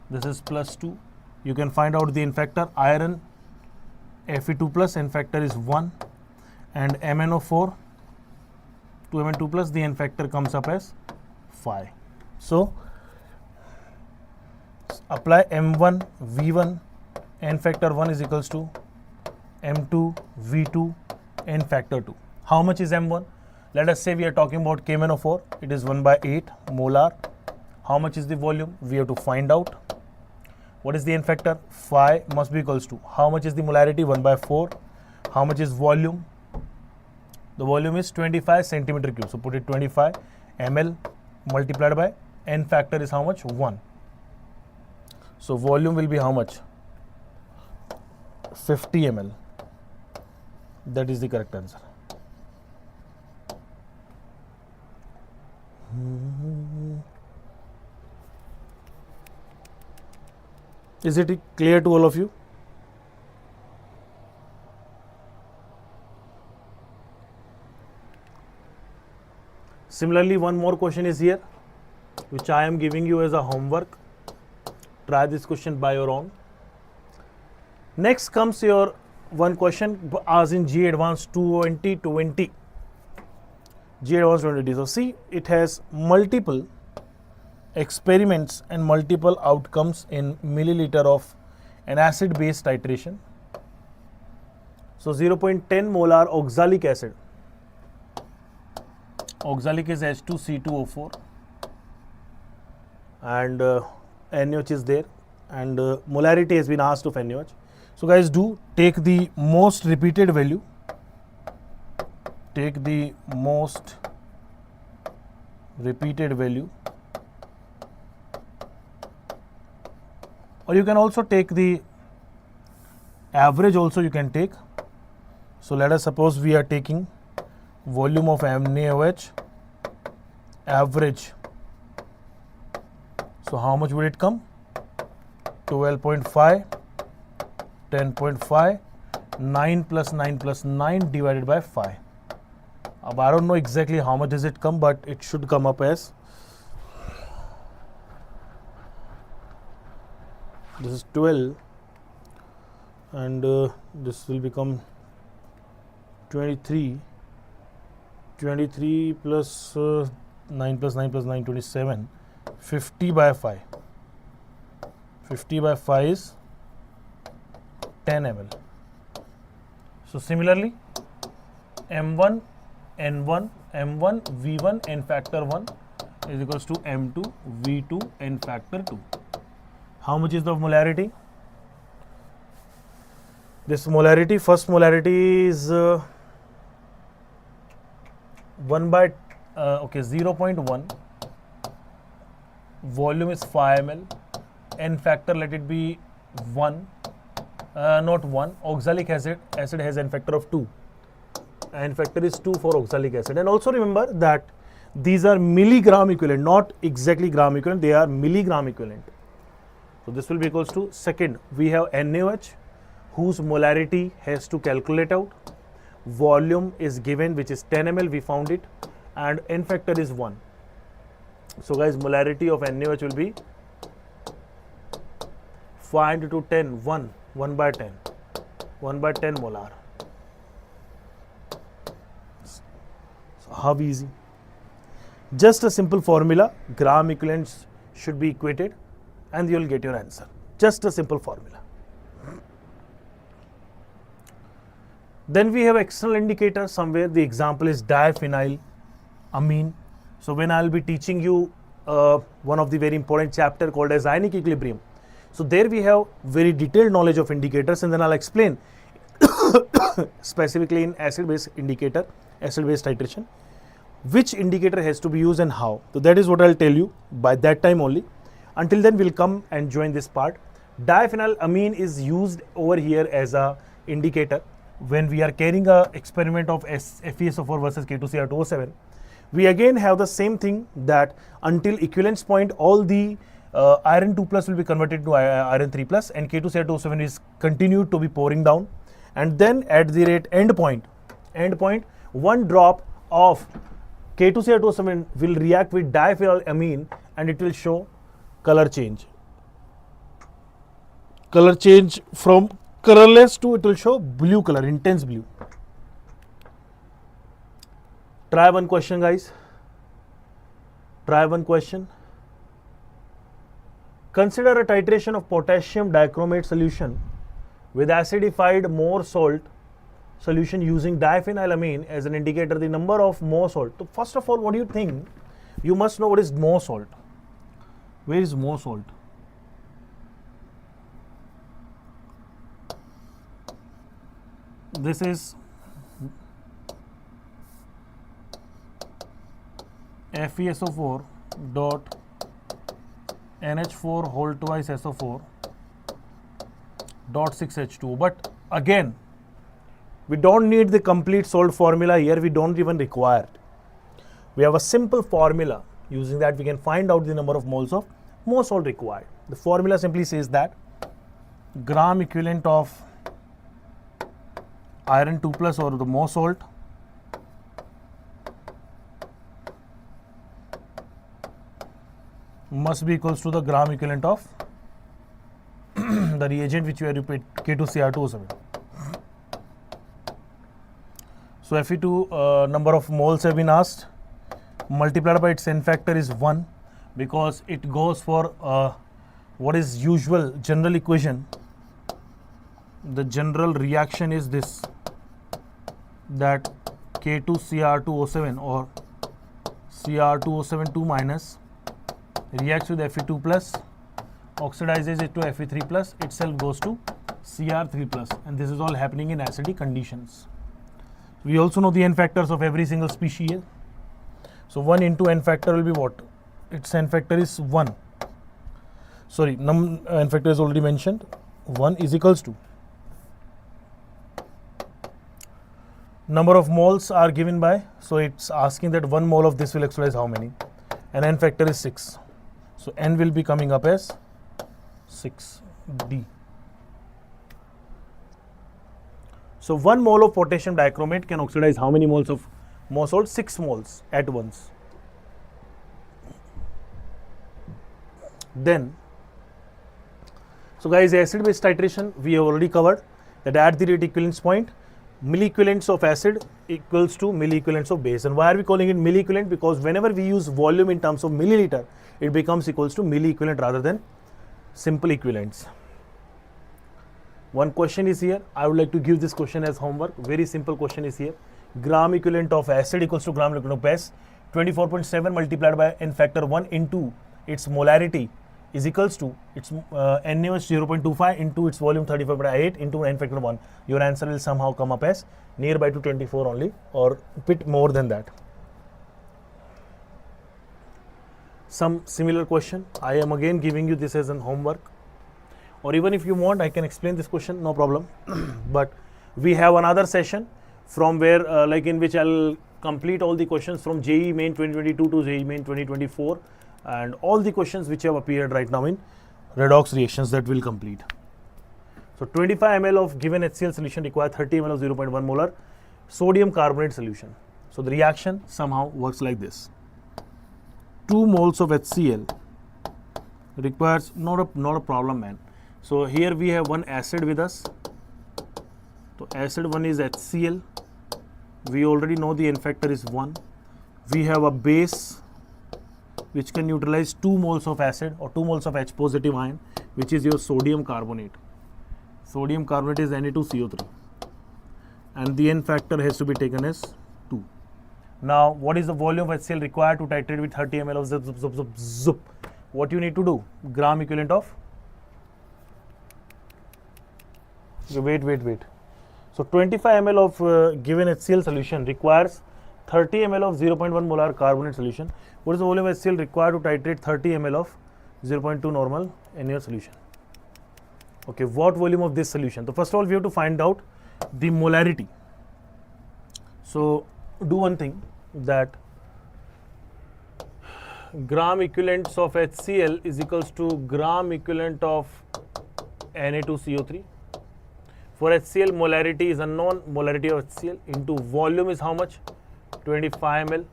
Speaker 1: This is +2. You can find out the N factor. Iron Fe2+, N factor is 1, and MnO4 to Mn2+, the N factor comes up as 5. So apply M1 V1 N factor 1 is equals to M2 V2 N factor 2. How much is M1? Let us say we are talking about KMnO4. It is 1/8 molar. How much is the volume? We have to find out. What is the N factor? 5 must be equals to. How much is the molarity? 1/4. How much is volume? The volume is 25 centimeter cube. So put it 25 ml multiplied by N factor is how much? 1. So volume will be how much? 50 ml. That is the correct answer. Is it clear to all of you? Similarly, one more question is here, which I am giving you as a homework. Try this question by your own. Next comes your one question as in JEE Advanced 2020. JEE Advanced 2020. So see, it has multiple experiments and multiple outcomes in milliliter of an acid-base titration. So 0.10 molar oxalic acid. Oxalic is H2C2O4 and NaOH is there, and molarity has been asked of NaOH. So guys, do take the most repeated value. Take the most repeated value, or you can also take the average also you can take. So let us suppose we are taking volume of NaOH average. So how much would it come? 12.5, 10.5, 9 plus 9 plus 9 divided by 5. I don't know exactly how much does it come, but it should come up as, this is 12 and this will become 23 plus 9 plus 9 plus 9, 27, 50 by 5. 50 by 5 is 10 ml. So similarly, M1, N1, M1, V1, N factor 1 is equals to M2, V2, N factor 2. How much is the molarity? This molarity, first molarity is 0.1, volume is 5 ml, N factor let it be 1, not 1, oxalic acid has N factor of 2, N factor is 2 for oxalic acid. And also remember that these are milligram equivalent, not exactly gram equivalent, they are milligram equivalent. So this will be equals to, second we have NaOH whose molarity has to calculate out, volume is given which is 10 ml, we found it, and N factor is 1. So guys, molarity of NaOH will be 5 into 10, 1 by 10, 1 by 10 molar. So how easy? Just a simple formula, gram equivalents should be equated and you will get your answer. Just a simple formula. Then we have external indicator somewhere. The example is diphenylamine. So when I will be teaching you one of the very important chapter called as ionic equilibrium. So there we have very detailed knowledge of indicators, and then I'll explain specifically in acid-base indicator, acid-base titration, which indicator has to be used and how. So that is what I'll tell you by that time only. Until then, we'll come and join this part. Diphenylamine is used over here as a indicator when we are carrying a experiment of FeSO4 versus K2Cr2O7. We again have the same thing, that until equivalence point all the iron 2 plus will be converted to iron 3 plus and K2Cr2O7 is continued to be pouring down, and then at the rate end point, one drop of K2Cr2O7 will react with diphenylamine and it will show color change. Color change from colorless to it will show blue color, intense blue. Try one question, guys. Try one question. Consider a titration of potassium dichromate solution with acidified more salt solution using diphenylamine as an indicator, the number of more salt. So first of all, what do you think? You must know what is more salt. Where is more salt? This is FeSO4 dot NH4 whole twice SO4 dot 6H2O. But again, we don't need the complete salt formula here, we don't even require it. We have a simple formula. Using that we can find out the number of moles of more salt required. The formula simply says that gram equivalent of iron 2 plus or the more salt must be equals to the gram equivalent of the reagent which we have repeat K2Cr2O7. So Fe2 number of moles have been asked, multiplied by its n factor is 1, because it goes for what is usual general equation. The general reaction is this, that K2Cr2O7 or Cr2O7 2 minus reacts with Fe2 plus, oxidizes it to Fe3 plus, itself goes to Cr3 plus, and this is all happening in acidic conditions. We also know the n factors of every single species. So 1 into n factor will be what? Its n factor is 1. Sorry, n factor is already mentioned. 1 is equals to number of moles are given by, so it's asking that 1 mole of this will oxidize how many, and n factor is 6. So n will be coming up as 6d. So 1 mole of potassium dichromate can oxidize how many moles of salt? 6 moles at once. Then, so guys, acid base titration we have already covered, that at the rate equivalence point, milliequivalents of acid equals to milliequivalents of base. And why are we calling it milliequivalent? Because whenever we use volume in terms of milliliter, it becomes equals to milliequivalent rather than simple equivalents. One question is here. I would like to give this question as homework. Very simple question is here. Gram equivalent of acid equals to gram equivalent of base. 24.7 multiplied by n factor 1 into its molarity is equals to its NaOH 0.25 into its volume 35.8 into n factor 1. Your answer will somehow come up as nearby to 24 only, or a bit more than that. Some similar question. I am again giving you this as an homework, or even if you want I can explain this question, no problem. But we have another session from where like in which I'll complete all the questions from JEE Main 2022 to JEE Main 2024, and all the questions which have appeared right now in redox reactions that will complete. So 25 ml of given HCl solution require 30 ml of 0.1 molar sodium carbonate solution. So the reaction somehow works like this. 2 moles of HCl requires, not a problem, man. So here we have one acid with us. So acid 1 is HCl. We already know the n factor is 1. We have a base which can neutralize 2 moles of acid or 2 moles of H positive ion, which is your sodium carbonate. Sodium carbonate is Na2CO3, and the n factor has to be taken as 2. Now, what is the volume of HCl required to titrate with 30 ml of zip, zip, zip, zip, zip? What you need to do? Gram equivalent of, wait. So 25 ml of given HCl solution requires 30 ml of 0.1 molar carbonate solution. What is the volume of HCl required to titrate 30 ml of 0.2 normal in your solution? Okay, what volume of this solution? So first of all, we have to find out the molarity. So do one thing, that gram equivalents of HCl is equals to gram equivalent of Na2CO3. For HCl, molarity is unknown. Molarity of HCl into volume is how much? 25 ml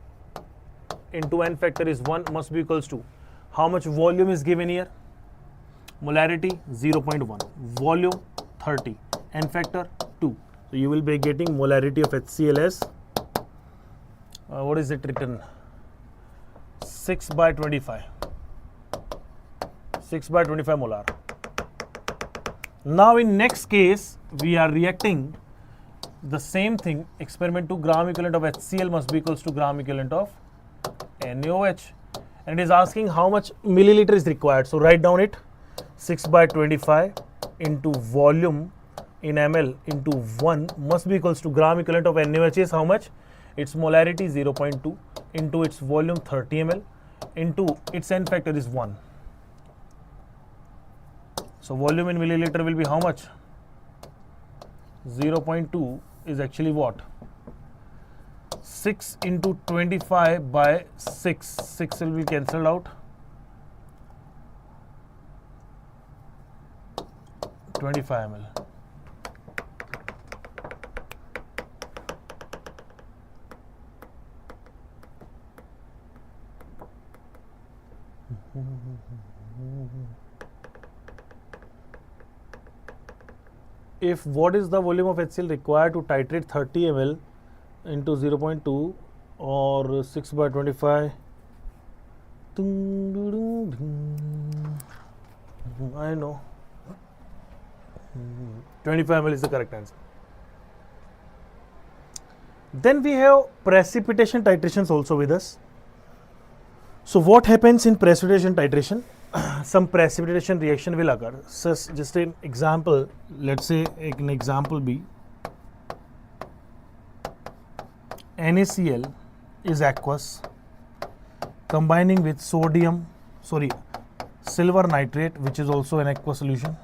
Speaker 1: into n factor is 1, must be equals to how much volume is given here? Molarity 0.1, volume 30, n factor 2. So you will be getting molarity of HCl as what is it written? 6 by 25. 6 by 25 molar. Now in next case we are reacting the same thing. Experiment 2, gram equivalent of HCl must be equals to gram equivalent of NaOH, and it is asking how much milliliter is required. So write down it, 6 by 25 into volume in ml into 1 must be equals to gram equivalent of NaOH is how much? Its molarity 0.2 into its volume 30 ml into its n factor is 1. So volume in milliliter will be how much? 0.2 is actually what? 6 into 25 by 6. 6 will be cancelled out. 25 ml. if what is the volume of HCl required to titrate 30 ml into 0.2 or 6 by 25, I know 25 ml is the correct answer. Then we have precipitation titrations also with us. So what happens in precipitation titration? Some precipitation reaction will occur. So just an example, let's say an example be NaCl is aqueous combining with silver nitrate, which is also an aqueous solution,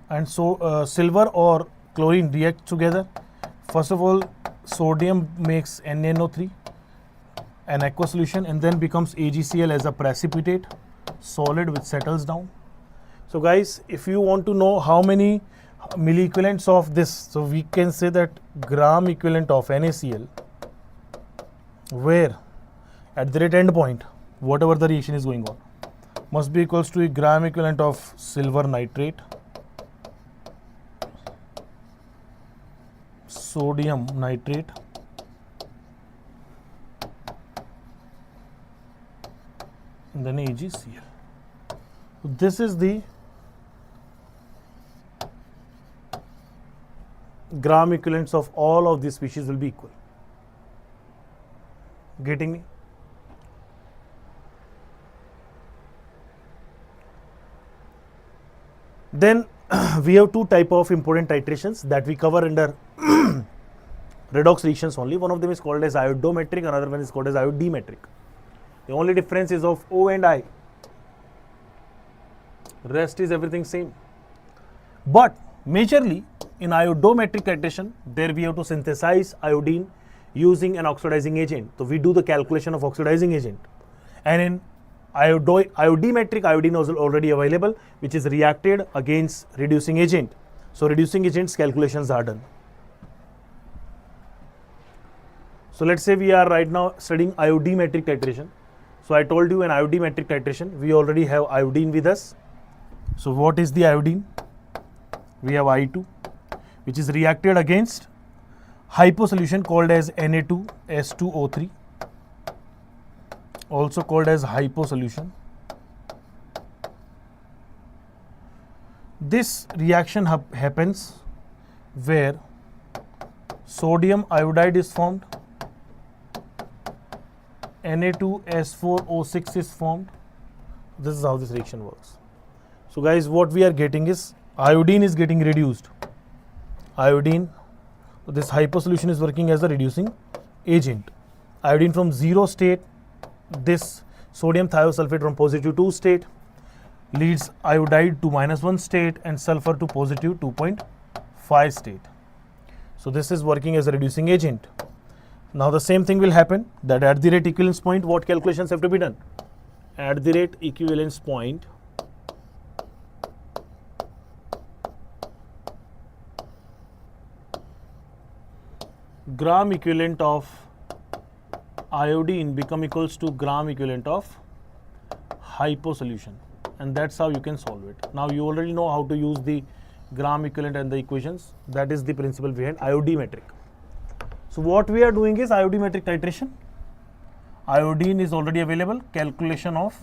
Speaker 1: and so silver or chlorine react together. First of all, sodium makes NaNO3, an aqueous solution, and then becomes AgCl as a precipitate solid which settles down. So guys, if you want to know how many milliequivalents of this, so we can say that gram equivalent of NaCl, where at the end point, whatever the reaction is going on, must be equals to a gram equivalent of silver nitrate, sodium nitrate, and then AgCl. This is the gram equivalents of all of these species will be equal. Getting me? Then we have two type of important titrations that we cover under redox reactions only. One of them is called as iodometric, another one is called as iodimetric. The only difference is of O and I. Rest is everything same. But majorly in iodometric titration, there we have to synthesize iodine using an oxidizing agent. So we do the calculation of oxidizing agent. And in iodimetric, iodine is already available, which is reacted against reducing agent. So reducing agents calculations are done. So let's say we are right now studying iodimetric titration. So I told you in iodimetric titration, we already have iodine with us. So what is the iodine? We have I2, which is reacted against hyposolution called as Na2S2O3, also called as hyposolution. This reaction happens where sodium iodide is formed, Na2S4O6 is formed. This is how this reaction works. So guys, what we are getting is iodine is getting reduced. Iodine, this hyposolution is working as a reducing agent. Iodine from 0 state, this sodium thiosulfate from positive 2 state leads iodide to -1 state and sulfur to positive 2.5 state. So this is working as a reducing agent. Now the same thing will happen that at the rate equivalence point, what calculations have to be done? At the rate equivalence point, gram equivalent of iodine become equals to gram equivalent of hyposolution, and that's how you can solve it. Now you already know how to use the gram equivalent and the equations. That is the principle behind iodimetric. So what we are doing is iodimetric titration. Iodine is already available. Calculation of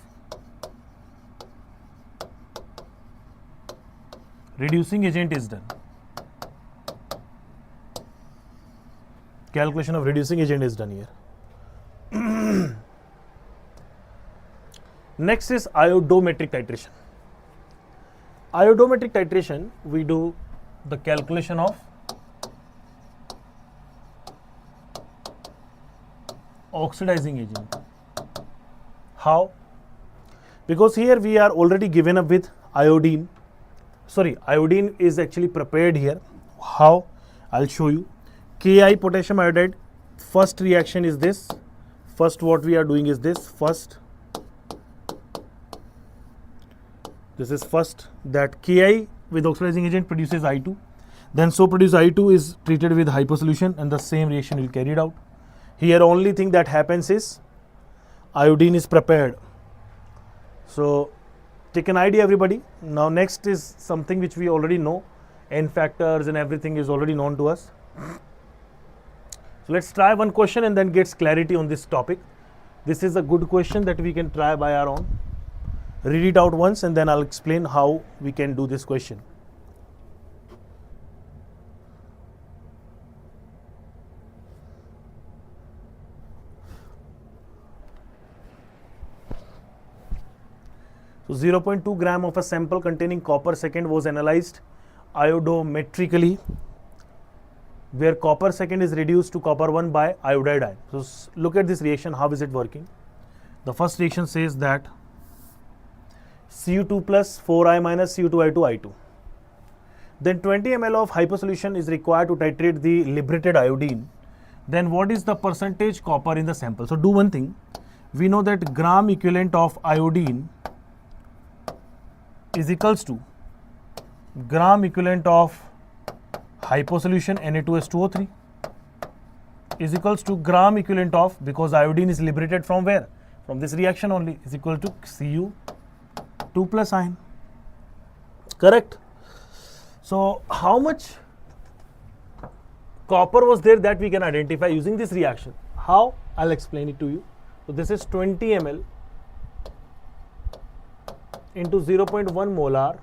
Speaker 1: reducing agent is done. Calculation of reducing agent is done here. Next is iodometric titration. Iodometric titration, we do the calculation of oxidizing agent. How? Because here we are already given up with iodine. Sorry, iodine is actually prepared here. How? I'll show you. Ki potassium iodide, first reaction is this. First what we are doing is this. This is first that Ki with oxidizing agent produces I2. Then so produced I2 is treated with hyposolution and the same reaction will carried out. Here only thing that happens is iodine is prepared. So take an idea everybody. Now next is something which we already know. n factors and everything is already known to us. So let's try one question and then get clarity on this topic. This is a good question that we can try by our own. Read it out once and then I'll explain how we can do this question. So 0.2 gram of a sample containing copper second was analyzed iodometrically, where copper second is reduced to copper 1 by iodide ion. So look at this reaction, how is it working? The first reaction says that Cu2 plus 4i minus Cu2i2 I2. Then 20 ml of hyposolution is required to titrate the liberated iodine. Then what is the percentage copper in the sample? So do one thing, we know that gram equivalent of iodine is equals to gram equivalent of hyposolution Na2S2O3 is equals to gram equivalent of, because iodine is liberated from where? From this reaction only, is equal to Cu2 plus ion. Correct? So how much copper was there that we can identify using this reaction? How? I'll explain it to you. So this is 20 ml into 0.1 molar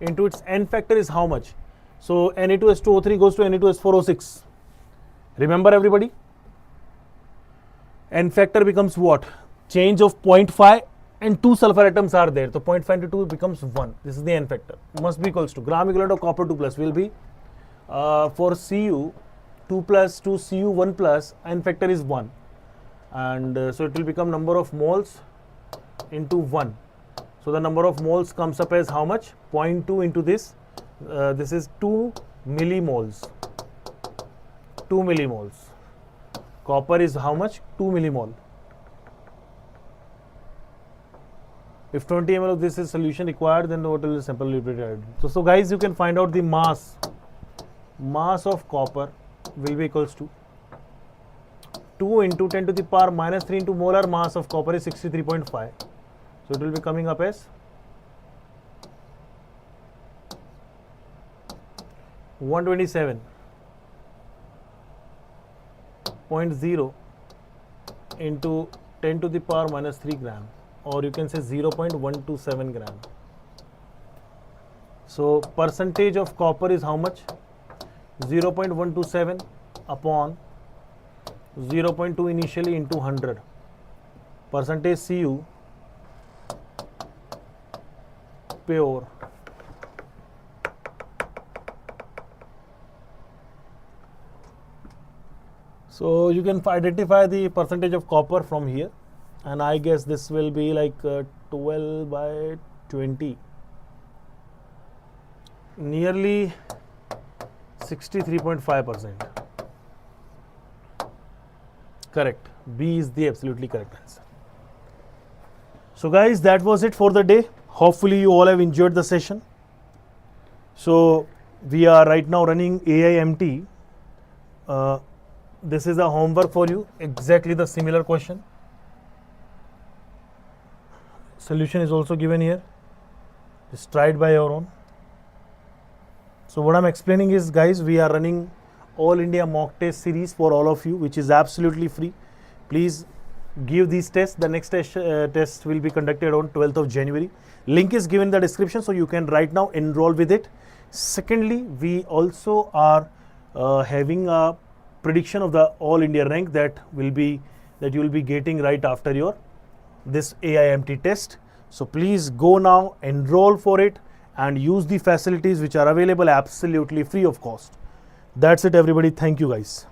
Speaker 1: into its n factor is how much? So Na2S2O3 goes to Na2S4O6. Remember everybody? N factor becomes what? Change of 0.5 and 2 sulfur atoms are there. So 0.5 into 2 becomes 1. This is the n factor. Must be equals to gram equivalent of copper 2 plus will be for Cu 2 plus to Cu 1 plus, n factor is 1. And so it will become number of moles into 1. So the number of moles comes up as how much? 0.2 into this. This is 2 millimoles. 2 millimoles. Copper is how much? 2 millimole. If 20 ml of this is solution required, then what will the sample liberated iodine? So guys, you can find out the mass. Mass of copper will be equals to 2 into 10 to the power minus 3 into molar mass of copper is 63.5. So it will be coming up as 127.0 into 10 to the power minus 3 gram, or you can say 0.127 gram. So percentage of copper is how much? 0.127 upon 0.2 initially into 100. Percentage Cu pure. So you can identify the percentage of copper from here, and I guess this will be like 12 by 20, nearly 63.5%. Correct. B is the absolutely correct answer. So guys, that was it for the day. Hopefully you all have enjoyed the session. So we are right now running AIMT. This is a homework for you, exactly the similar question. Solution is also given here. Just try it by your own. So what I'm explaining is, guys, we are running All India mock test series for all of you, which is absolutely free. Please give these tests. The next test will be conducted on 12th of January. Link is given in the description, so you can right now enroll with it. Secondly, we also are having a prediction of the All India rank that you will be getting right after your this AIMT test. So please go now, enroll for it, and use the facilities which are available absolutely free of cost. That's it, everybody. Thank you, guys.